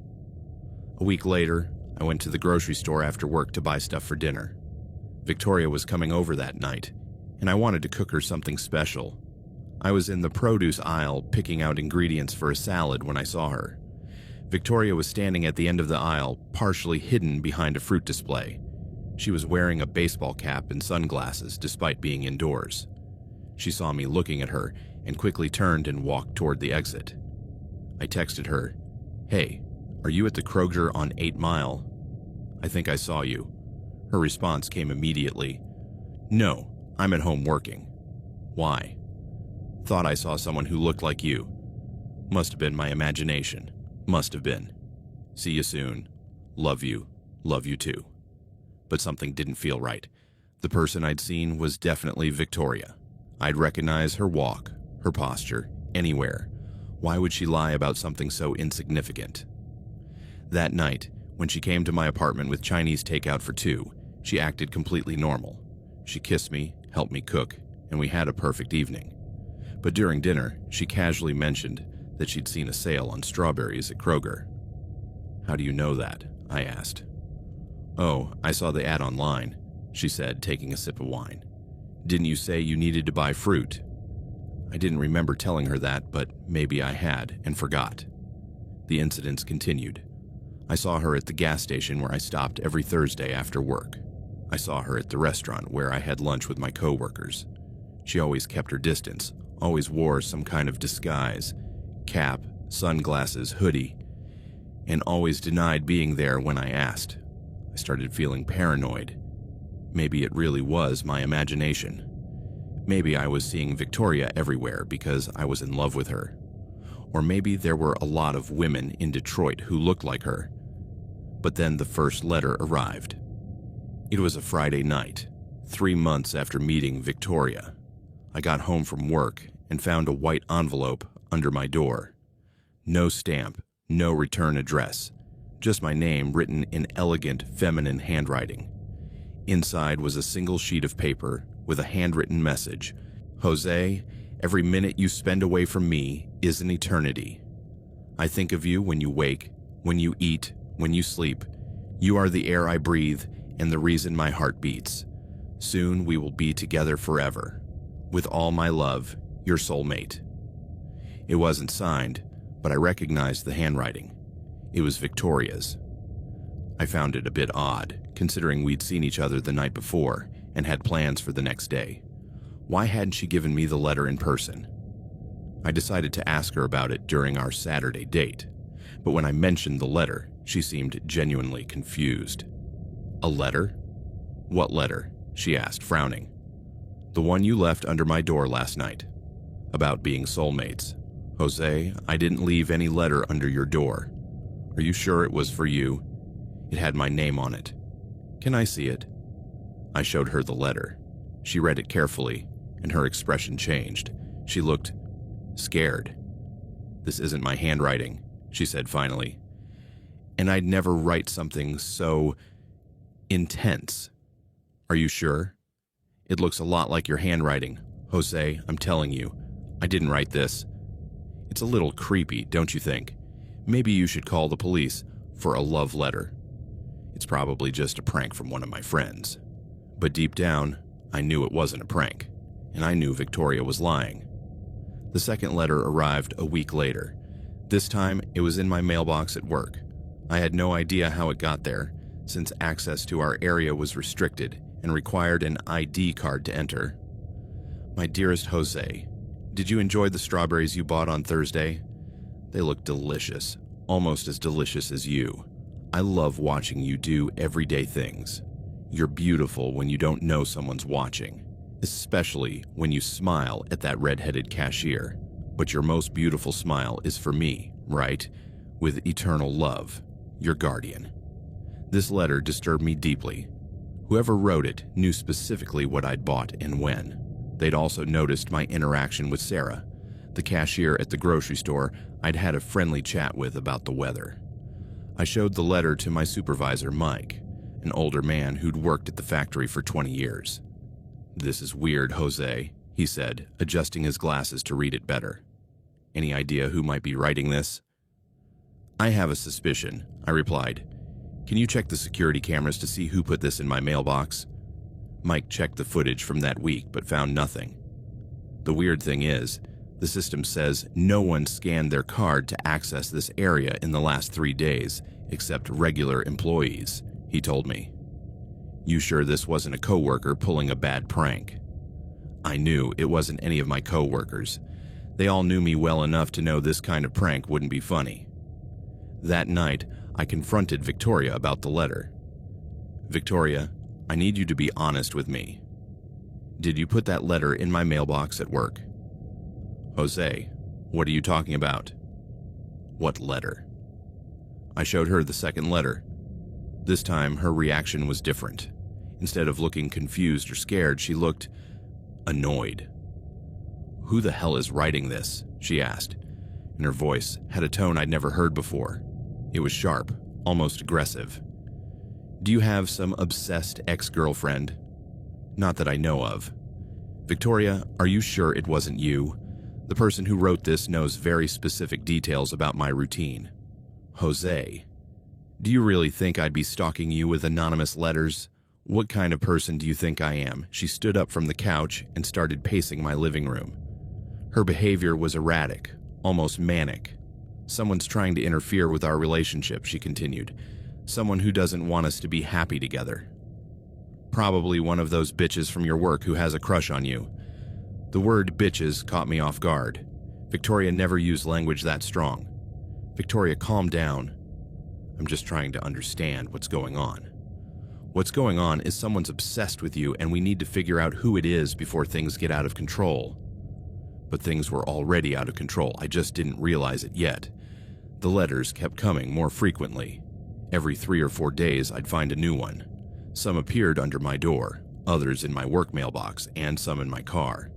A week later, I went to the grocery store after work to buy stuff for dinner. Victoria was coming over that night, and I wanted to cook her something special. I was in the produce aisle picking out ingredients for a salad when I saw her. Victoria was standing at the end of the aisle, partially hidden behind a fruit display. She was wearing a baseball cap and sunglasses despite being indoors. She saw me looking at her and quickly turned and walked toward the exit. I texted her, "Hey, are you at the Kroger on 8 Mile? I think I saw you." Her response came immediately, "No, I'm at home working." "Why?" "Thought I saw someone who looked like you." "Must have been my imagination. Must have been. See you soon. Love you. Love you too." But something didn't feel right. The person I'd seen was definitely Victoria. I'd recognize her walk, her posture, anywhere. Why would she lie about something so insignificant? That night, when she came to my apartment with Chinese takeout for 2, she acted completely normal. She kissed me, helped me cook, and we had a perfect evening. But during dinner, she casually mentioned that she'd seen a sale on strawberries at Kroger. "How do you know that?" I asked. "Oh, I saw the ad online," she said, taking a sip of wine. "Didn't you say you needed to buy fruit?" I didn't remember telling her that, but maybe I had and forgot. The incidents continued. I saw her at the gas station where I stopped every Thursday after work. I saw her at the restaurant where I had lunch with my coworkers. She always kept her distance, always wore some kind of disguise, cap, sunglasses, hoodie, and always denied being there when I asked. I started feeling paranoid. Maybe it really was my imagination. Maybe I was seeing Victoria everywhere because I was in love with her. Or maybe there were a lot of women in Detroit who looked like her. But then the first letter arrived. It was a Friday night, 3 months after meeting Victoria. I got home from work and found a white envelope under my door. No stamp, no return address, just my name written in elegant feminine handwriting. Inside was a single sheet of paper with a handwritten message. "Jose, every minute you spend away from me is an eternity. I think of you when you wake, when you eat, when you sleep. You are the air I breathe and the reason my heart beats. Soon we will be together forever. With all my love, your soulmate." It wasn't signed, but I recognized the handwriting. It was Victoria's. I found it a bit odd, considering we'd seen each other the night before and had plans for the next day. Why hadn't she given me the letter in person? I decided to ask her about it during our Saturday date, but when I mentioned the letter, she seemed genuinely confused. "A letter? What letter?" she asked, frowning. "The one you left under my door last night, about being soulmates. Jose, I didn't leave any letter under your door. Are you sure it was for you? It had my name on it. Can I see it?" I showed her the letter. She read it carefully, and her expression changed. She looked scared. "This isn't my handwriting," she said finally. "And I'd never write something so intense. Are you sure? It looks a lot like your handwriting. Jose, I'm telling you, I didn't write this. It's a little creepy, don't you think? Maybe you should call the police for a love letter. It's probably just a prank from one of my friends." But deep down, I knew it wasn't a prank, and I knew Victoria was lying. The second letter arrived a week later. This time, it was in my mailbox at work. I had no idea how it got there, since access to our area was restricted and required an ID card to enter. "My dearest Jose, did you enjoy the strawberries you bought on Thursday? They look delicious, almost as delicious as you. I love watching you do everyday things. You're beautiful when you don't know someone's watching, especially when you smile at that red-headed cashier. But your most beautiful smile is for me, right? With eternal love, your guardian." This letter disturbed me deeply. Whoever wrote it knew specifically what I'd bought and when. They'd also noticed my interaction with Sarah, the cashier at the grocery store I'd had a friendly chat with about the weather. I showed the letter to my supervisor, Mike, an older man who'd worked at the factory for 20 years. "This is weird, Jose," he said, adjusting his glasses to read it better. "Any idea who might be writing this?" I have a suspicion, I replied. Can you check the security cameras to see who put this in my mailbox? Mike checked the footage from that week but found nothing. The weird thing is, the system says no one scanned their card to access this area in the last 3 days except regular employees, he told me. You sure this wasn't a coworker pulling a bad prank? I knew it wasn't any of my coworkers. They all knew me well enough to know this kind of prank wouldn't be funny. That night, I confronted Victoria about the letter. Victoria, I need you to be honest with me. Did you put that letter in my mailbox at work? Jose, what are you talking about? What letter? I showed her the second letter. This time, her reaction was different. Instead of looking confused or scared, she looked annoyed. Who the hell is writing this? She asked, and her voice had a tone I'd never heard before. It was sharp, almost aggressive. Do you have some obsessed ex-girlfriend? Not that I know of. Victoria, are you sure it wasn't you? The person who wrote this knows very specific details about my routine. Jose, do you really think I'd be stalking you with anonymous letters? What kind of person do you think I am? She stood up from the couch and started pacing my living room. Her behavior was erratic, almost manic. Someone's trying to interfere with our relationship, she continued. Someone who doesn't want us to be happy together. Probably one of those bitches from your work who has a crush on you. The word bitches caught me off guard. Victoria never used language that strong. Victoria, calm down. I'm just trying to understand what's going on. What's going on is someone's obsessed with you and we need to figure out who it is before things get out of control. But things were already out of control. I just didn't realize it yet. The letters kept coming more frequently. Every 3 or 4 days, I'd find a new one. Some appeared under my door, others in my work mailbox, and some in my car.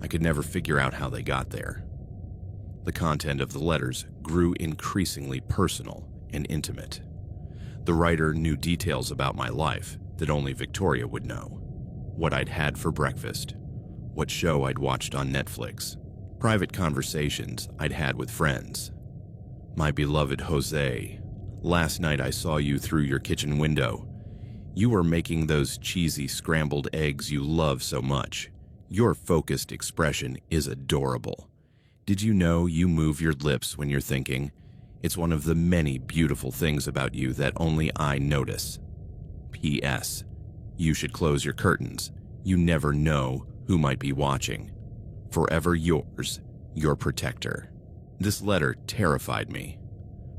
I could never figure out how they got there. The content of the letters grew increasingly personal and intimate. The writer knew details about my life that only Victoria would know. What I'd had for breakfast, what show I'd watched on Netflix, private conversations I'd had with friends. My beloved Jose, last night I saw you through your kitchen window. You were making those cheesy scrambled eggs you love so much. Your focused expression is adorable. Did you know you move your lips when you're thinking? It's one of the many beautiful things about you that only I notice. P.S. You should close your curtains. You never know who might be watching. Forever yours, your protector. This letter terrified me.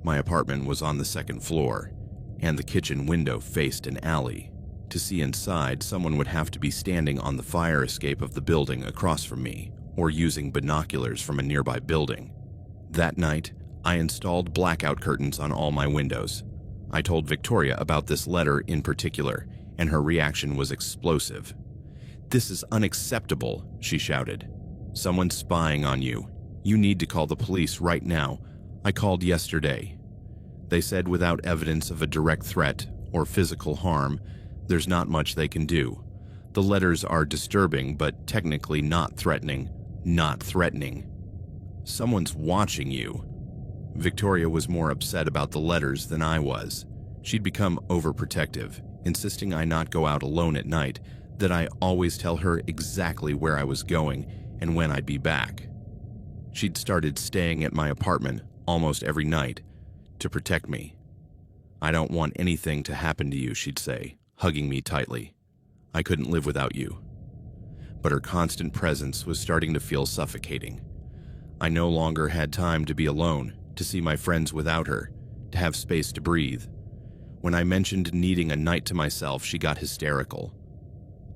My apartment was on the 2nd floor, and the kitchen window faced an alley. To see inside, someone would have to be standing on the fire escape of the building across from me, or using binoculars from a nearby building. That night, I installed blackout curtains on all my windows. I told Victoria about this letter in particular, and her reaction was explosive. "This is unacceptable," she shouted. "Someone's spying on you. You need to call the police right now. I called yesterday. They said without evidence of a direct threat or physical harm, there's not much they can do. The letters are disturbing, but technically not threatening. Not threatening. Someone's watching you." Victoria was more upset about the letters than I was. She'd become overprotective, insisting I not go out alone at night, that I always tell her exactly where I was going and when I'd be back. She'd started staying at my apartment almost every night to protect me. "I don't want anything to happen to you," she'd say, hugging me tightly. "I couldn't live without you." But her constant presence was starting to feel suffocating. I no longer had time to be alone, to see my friends without her, to have space to breathe. When I mentioned needing a night to myself, she got hysterical.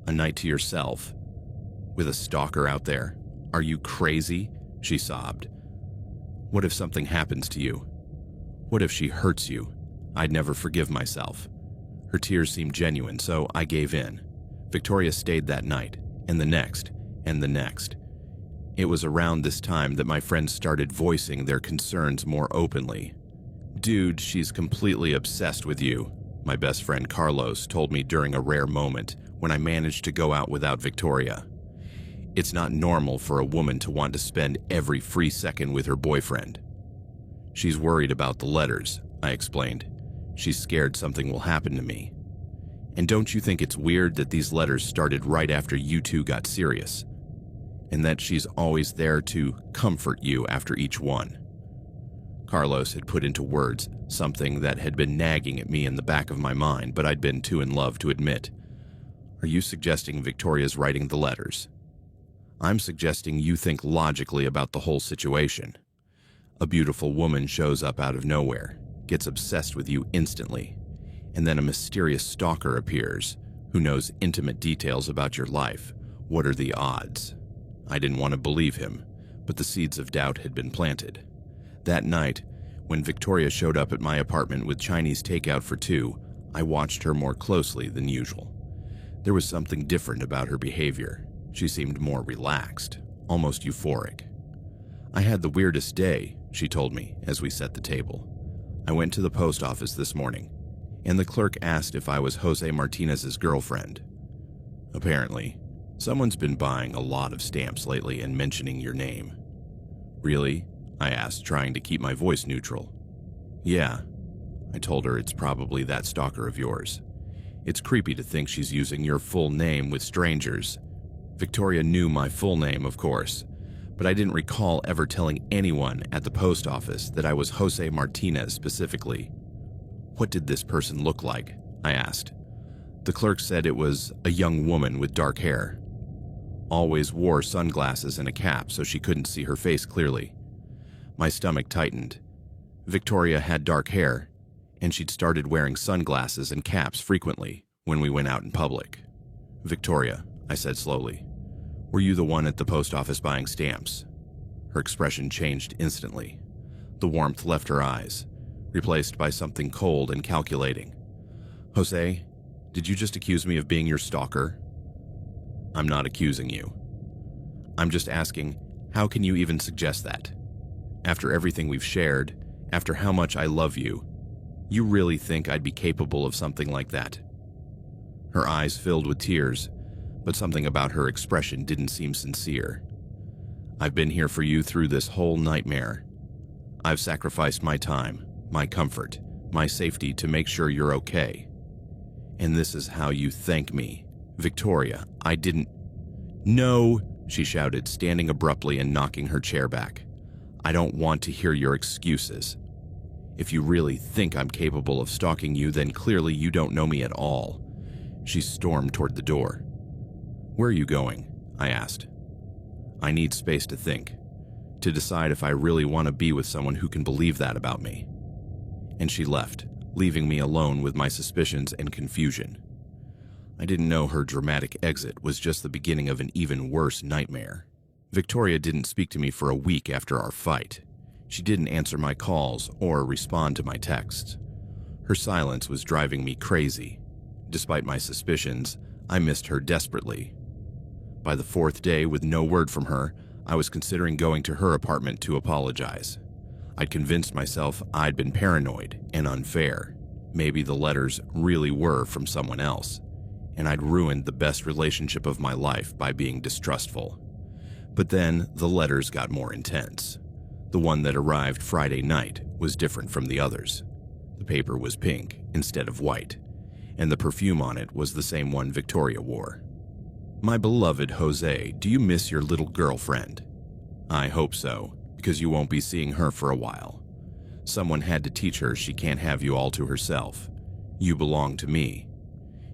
"A night to yourself? With a stalker out there? Are you crazy?" she sobbed. "What if something happens to you? What if she hurts you? I'd never forgive myself." Her tears seemed genuine, so I gave in. Victoria stayed that night, and the next, and the next. It was around this time that my friends started voicing their concerns more openly. "Dude, she's completely obsessed with you," my best friend Carlos told me during a rare moment when I managed to go out without Victoria. "It's not normal for a woman to want to spend every free second with her boyfriend." She's worried about the letters, I explained. She's scared something will happen to me. And don't you think it's weird that these letters started right after you two got serious? And that she's always there to comfort you after each one. Carlos had put into words something that had been nagging at me in the back of my mind, but I'd been too in love to admit. Are you suggesting Victoria's writing the letters? I'm suggesting you think logically about the whole situation. A beautiful woman shows up out of nowhere, gets obsessed with you instantly, and then a mysterious stalker appears who knows intimate details about your life. What are the odds? I didn't want to believe him, but the seeds of doubt had been planted. That night, when Victoria showed up at my apartment with Chinese takeout for two, I watched her more closely than usual. There was something different about her behavior. She seemed more relaxed, almost euphoric. I had the weirdest day, she told me as we set the table. I went to the post office this morning, and the clerk asked if I was Jose Martinez's girlfriend. Apparently, someone's been buying a lot of stamps lately and mentioning your name. Really? I asked, trying to keep my voice neutral. Yeah. I told her it's probably that stalker of yours. It's creepy to think she's using your full name with strangers. Victoria knew my full name, of course, but I didn't recall ever telling anyone at the post office that I was Jose Martinez specifically. What did this person look like? I asked. The clerk said it was a young woman with dark hair. Always wore sunglasses and a cap so she couldn't see her face clearly. My stomach tightened. Victoria had dark hair, and she'd started wearing sunglasses and caps frequently when we went out in public. Victoria, I said slowly, were you the one at the post office buying stamps? Her expression changed instantly. The warmth left her eyes, replaced by something cold and calculating. Jose, did you just accuse me of being your stalker? I'm not accusing you. I'm just asking, how can you even suggest that? After everything we've shared, after how much I love you, you really think I'd be capable of something like that? Her eyes filled with tears, but something about her expression didn't seem sincere. I've been here for you through this whole nightmare. I've sacrificed my time, my comfort, my safety to make sure you're okay. And this is how you thank me. Victoria, I didn't... No, she shouted, standing abruptly and knocking her chair back. I don't want to hear your excuses. If you really think I'm capable of stalking you, then clearly you don't know me at all. She stormed toward the door. Where are you going? I asked. I need space to think, to decide if I really want to be with someone who can believe that about me. And she left, leaving me alone with my suspicions and confusion. I didn't know her dramatic exit was just the beginning of an even worse nightmare. Victoria didn't speak to me for a week after our fight. She didn't answer my calls or respond to my texts. Her silence was driving me crazy. Despite my suspicions, I missed her desperately. By the fourth day, with no word from her, I was considering going to her apartment to apologize. I'd convinced myself I'd been paranoid and unfair. Maybe the letters really were from someone else, and I'd ruined the best relationship of my life by being distrustful. But then the letters got more intense. The one that arrived Friday night was different from the others. The paper was pink instead of white, and the perfume on it was the same one Victoria wore. My beloved Jose, do you miss your little girlfriend? I hope so, because you won't be seeing her for a while. Someone had to teach her she can't have you all to herself. You belong to me.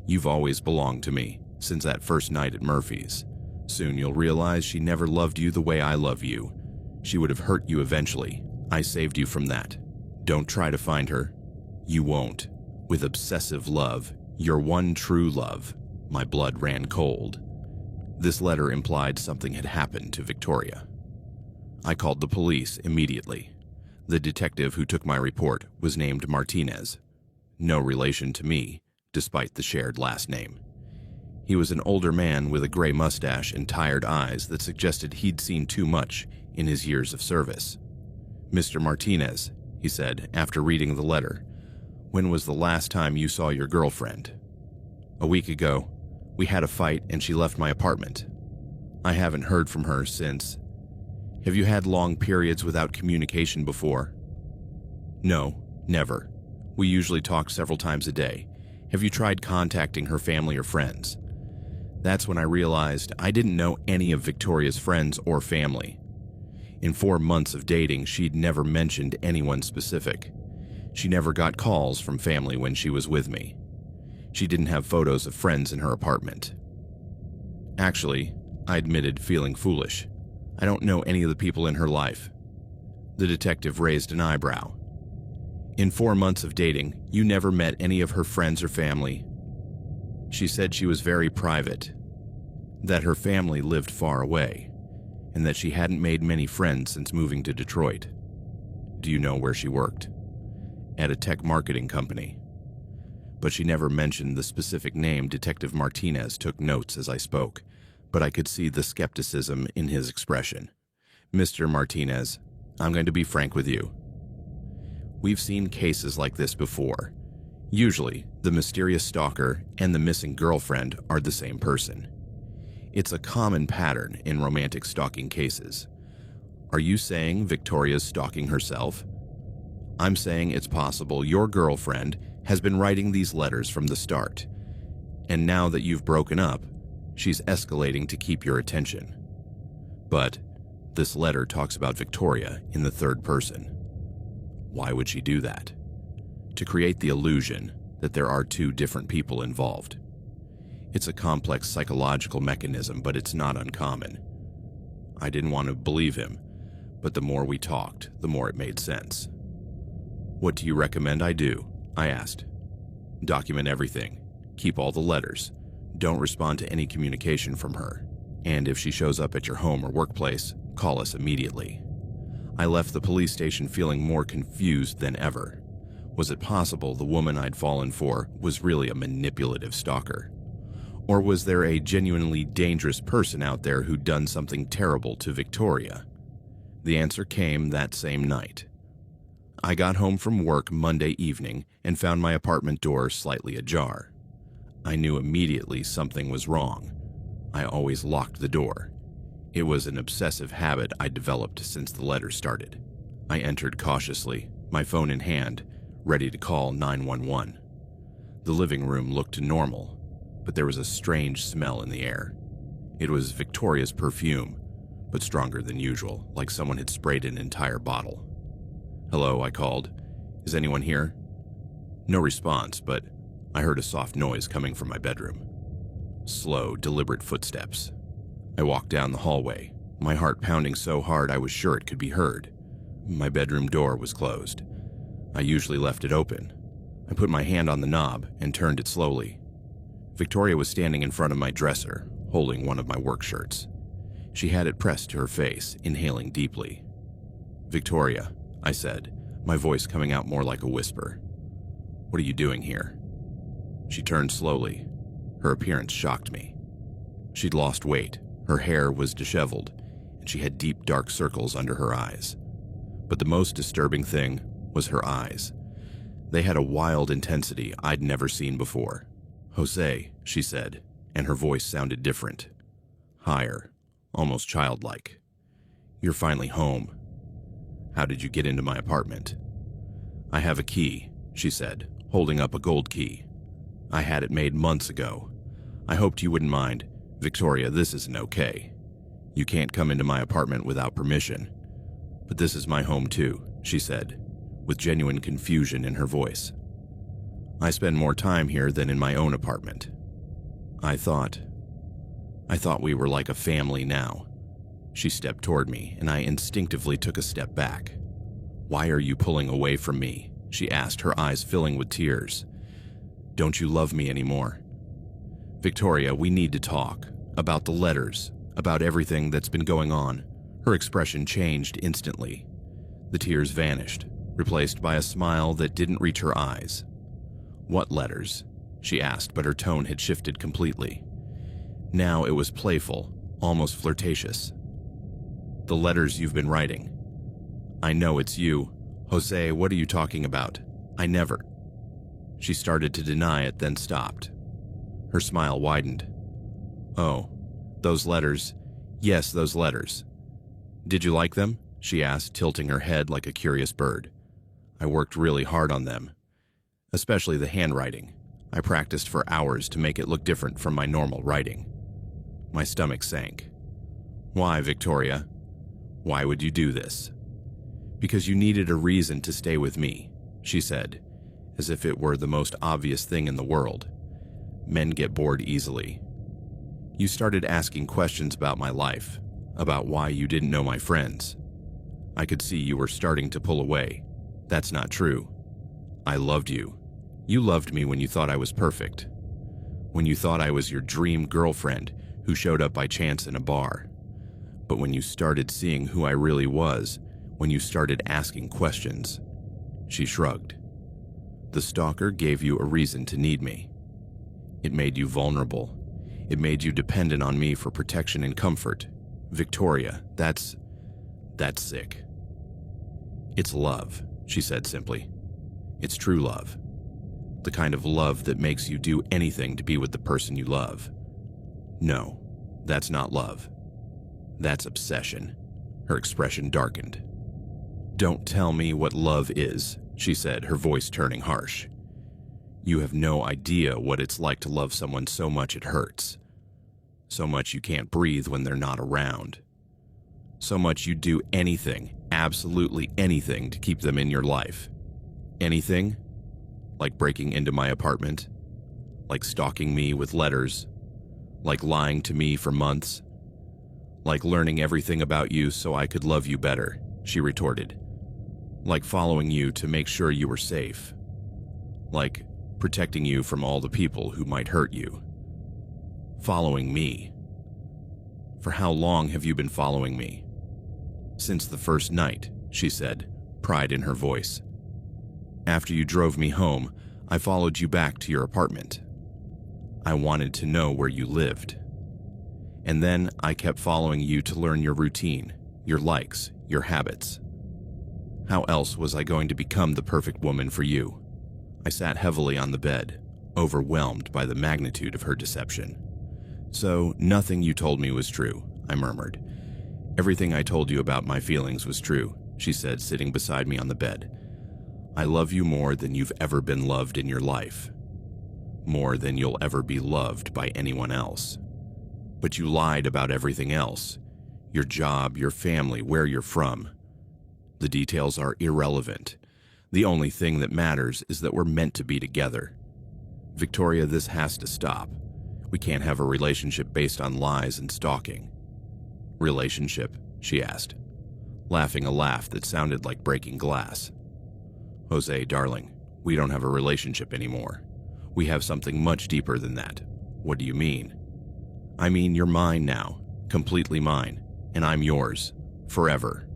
You've always belonged to me, since that first night at Murphy's. Soon you'll realize she never loved you the way I love you. She would have hurt you eventually. I saved you from that. Don't try to find her. You won't. With obsessive love, your one true love, my blood ran cold. This letter implied something had happened to Victoria. I called the police immediately. The detective who took my report was named Martinez. No relation to me, despite the shared last name. He was an older man with a gray mustache and tired eyes that suggested he'd seen too much in his years of service. Mr. Martinez, he said after reading the letter, when was the last time you saw your girlfriend? A week ago. We had a fight and she left my apartment. I haven't heard from her since. Have you had long periods without communication before? No, never. We usually talk several times a day. Have you tried contacting her family or friends? That's when I realized I didn't know any of Victoria's friends or family. In 4 months of dating, she'd never mentioned anyone specific. She never got calls from family when she was with me. She didn't have photos of friends in her apartment. Actually, I admitted feeling foolish. I don't know any of the people in her life. The detective raised an eyebrow. In 4 months of dating, you never met any of her friends or family. She said she was very private, that her family lived far away, and that she hadn't made many friends since moving to Detroit. Do you know where she worked? At a tech marketing company. But she never mentioned the specific name. Detective Martinez took notes as I spoke, but I could see the skepticism in his expression. Mr. Martinez, I'm going to be frank with you. We've seen cases like this before. Usually, the mysterious stalker and the missing girlfriend are the same person. It's a common pattern in romantic stalking cases. Are you saying Victoria's stalking herself? I'm saying it's possible your girlfriend has been writing these letters from the start, and now that you've broken up, she's escalating to keep your attention. But this letter talks about Victoria in the third person. Why would she do that? To create the illusion that there are two different people involved. It's a complex psychological mechanism, but it's not uncommon. I didn't want to believe him, but the more we talked, the more it made sense. What do you recommend I do? I asked. Document everything. Keep all the letters. Don't respond to any communication from her. And if she shows up at your home or workplace, call us immediately. I left the police station feeling more confused than ever. Was it possible the woman I'd fallen for was really a manipulative stalker? Or was there a genuinely dangerous person out there who'd done something terrible to Victoria? The answer came that same night. I got home from work Monday evening and found my apartment door slightly ajar. I knew immediately something was wrong. I always locked the door. It was an obsessive habit I developed since the letter started. I entered cautiously, my phone in hand, ready to call 911. The living room looked normal, but there was a strange smell in the air. It was Victoria's perfume, but stronger than usual, like someone had sprayed an entire bottle. Hello, I called. Is anyone here? No response, but I heard a soft noise coming from my bedroom. Slow, deliberate footsteps. I walked down the hallway, my heart pounding so hard I was sure it could be heard. My bedroom door was closed. I usually left it open. I put my hand on the knob and turned it slowly. Victoria was standing in front of my dresser, holding one of my work shirts. She had it pressed to her face, inhaling deeply. Victoria, I said, my voice coming out more like a whisper. What are you doing here? She turned slowly. Her appearance shocked me. She'd lost weight, her hair was disheveled, and she had deep dark circles under her eyes. But the most disturbing thing was her eyes. They had a wild intensity I'd never seen before. Jose, she said, and her voice sounded different. Higher, almost childlike. You're finally home. How did you get into my apartment? I have a key, she said, holding up a gold key. I had it made months ago. I hoped you wouldn't mind. Victoria, this isn't okay. You can't come into my apartment without permission. But this is my home too, she said, with genuine confusion in her voice. I spend more time here than in my own apartment. I thought we were like a family now. She stepped toward me, and I instinctively took a step back. Why are you pulling away from me? She asked, her eyes filling with tears. Don't you love me anymore? Victoria, we need to talk. About the letters, about everything that's been going on. Her expression changed instantly. The tears vanished, replaced by a smile that didn't reach her eyes. What letters? She asked, but her tone had shifted completely. Now it was playful, almost flirtatious. The letters you've been writing. I know it's you. Jose, what are you talking about? I never. She started to deny it, then stopped. Her smile widened. Oh, those letters. Yes, those letters. Did you like them? She asked, tilting her head like a curious bird. I worked really hard on them, especially the handwriting. I practiced for hours to make it look different from my normal writing. My stomach sank. Why, Victoria? Why would you do this? Because you needed a reason to stay with me, she said, as if it were the most obvious thing in the world. Men get bored easily. You started asking questions about my life, about why you didn't know my friends. I could see you were starting to pull away. That's not true. I loved you. You loved me when you thought I was perfect. When you thought I was your dream girlfriend who showed up by chance in a bar. But when you started seeing who I really was, when you started asking questions, she shrugged. The stalker gave you a reason to need me. It made you vulnerable. It made you dependent on me for protection and comfort. Victoria, that's sick. It's love, she said simply. It's true love. The kind of love that makes you do anything to be with the person you love. No, that's not love. That's obsession. Her expression darkened. Don't tell me what love is, she said, her voice turning harsh. You have no idea what it's like to love someone so much it hurts. So much you can't breathe when they're not around. So much you'd do anything, absolutely anything, to keep them in your life. Anything? Like breaking into my apartment? Like stalking me with letters? Like lying to me for months? Like learning everything about you so I could love you better, she retorted. Like following you to make sure you were safe. Like protecting you from all the people who might hurt you. Following me. For how long have you been following me? Since the first night, she said, pride in her voice. After you drove me home, I followed you back to your apartment. I wanted to know where you lived. And then I kept following you to learn your routine, your likes, your habits. How else was I going to become the perfect woman for you? I sat heavily on the bed, overwhelmed by the magnitude of her deception. So nothing you told me was true, I murmured. Everything I told you about my feelings was true, she said, sitting beside me on the bed. I love you more than you've ever been loved in your life. More than you'll ever be loved by anyone else. But you lied about everything else. Your job, your family, where you're from. The details are irrelevant. The only thing that matters is that we're meant to be together. Victoria, this has to stop. We can't have a relationship based on lies and stalking. Relationship? She asked, laughing a laugh that sounded like breaking glass. Jose, darling, we don't have a relationship anymore. We have something much deeper than that. What do you mean? I mean, you're mine now, completely mine, and I'm yours, forever.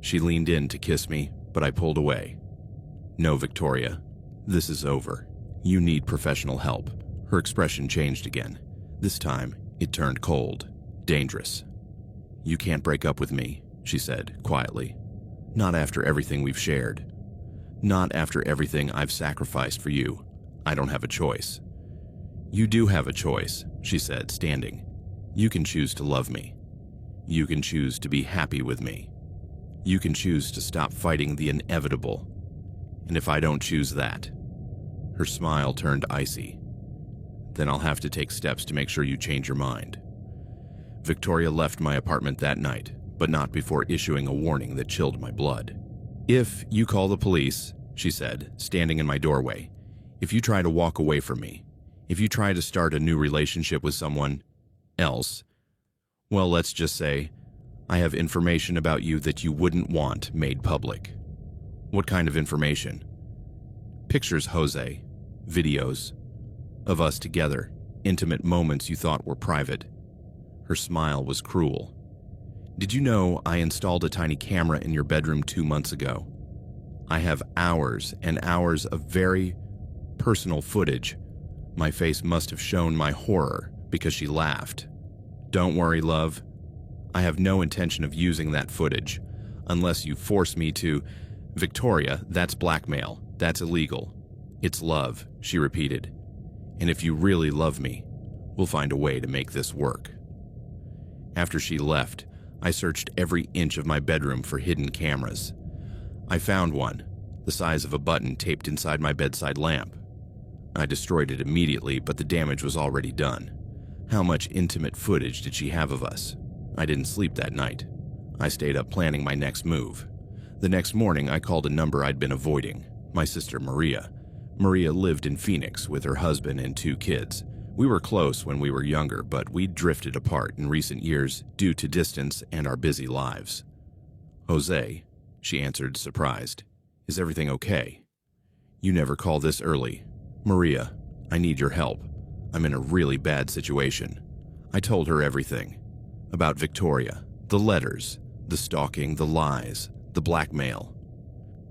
She leaned in to kiss me, but I pulled away. No, Victoria, this is over. You need professional help. Her expression changed again. This time, it turned cold, dangerous. You can't break up with me, she said, quietly. Not after everything we've shared. Not after everything I've sacrificed for you. I don't have a choice. You do have a choice, she said, standing. You can choose to love me. You can choose to be happy with me. You can choose to stop fighting the inevitable. And if I don't choose that, her smile turned icy. Then I'll have to take steps to make sure you change your mind. Victoria left my apartment that night, but not before issuing a warning that chilled my blood. If you call the police, she said, standing in my doorway, if you try to walk away from me, if you try to start a new relationship with someone else, well, let's just say, I have information about you that you wouldn't want made public. What kind of information? Pictures, Jose. Videos. Of us together. Intimate moments you thought were private. Her smile was cruel. Did you know I installed a tiny camera in your bedroom 2 months ago? I have hours and hours of very personal footage. My face must have shown my horror because she laughed. Don't worry, love. I have no intention of using that footage, unless you force me to. Victoria, that's blackmail. That's illegal. It's love, she repeated. And if you really love me, we'll find a way to make this work. After she left, I searched every inch of my bedroom for hidden cameras. I found one, the size of a button taped inside my bedside lamp. I destroyed it immediately, but the damage was already done. How much intimate footage did she have of us? I didn't sleep that night. I stayed up planning my next move. The next morning, I called a number I'd been avoiding, my sister Maria. Maria lived in Phoenix with her husband and 2 kids. We were close when we were younger, but we'd drifted apart in recent years due to distance and our busy lives. "Jose," she answered, surprised. "Is everything okay?" "You never call this early. Maria, I need your help. I'm in a really bad situation." I told her everything. About Victoria, the letters, the stalking, the lies, the blackmail.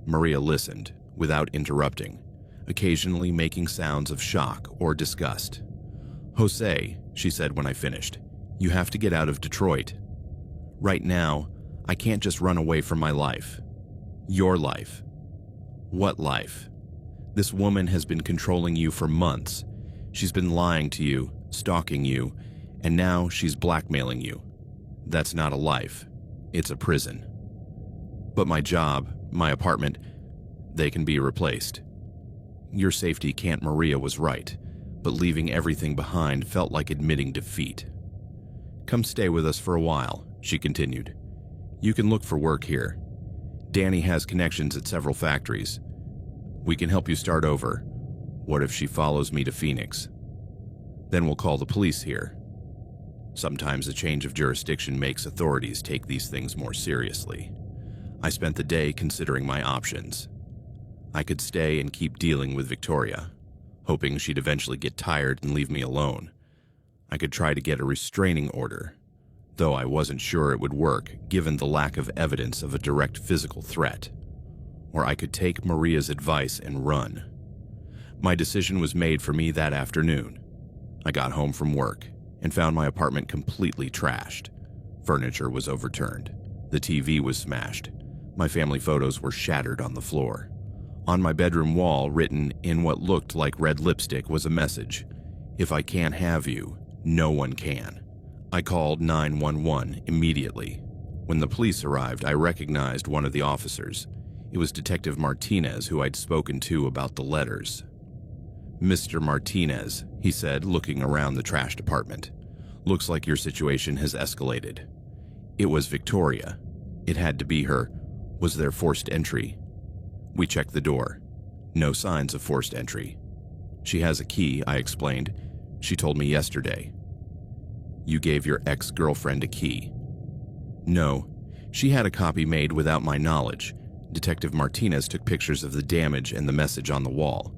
Maria listened, without interrupting, occasionally making sounds of shock or disgust. "Jose," she said when I finished, "you have to get out of Detroit. Right now, I can't just run away from my life. Your life." "What life?" "This woman has been controlling you for months. She's been lying to you, stalking you, and now she's blackmailing you. That's not a life. It's a prison." "But my job, my apartment, they can be replaced." "Your safety can't." Maria was right, but leaving everything behind felt like admitting defeat. "Come stay with us for a while," she continued. "You can look for work here. Danny has connections at several factories. We can help you start over. What if she follows me to Phoenix? Then we'll call the police here." Sometimes a change of jurisdiction makes authorities take these things more seriously. I spent the day considering my options. I could stay and keep dealing with Victoria, hoping she'd eventually get tired and leave me alone. I could try to get a restraining order, though I wasn't sure it would work given the lack of evidence of a direct physical threat. Or I could take Maria's advice and run. My decision was made for me that afternoon. I got home from work and found my apartment completely trashed. Furniture was overturned. The TV was smashed. My family photos were shattered on the floor. On my bedroom wall, written in what looked like red lipstick, was a message: "If I can't have you, no one can." I called 911 immediately. When the police arrived, I recognized one of the officers. It was Detective Martinez, who I'd spoken to about the letters. "Mr. Martinez," he said, looking around the trashed apartment. "Looks like your situation has escalated. It was Victoria. It had to be her. Was there forced entry?" We checked the door. No signs of forced entry. "She has a key," I explained. "She told me yesterday." "You gave your ex-girlfriend a key?" "No. She had a copy made without my knowledge." Detective Martinez took pictures of the damage and the message on the wall.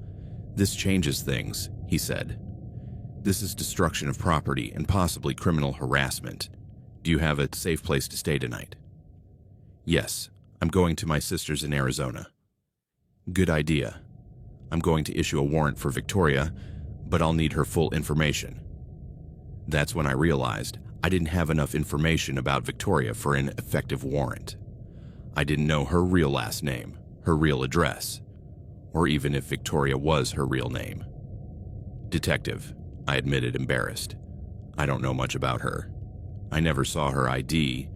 "This changes things," he said. "This is destruction of property and possibly criminal harassment. Do you have a safe place to stay tonight?" "Yes. I'm going to my sister's in Arizona." "Good idea. I'm going to issue a warrant for Victoria, but I'll need her full information." That's when I realized I didn't have enough information about Victoria for an effective warrant. I didn't know her real last name, her real address, or even if Victoria was her real name. "Detective," I admitted, embarrassed. "I don't know much about her. I never saw her ID,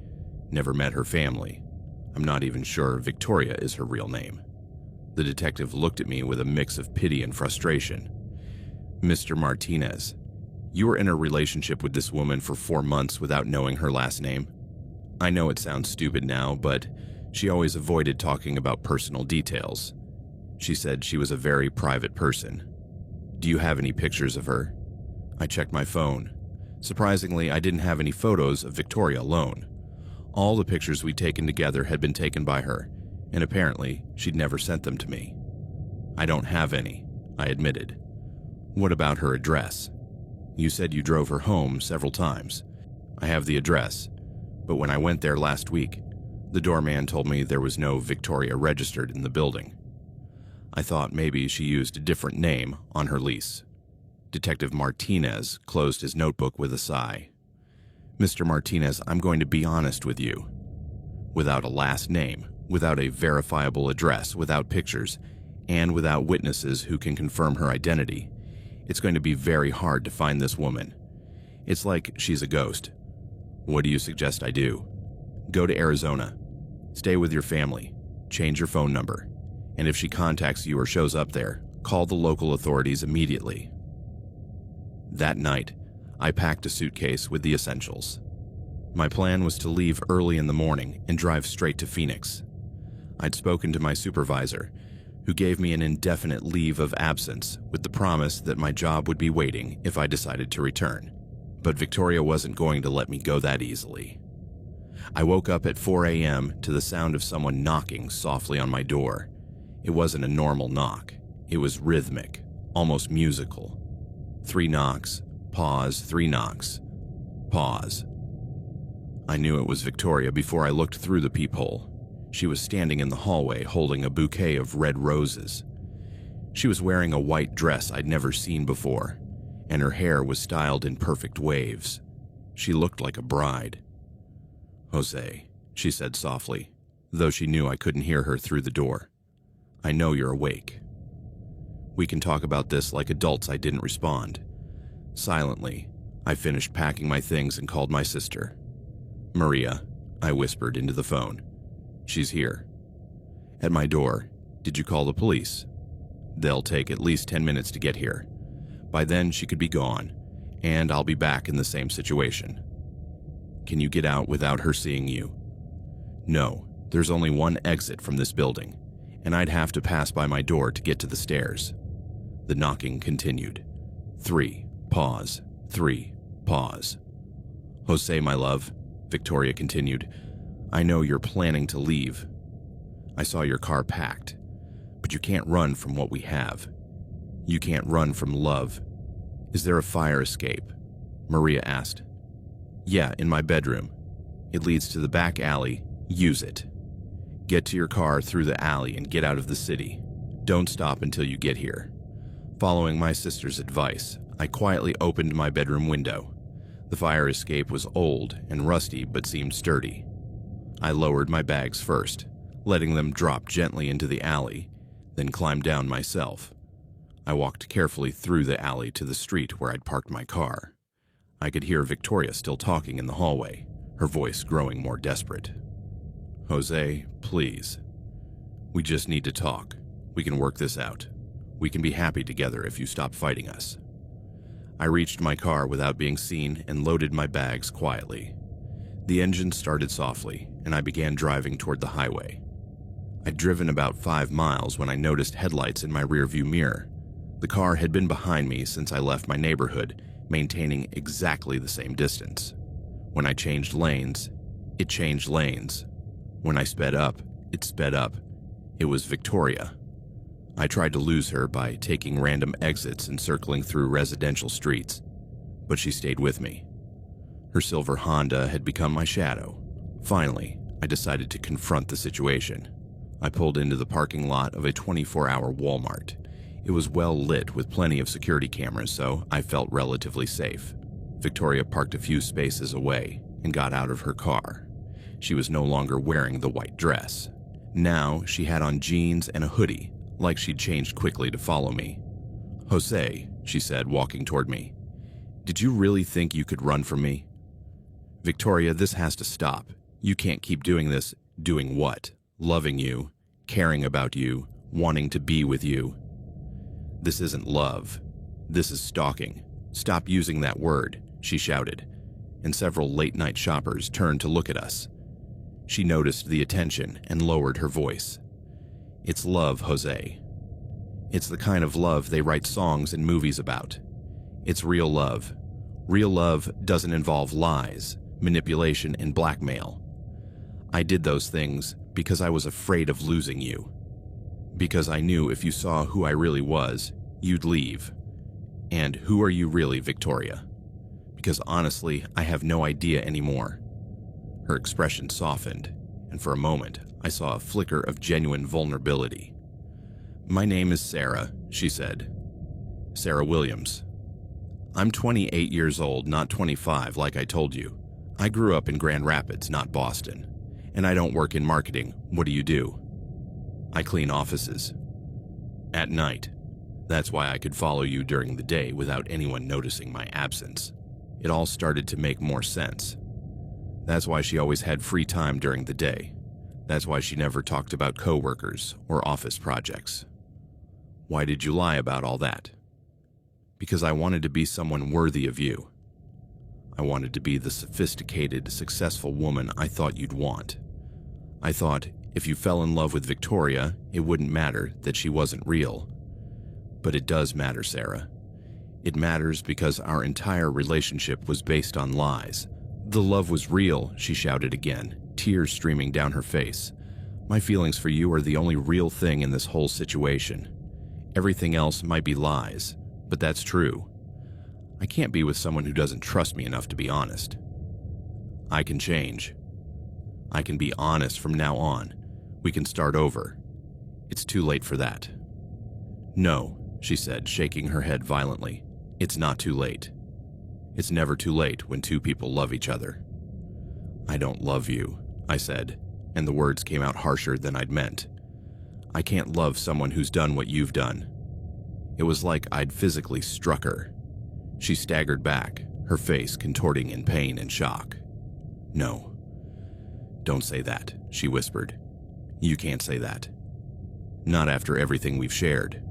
never met her family. I'm not even sure Victoria is her real name." The detective looked at me with a mix of pity and frustration. "Mr. Martinez, you were in a relationship with this woman for 4 months without knowing her last name? I know it sounds stupid now, but she always avoided talking about personal details. She said she was a very private person. Do you have any pictures of her?" I checked my phone. Surprisingly, I didn't have any photos of Victoria alone. All the pictures we'd taken together had been taken by her, and apparently she'd never sent them to me. "I don't have any," I admitted. "What about her address? You said you drove her home several times." "I have the address, but when I went there last week, the doorman told me there was no Victoria registered in the building. I thought maybe she used a different name on her lease." Detective Martinez closed his notebook with a sigh. "Mr. Martinez, I'm going to be honest with you. Without a last name, without a verifiable address, without pictures, and without witnesses who can confirm her identity, it's going to be very hard to find this woman. It's like she's a ghost. What do you suggest I do? Go to Arizona, stay with your family, change your phone number, and if she contacts you or shows up there, call the local authorities immediately." That night, I packed a suitcase with the essentials. My plan was to leave early in the morning and drive straight to Phoenix. I'd spoken to my supervisor, who gave me an indefinite leave of absence with the promise that my job would be waiting if I decided to return. But Victoria wasn't going to let me go that easily. I woke up at 4 a.m. to the sound of someone knocking softly on my door. It wasn't a normal knock. It was rhythmic, almost musical. 3 knocks, pause, 3 knocks, pause. I knew it was Victoria before I looked through the peephole. She was standing in the hallway holding a bouquet of red roses. She was wearing a white dress I'd never seen before, and her hair was styled in perfect waves. She looked like a bride. "Jose," she said softly, though she knew I couldn't hear her through the door. "I know you're awake. We can talk about this like adults." I didn't respond. Silently, I finished packing my things and called my sister. "Maria," I whispered into the phone. "She's here. At my door. Did you call the police? They'll take at least 10 minutes to get here. By then she could be gone, and I'll be back in the same situation. Can you get out without her seeing you?" "No, there's only one exit from this building, and I'd have to pass by my door to get to the stairs." The knocking continued. 3, pause, 3, pause. "Jose, my love," Victoria continued, "I know you're planning to leave. I saw your car packed, but you can't run from what we have. You can't run from love. Is there a fire escape?" Maria asked. "Yeah, in my bedroom. It leads to the back alley. Use it. Get to your car through the alley and get out of the city. Don't stop until you get here." Following my sister's advice, I quietly opened my bedroom window. The fire escape was old and rusty but seemed sturdy. I lowered my bags first, letting them drop gently into the alley, then climbed down myself. I walked carefully through the alley to the street where I'd parked my car. I could hear Victoria still talking in the hallway, her voice growing more desperate. "Jose, please. We just need to talk. We can work this out. We can be happy together if you stop fighting us." I reached my car without being seen and loaded my bags quietly. The engine started softly, and I began driving toward the highway. I'd driven about 5 miles when I noticed headlights in my rearview mirror. The car had been behind me since I left my neighborhood, maintaining exactly the same distance. When I changed lanes, it changed lanes. When I sped up, it sped up. It was Victoria. I tried to lose her by taking random exits and circling through residential streets, but she stayed with me. Her silver Honda had become my shadow. Finally, I decided to confront the situation. I pulled into the parking lot of a 24-hour Walmart. It was well lit with plenty of security cameras, so I felt relatively safe. Victoria parked a few spaces away and got out of her car. She was no longer wearing the white dress. Now she had on jeans and a hoodie, like she'd changed quickly to follow me. "Jose," she said, walking toward me. "Did you really think you could run from me?" "Victoria, this has to stop. You can't keep doing this." "Doing what?" "Loving you, caring about you, wanting to be with you." "This isn't love. This is stalking. Stop using that word," she shouted, and several late-night shoppers turned to look at us. She noticed the attention and lowered her voice. "It's love, Jose. It's the kind of love they write songs and movies about. It's real love. Real love doesn't involve lies, manipulation, and blackmail. I did those things because I was afraid of losing you. Because I knew if you saw who I really was, you'd leave. And who are you really, Victoria? Because honestly, I have no idea anymore." Her expression softened, and for a moment, I saw a flicker of genuine vulnerability. "My name is Sarah," she said. "Sarah Williams. I'm 28 years old, not 25 like I told you. I grew up in Grand Rapids, not Boston. And I don't work in marketing. What do you do?" "I clean offices. At night. That's why I could follow you during the day without anyone noticing my absence." It all started to make more sense. That's why she always had free time during the day. That's why she never talked about coworkers or office projects. Why did you lie about all that? Because I wanted to be someone worthy of you. I wanted to be the sophisticated, successful woman I thought you'd want. I thought if you fell in love with Victoria, it wouldn't matter that she wasn't real. But it does matter, Sarah. It matters because our entire relationship was based on lies. The love was real, she shouted again, tears streaming down her face. My feelings for you are the only real thing in this whole situation. Everything else might be lies, but that's true. I can't be with someone who doesn't trust me enough to be honest. I can change. I can be honest from now on. We can start over. It's too late for that. No, she said, shaking her head violently. It's not too late. It's never too late when two people love each other. I don't love you, I said, and the words came out harsher than I'd meant. I can't love someone who's done what you've done. It was like I'd physically struck her. She staggered back, her face contorting in pain and shock. No. Don't say that, she whispered. You can't say that. Not after everything we've shared.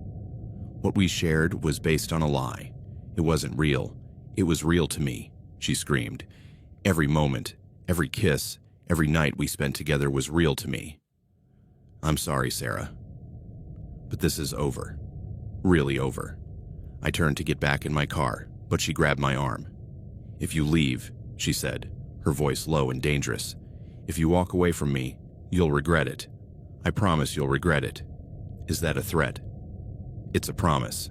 What we shared was based on a lie. It wasn't real. It was real to me, she screamed. Every moment, every kiss, every night we spent together was real to me. I'm sorry, Sarah. But this is over. Really over. I turned to get back in my car, but she grabbed my arm. If you leave, she said, her voice low and dangerous, if you walk away from me, you'll regret it. I promise you'll regret it. Is that a threat? It's a promise.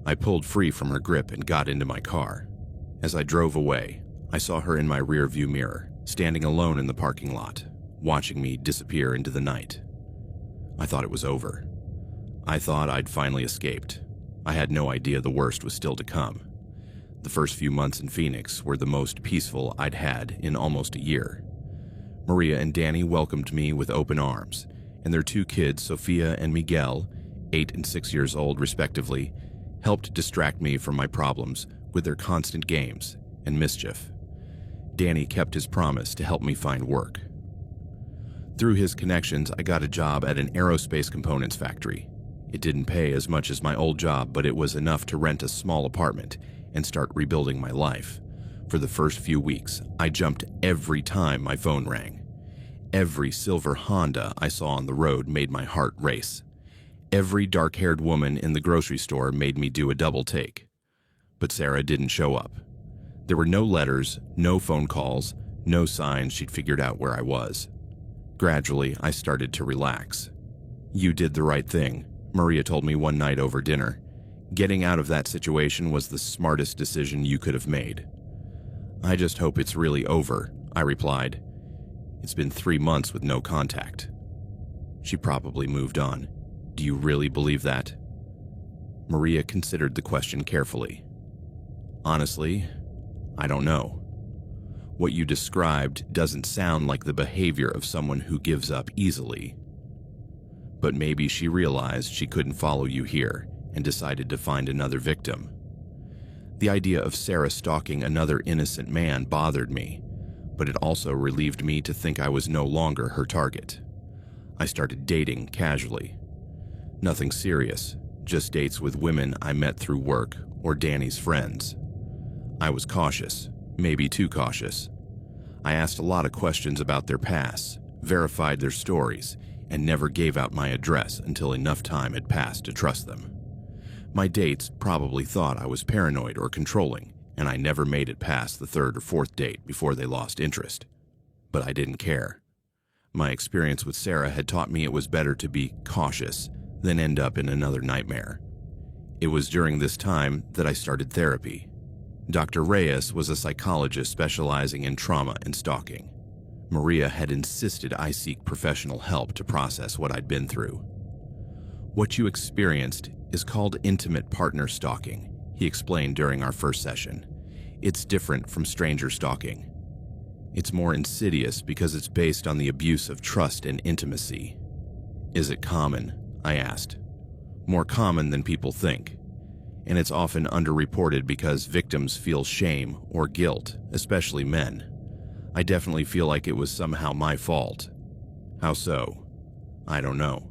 I pulled free from her grip and got into my car. As I drove away, I saw her in my rearview mirror, standing alone in the parking lot, watching me disappear into the night. I thought it was over. I thought I'd finally escaped. I had no idea the worst was still to come. The first few months in Phoenix were the most peaceful I'd had in almost a year. Maria and Danny welcomed me with open arms, and their two kids, Sophia and Miguel, 8 and 6 years old respectively, helped distract me from my problems with their constant games and mischief. Danny kept his promise to help me find work. Through his connections, I got a job at an aerospace components factory. It didn't pay as much as my old job, but it was enough to rent a small apartment and start rebuilding my life. For the first few weeks, I jumped every time my phone rang. Every silver Honda I saw on the road made my heart race. Every dark-haired woman in the grocery store made me do a double take. But Sarah didn't show up. There were no letters, no phone calls, no signs she'd figured out where I was. Gradually, I started to relax. You did the right thing, Maria told me one night over dinner. Getting out of that situation was the smartest decision you could have made. I just hope it's really over, I replied. It's been 3 months with no contact. She probably moved on. Do you really believe that? Maria considered the question carefully. Honestly, I don't know. What you described doesn't sound like the behavior of someone who gives up easily. But maybe she realized she couldn't follow you here and decided to find another victim. The idea of Sarah stalking another innocent man bothered me, but it also relieved me to think I was no longer her target. I started dating casually. Nothing serious, just dates with women I met through work or Danny's friends. I was cautious, maybe too cautious. I asked a lot of questions about their pasts, verified their stories, and never gave out my address until enough time had passed to trust them. My dates probably thought I was paranoid or controlling, and I never made it past the 3rd or 4th date before they lost interest. But I didn't care. My experience with Sarah had taught me it was better to be cautious than end up in another nightmare. It was during this time that I started therapy. Dr. Reyes was a psychologist specializing in trauma and stalking. Maria had insisted I seek professional help to process what I'd been through. What you experienced is called intimate partner stalking, he explained during our first session. It's different from stranger stalking. It's more insidious because it's based on the abuse of trust and intimacy. Is it common? I asked. More common than people think. And it's often underreported because victims feel shame or guilt, especially men. I definitely feel like it was somehow my fault. How so? I don't know.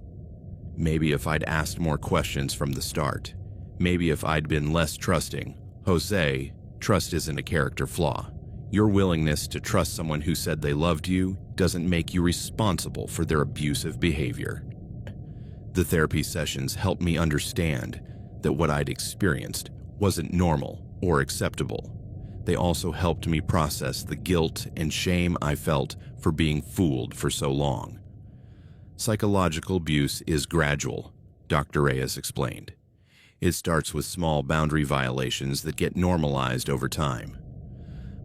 Maybe if I'd asked more questions from the start. Maybe if I'd been less trusting. Jose, trust isn't a character flaw. Your willingness to trust someone who said they loved you doesn't make you responsible for their abusive behavior. The therapy sessions helped me understand that what I'd experienced wasn't normal or acceptable. They also helped me process the guilt and shame I felt for being fooled for so long. Psychological abuse is gradual, Dr. Reyes explained. It starts with small boundary violations that get normalized over time.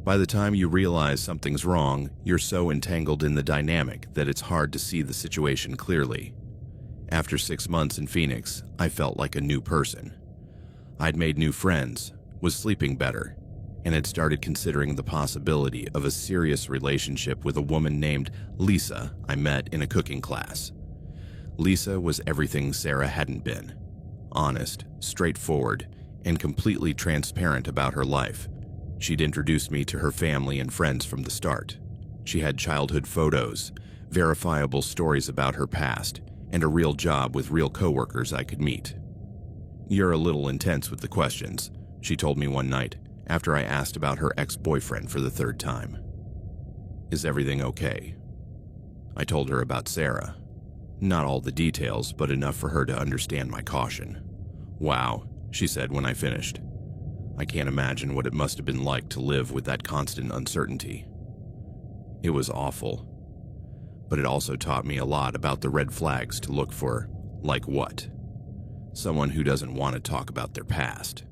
By the time you realize something's wrong, you're so entangled in the dynamic that it's hard to see the situation clearly. After 6 months in Phoenix, I felt like a new person. I'd made new friends, was sleeping better, and had started considering the possibility of a serious relationship with a woman named Lisa I met in a cooking class. Lisa was everything Sarah hadn't been. Honest, straightforward, and completely transparent about her life. She'd introduced me to her family and friends from the start. She had childhood photos, verifiable stories about her past, and a real job with real coworkers I could meet. "You're a little intense with the questions," she told me one night after I asked about her ex-boyfriend for the 3rd time. "Is everything okay?" I told her about Sarah. Not all the details, but enough for her to understand my caution. "Wow," she said when I finished. "I can't imagine what it must have been like to live with that constant uncertainty." It was awful. But it also taught me a lot about the red flags to look for. Like what? Someone who doesn't want to talk about their past.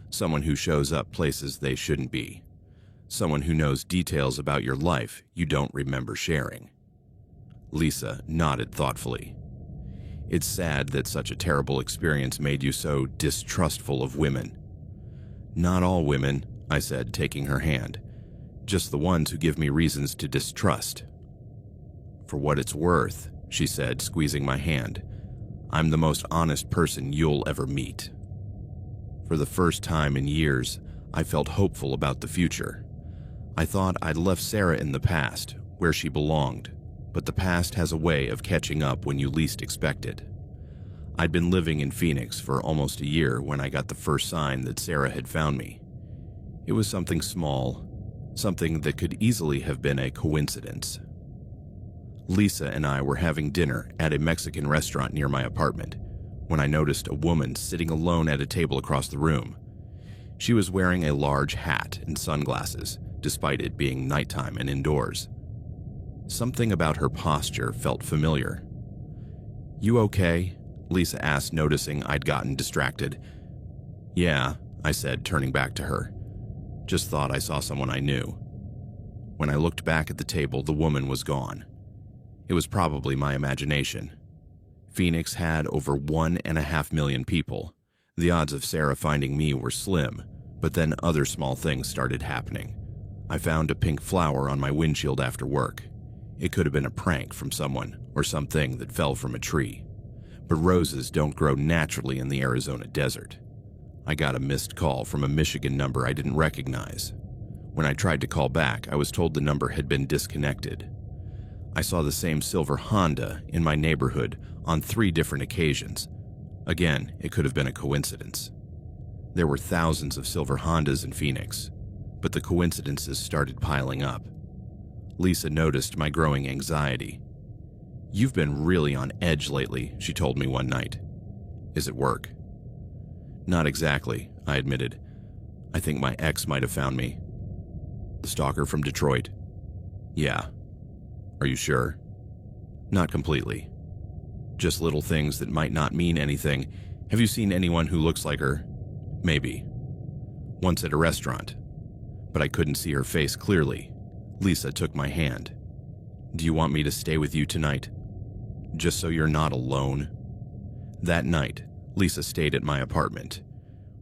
Someone who shows up places they shouldn't be. Someone who knows details about your life you don't remember sharing. Lisa nodded thoughtfully. "It's sad that such a terrible experience made you so distrustful of women." "Not all women," I said, taking her hand. "Just the ones who give me reasons to distrust." "For what it's worth," she said, squeezing my hand, "I'm the most honest person you'll ever meet." For the first time in years, I felt hopeful about the future. I thought I'd left Sarah in the past, where she belonged, but the past has a way of catching up when you least expect it. I'd been living in Phoenix for almost a year when I got the first sign that Sarah had found me. It was something small, something that could easily have been a coincidence. Lisa and I were having dinner at a Mexican restaurant near my apartment when I noticed a woman sitting alone at a table across the room. She was wearing a large hat and sunglasses, despite it being nighttime and indoors. Something about her posture felt familiar. "You okay?" Lisa asked, noticing I'd gotten distracted. "Yeah," I said, turning back to her. "Just thought I saw someone I knew." When I looked back at the table, the woman was gone. It was probably my imagination. Phoenix had over 1.5 million people. The odds of Sarah finding me were slim, but then other small things started happening. I found a pink flower on my windshield after work. It could have been a prank from someone or something that fell from a tree. But roses don't grow naturally in the Arizona desert. I got a missed call from a Michigan number I didn't recognize. When I tried to call back, I was told the number had been disconnected. I saw the same silver Honda in my neighborhood on 3 different occasions. Again, it could have been a coincidence. There were thousands of silver Hondas in Phoenix, but the coincidences started piling up. Lisa noticed my growing anxiety. "You've been really on edge lately," she told me one night. "Is it work?" "Not exactly," I admitted. "I think my ex might have found me." "The stalker from Detroit?" "Yeah." "Are you sure?" "Not completely. Just little things that might not mean anything. Have you seen anyone who looks like her?" "Maybe. Once at a restaurant. But I couldn't see her face clearly." Lisa took my hand. "Do you want me to stay with you tonight? Just so you're not alone?" That night, Lisa stayed at my apartment.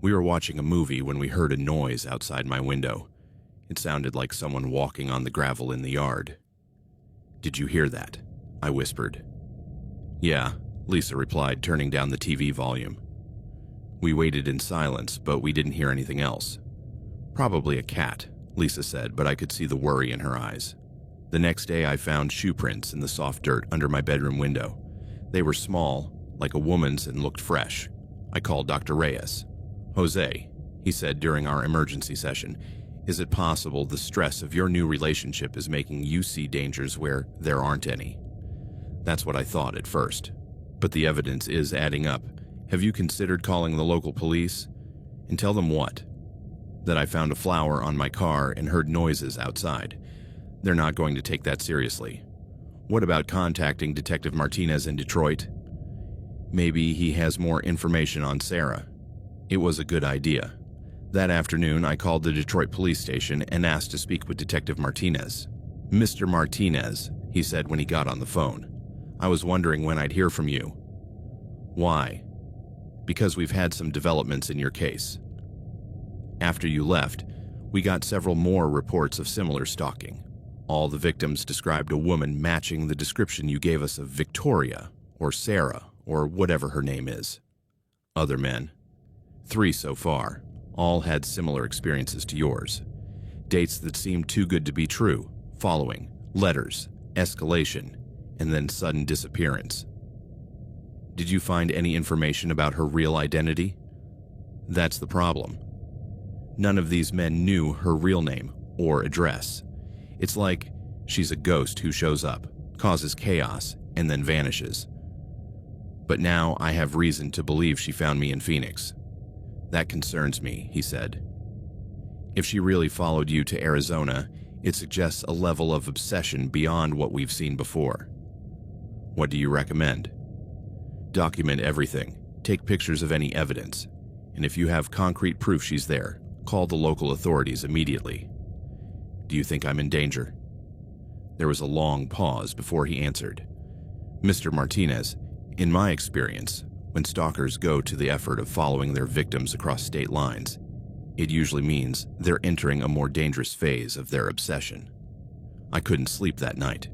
We were watching a movie when we heard a noise outside my window. It sounded like someone walking on the gravel in the yard. "Did you hear that?" I whispered. "Yeah," Lisa replied, turning down the TV volume. We waited in silence, but we didn't hear anything else. "Probably a cat," Lisa said, but I could see the worry in her eyes. The next day, I found shoe prints in the soft dirt under my bedroom window. They were small, like a woman's, and looked fresh. I called Dr. Reyes. "Jose," he said during our emergency session, "is it possible the stress of your new relationship is making you see dangers where there aren't any?" That's what I thought at first. But the evidence is adding up. Have you considered calling the local police? And tell them what? That I found a flower on my car and heard noises outside. They're not going to take that seriously. What about contacting Detective Martinez in Detroit? Maybe he has more information on Sarah. It was a good idea. That afternoon, I called the Detroit police station and asked to speak with Detective Martinez. "Mr. Martinez," he said when he got on the phone, "I was wondering when I'd hear from you." "Why?" "Because we've had some developments in your case. After you left, we got several more reports of similar stalking. All the victims described a woman matching the description you gave us of Victoria, or Sarah, or whatever her name is. Other men. 3 so far. All had similar experiences to yours. Dates that seemed too good to be true, following, letters, escalation, and then sudden disappearance. Did you find any information about her real identity? That's the problem. None of these men knew her real name or address. It's like she's a ghost who shows up, causes chaos, and then vanishes. But now I have reason to believe she found me in Phoenix. That concerns me," he said. "If she really followed you to Arizona, it suggests a level of obsession beyond what we've seen before. What do you recommend? Document everything. Take pictures of any evidence. And if you have concrete proof she's there, call the local authorities immediately. Do you think I'm in danger?" There was a long pause before he answered. "Mr. Martinez, in my experience, when stalkers go to the effort of following their victims across state lines, it usually means they're entering a more dangerous phase of their obsession. I couldn't sleep that night.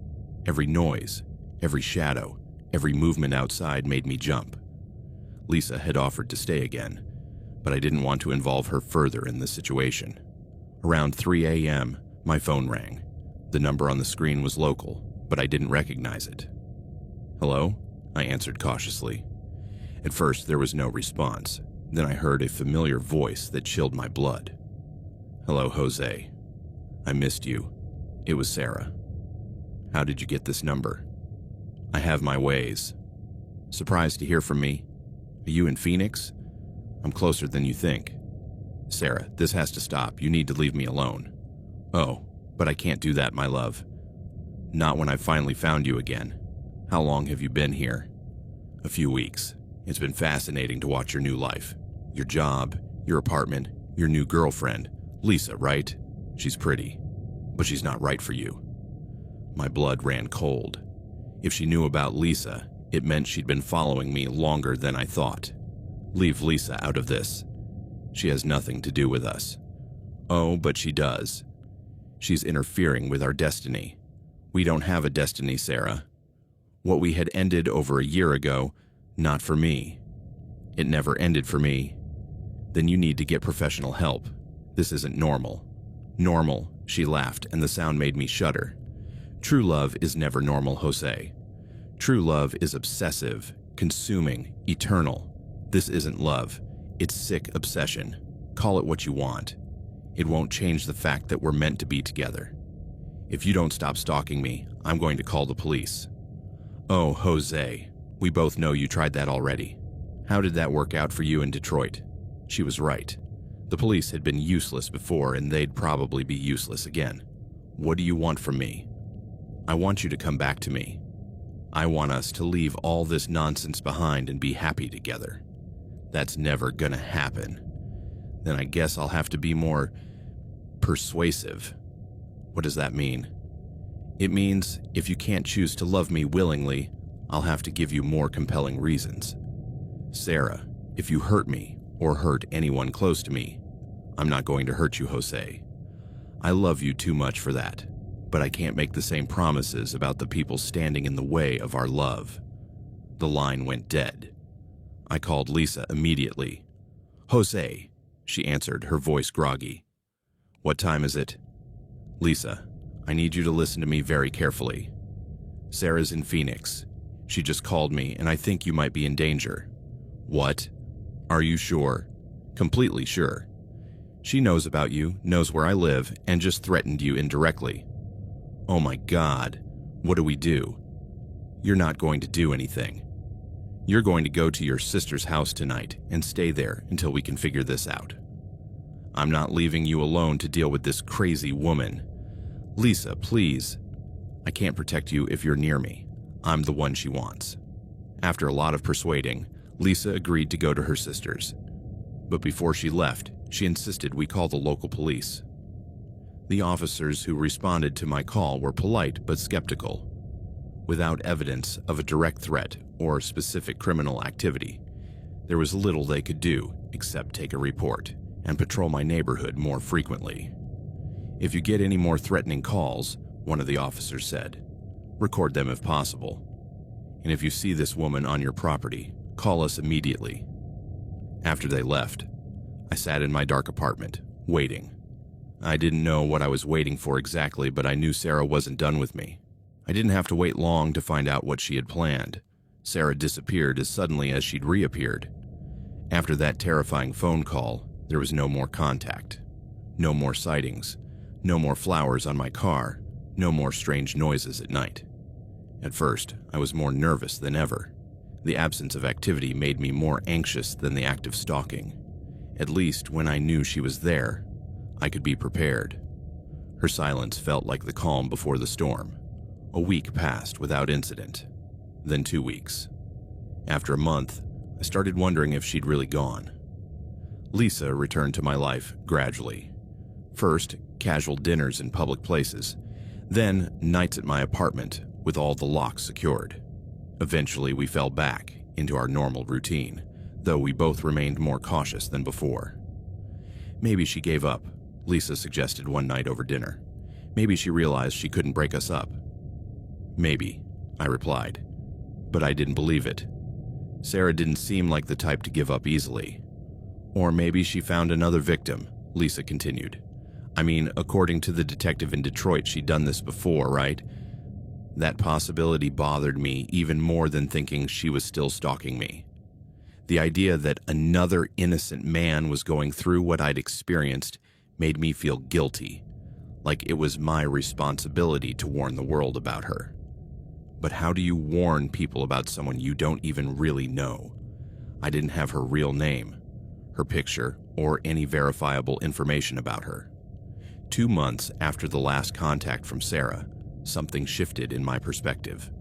Every noise, every shadow, every movement outside made me jump. Lisa had offered to stay again, but I didn't want to involve her further in the situation. Around 3 a.m., my phone rang. The number on the screen was local, but I didn't recognize it. "Hello?" I answered cautiously. At first, there was no response. Then I heard a familiar voice that chilled my blood. "Hello, Jose. I missed you." It was Sarah. "How did you get this number?" "I have my ways." "Surprised to hear from me? Are you in Phoenix?" "I'm closer than you think." "Sarah, this has to stop. You need to leave me alone." "Oh, but I can't do that, my love. Not when I finally found you again. How long have you been here?" "A few weeks. It's been fascinating to watch your new life. Your job, your apartment, your new girlfriend. Lisa, right? She's pretty, but she's not right for you." My blood ran cold. If she knew about Lisa, it meant she'd been following me longer than I thought. Leave Lisa out of this. She has nothing to do with us. "Oh, but she does. She's interfering with our destiny. We don't have a destiny, Sarah. What we had ended over a year ago, not for me. It never ended for me. Then you need to get professional help. This isn't normal." "Normal," she laughed, and the sound made me shudder. "True love is never normal, Jose. True love is obsessive, consuming, eternal. This isn't love. It's sick obsession. Call it what you want. It won't change the fact that we're meant to be together. If you don't stop stalking me, I'm going to call the police." "Oh, Jose, we both know you tried that already. How did that work out for you in Detroit?" She was right. The police had been useless before, and they'd probably be useless again. "What do you want from me?" "I want you to come back to me. I want us to leave all this nonsense behind and be happy together." "That's never gonna happen." "Then I guess I'll have to be more persuasive." "What does that mean?" "It means if you can't choose to love me willingly, I'll have to give you more compelling reasons. Sarah, if you hurt me or hurt anyone close to me, I'm not going to hurt you, Jose. I love you too much for that, but I can't make the same promises about the people standing in the way of our love." The line went dead. I called Lisa immediately. "Jose," she answered, her voice groggy. "What time is it?" "Lisa, I need you to listen to me very carefully. Sarah's in Phoenix. She just called me, and I think you might be in danger." "What? Are you sure?" "Completely sure. She knows about you, knows where I live, and just threatened you indirectly." "Oh my God. What do we do?" "You're not going to do anything. You're going to go to your sister's house tonight and stay there until we can figure this out. I'm not leaving you alone to deal with this crazy woman. Lisa, please. I can't protect you if you're near me. I'm the one she wants." After a lot of persuading, Lisa agreed to go to her sister's. But before she left, she insisted we call the local police. The officers who responded to my call were polite but skeptical. Without evidence of a direct threat or specific criminal activity, there was little they could do except take a report and patrol my neighborhood more frequently. "If you get any more threatening calls," one of the officers said, "record them if possible. And if you see this woman on your property, call us immediately." After they left, I sat in my dark apartment, waiting. I didn't know what I was waiting for exactly, but I knew Sarah wasn't done with me. I didn't have to wait long to find out what she had planned. Sarah disappeared as suddenly as she'd reappeared. After that terrifying phone call, there was no more contact. No more sightings. No more flowers on my car. No more strange noises at night. At first, I was more nervous than ever. The absence of activity made me more anxious than the act of stalking. At least, when I knew she was there, I could be prepared. Her silence felt like the calm before the storm. A week passed without incident. Then 2 weeks. After a month, I started wondering if she'd really gone. Lisa returned to my life gradually. First, casual dinners in public places. Then, nights at my apartment with all the locks secured. Eventually, we fell back into our normal routine, though we both remained more cautious than before. "Maybe she gave up," Lisa suggested one night over dinner. "Maybe she realized she couldn't break us up." "Maybe," I replied, but I didn't believe it. Sarah didn't seem like the type to give up easily. "Or maybe she found another victim," Lisa continued. "I mean, according to the detective in Detroit, she'd done this before, right?" That possibility bothered me even more than thinking she was still stalking me. The idea that another innocent man was going through what I'd experienced made me feel guilty, like it was my responsibility to warn the world about her. But how do you warn people about someone you don't even really know? I didn't have her real name, her picture, or any verifiable information about her. 2 months after the last contact from Sarah, something shifted in my perspective.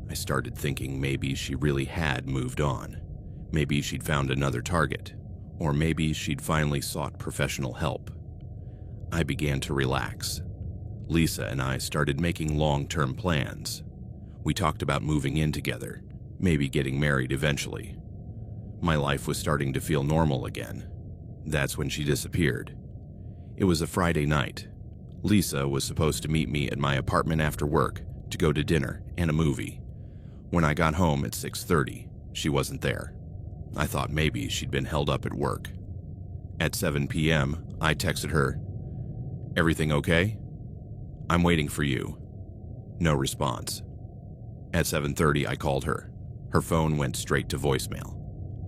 I started thinking maybe she really had moved on. Maybe she'd found another target, or maybe she'd finally sought professional help. I began to relax. Lisa and I started making long-term plans. We talked about moving in together, maybe getting married eventually. My life was starting to feel normal again. That's when she disappeared. It was a Friday night. Lisa was supposed to meet me at my apartment after work to go to dinner and a movie. When I got home at 6:30, she wasn't there. I thought maybe she'd been held up at work. At 7 p.m., I texted her, "Everything okay? I'm waiting for you." No response. At 7:30, I called her. Her phone went straight to voicemail.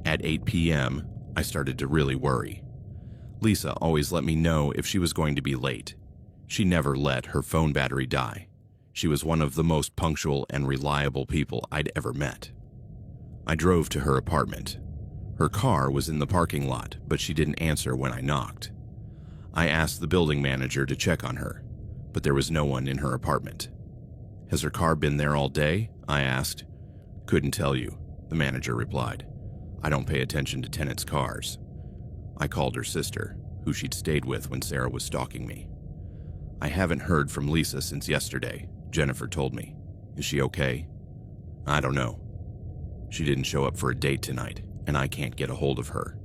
At 8 p.m., I started to really worry. Lisa always let me know if she was going to be late. She never let her phone battery die. She was one of the most punctual and reliable people I'd ever met. I drove to her apartment. Her car was in the parking lot, but she didn't answer when I knocked. I asked the building manager to check on her, but there was no one in her apartment. "Has her car been there all day?" I asked. "Couldn't tell you," the manager replied. "I don't pay attention to tenants' cars." I called her sister, who she'd stayed with when Sarah was stalking me. "I haven't heard from Lisa since yesterday," Jennifer told me. "Is she okay?" "I don't know. She didn't show up for a date tonight, and I can't get a hold of her."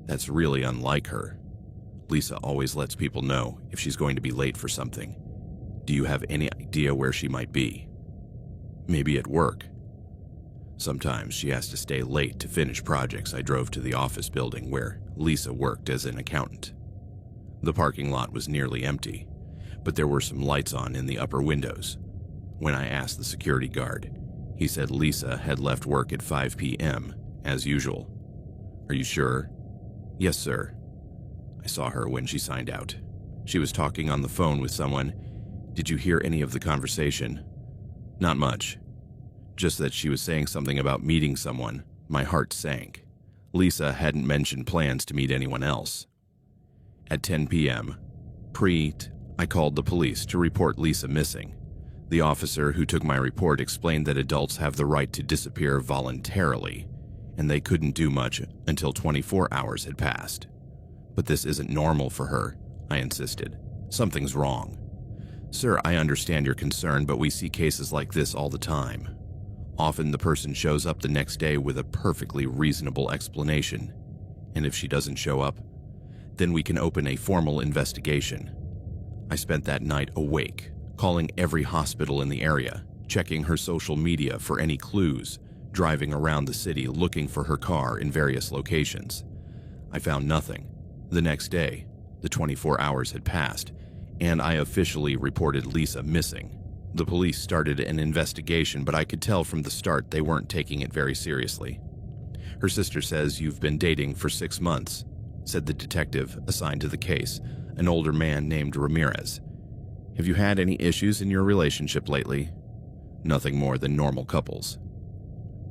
That's really unlike her. Lisa always lets people know if she's going to be late for something. Do you have any idea where she might be? Maybe at work. Sometimes she has to stay late to finish projects. I drove to the office building where Lisa worked as an accountant. The parking lot was nearly empty, but there were some lights on in the upper windows. When I asked the security guard, he said Lisa had left work at 5 p.m., as usual. Are you sure? Yes, sir. I saw her when she signed out. She was talking on the phone with someone. Did you hear any of the conversation? Not much. Just that she was saying something about meeting someone. My heart sank. Lisa hadn't mentioned plans to meet anyone else. At 10 p.m., I called the police to report Lisa missing. The officer who took my report explained that adults have the right to disappear voluntarily, and they couldn't do much until 24 hours had passed. But this isn't normal for her, I insisted. Something's wrong. Sir, I understand your concern, but we see cases like this all the time. Often the person shows up the next day with a perfectly reasonable explanation, and if she doesn't show up, then we can open a formal investigation. I spent that night awake, calling every hospital in the area, checking her social media for any clues, driving around the city looking for her car in various locations. I found nothing. The next day, the 24 hours had passed, and I officially reported Lisa missing. The police started an investigation, but I could tell from the start they weren't taking it very seriously. Her sister says you've been dating for 6 months, said the detective assigned to the case, an older man named Ramirez. Have you had any issues in your relationship lately? Nothing more than normal couples.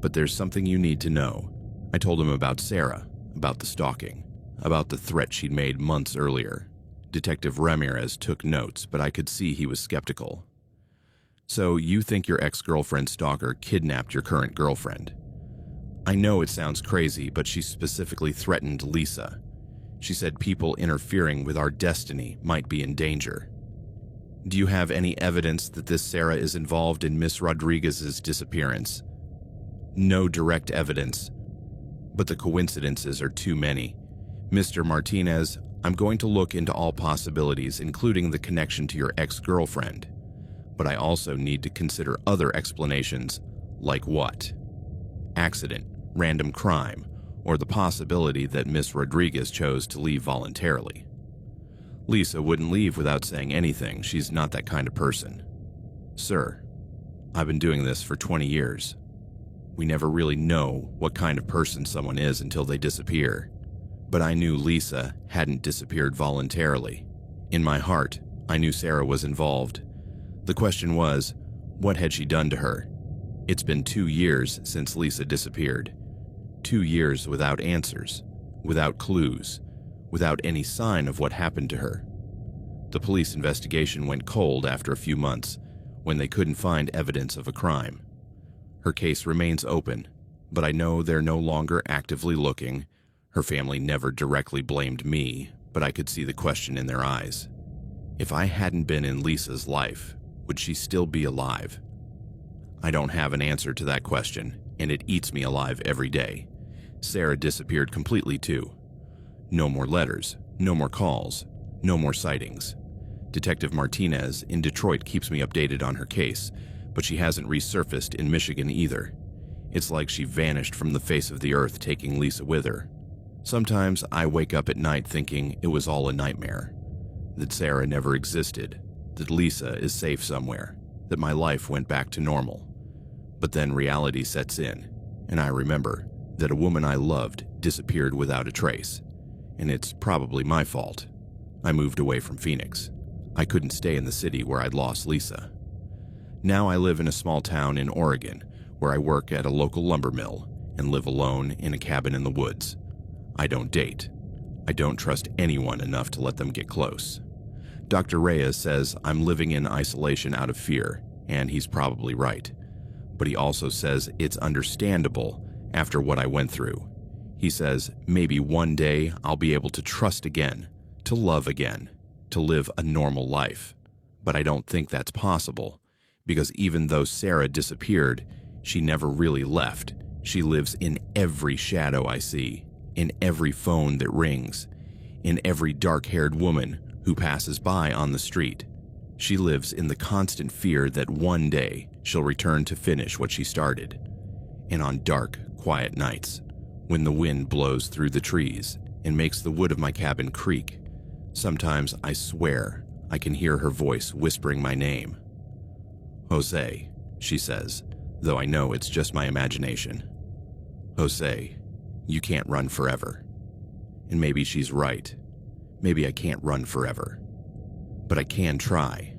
But there's something you need to know. I told him about Sarah, about the stalking, about the threat she'd made months earlier. Detective Ramirez took notes, but I could see he was skeptical. So you think your ex-girlfriend stalker kidnapped your current girlfriend? I know it sounds crazy, but she specifically threatened Lisa. She said people interfering with our destiny might be in danger. Do you have any evidence that this Sarah is involved in Miss Rodriguez's disappearance? No direct evidence, but the coincidences are too many. Mr. Martinez, I'm going to look into all possibilities, including the connection to your ex-girlfriend. But I also need to consider other explanations, like what? Accident, random crime, or the possibility that Miss Rodriguez chose to leave voluntarily. Lisa wouldn't leave without saying anything. She's not that kind of person. Sir, I've been doing this for 20 years. We never really know what kind of person someone is until they disappear. But I knew Lisa hadn't disappeared voluntarily. In my heart, I knew Sarah was involved. The question was, what had she done to her? It's been 2 years since Lisa disappeared. 2 years without answers, without clues, without any sign of what happened to her. The police investigation went cold after a few months, when they couldn't find evidence of a crime. Her case remains open, but I know they're no longer actively looking. Her family never directly blamed me, but I could see the question in their eyes. If I hadn't been in Lisa's life, would she still be alive? I don't have an answer to that question, and it eats me alive every day. Sarah disappeared completely too. No more letters, no more calls, no more sightings. Detective Martinez in Detroit keeps me updated on her case, but she hasn't resurfaced in Michigan either. It's like she vanished from the face of the earth, taking Lisa with her. Sometimes I wake up at night thinking it was all a nightmare, that Sarah never existed, that Lisa is safe somewhere, that my life went back to normal. But then reality sets in, and I remember that a woman I loved disappeared without a trace, and it's probably my fault. I moved away from Phoenix. I couldn't stay in the city where I'd lost Lisa. Now I live in a small town in Oregon, where I work at a local lumber mill and live alone in a cabin in the woods. I don't date. I don't trust anyone enough to let them get close. Dr. Reyes says I'm living in isolation out of fear, and he's probably right. But he also says it's understandable after what I went through. He says maybe one day I'll be able to trust again, to love again, to live a normal life. But I don't think that's possible, because even though Sarah disappeared, she never really left. She lives in every shadow I see, in every phone that rings, in every dark-haired woman who passes by on the street. She lives in the constant fear that one day she'll return to finish what she started. And on dark, quiet nights, when the wind blows through the trees and makes the wood of my cabin creak, sometimes I swear I can hear her voice whispering my name. Jose, she says, though I know it's just my imagination. Jose, you can't run forever. And maybe she's right. Maybe I can't run forever. But I can try.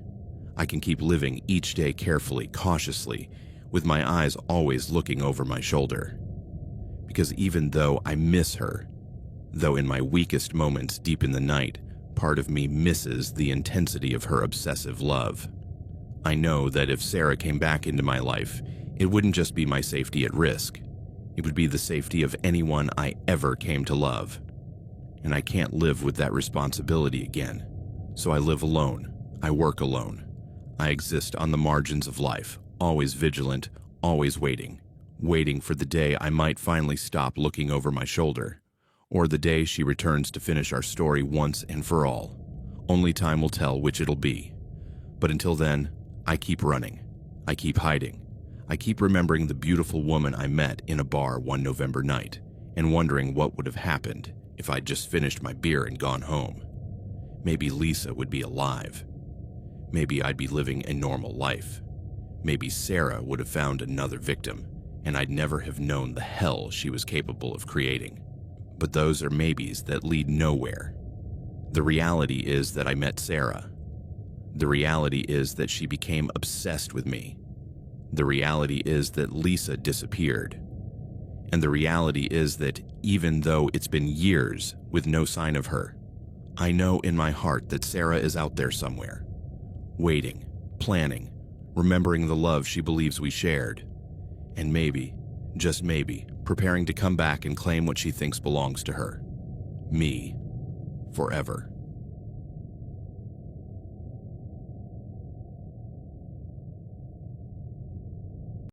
I can keep living each day carefully, cautiously, with my eyes always looking over my shoulder. Because even though I miss her, though in my weakest moments deep in the night, part of me misses the intensity of her obsessive love, I know that if Sarah came back into my life, it wouldn't just be my safety at risk. It would be the safety of anyone I ever came to love. And I can't live with that responsibility again. So I live alone. I work alone. I exist on the margins of life, always vigilant, always waiting for the day I might finally stop looking over my shoulder, or the day she returns to finish our story once and for all. Only time will tell which it'll be. But until then, I keep running. I keep hiding. I keep remembering the beautiful woman I met in a bar one November night, and wondering what would have happened if I'd just finished my beer and gone home. Maybe Lisa would be alive. Maybe I'd be living a normal life. Maybe Sarah would have found another victim, and I'd never have known the hell she was capable of creating. But those are maybes that lead nowhere. The reality is that I met Sarah. The reality is that she became obsessed with me. The reality is that Lisa disappeared. And the reality is that even though it's been years with no sign of her, I know in my heart that Sarah is out there somewhere, waiting, planning, remembering the love she believes we shared, and maybe, just maybe, preparing to come back and claim what she thinks belongs to her. Me. Forever.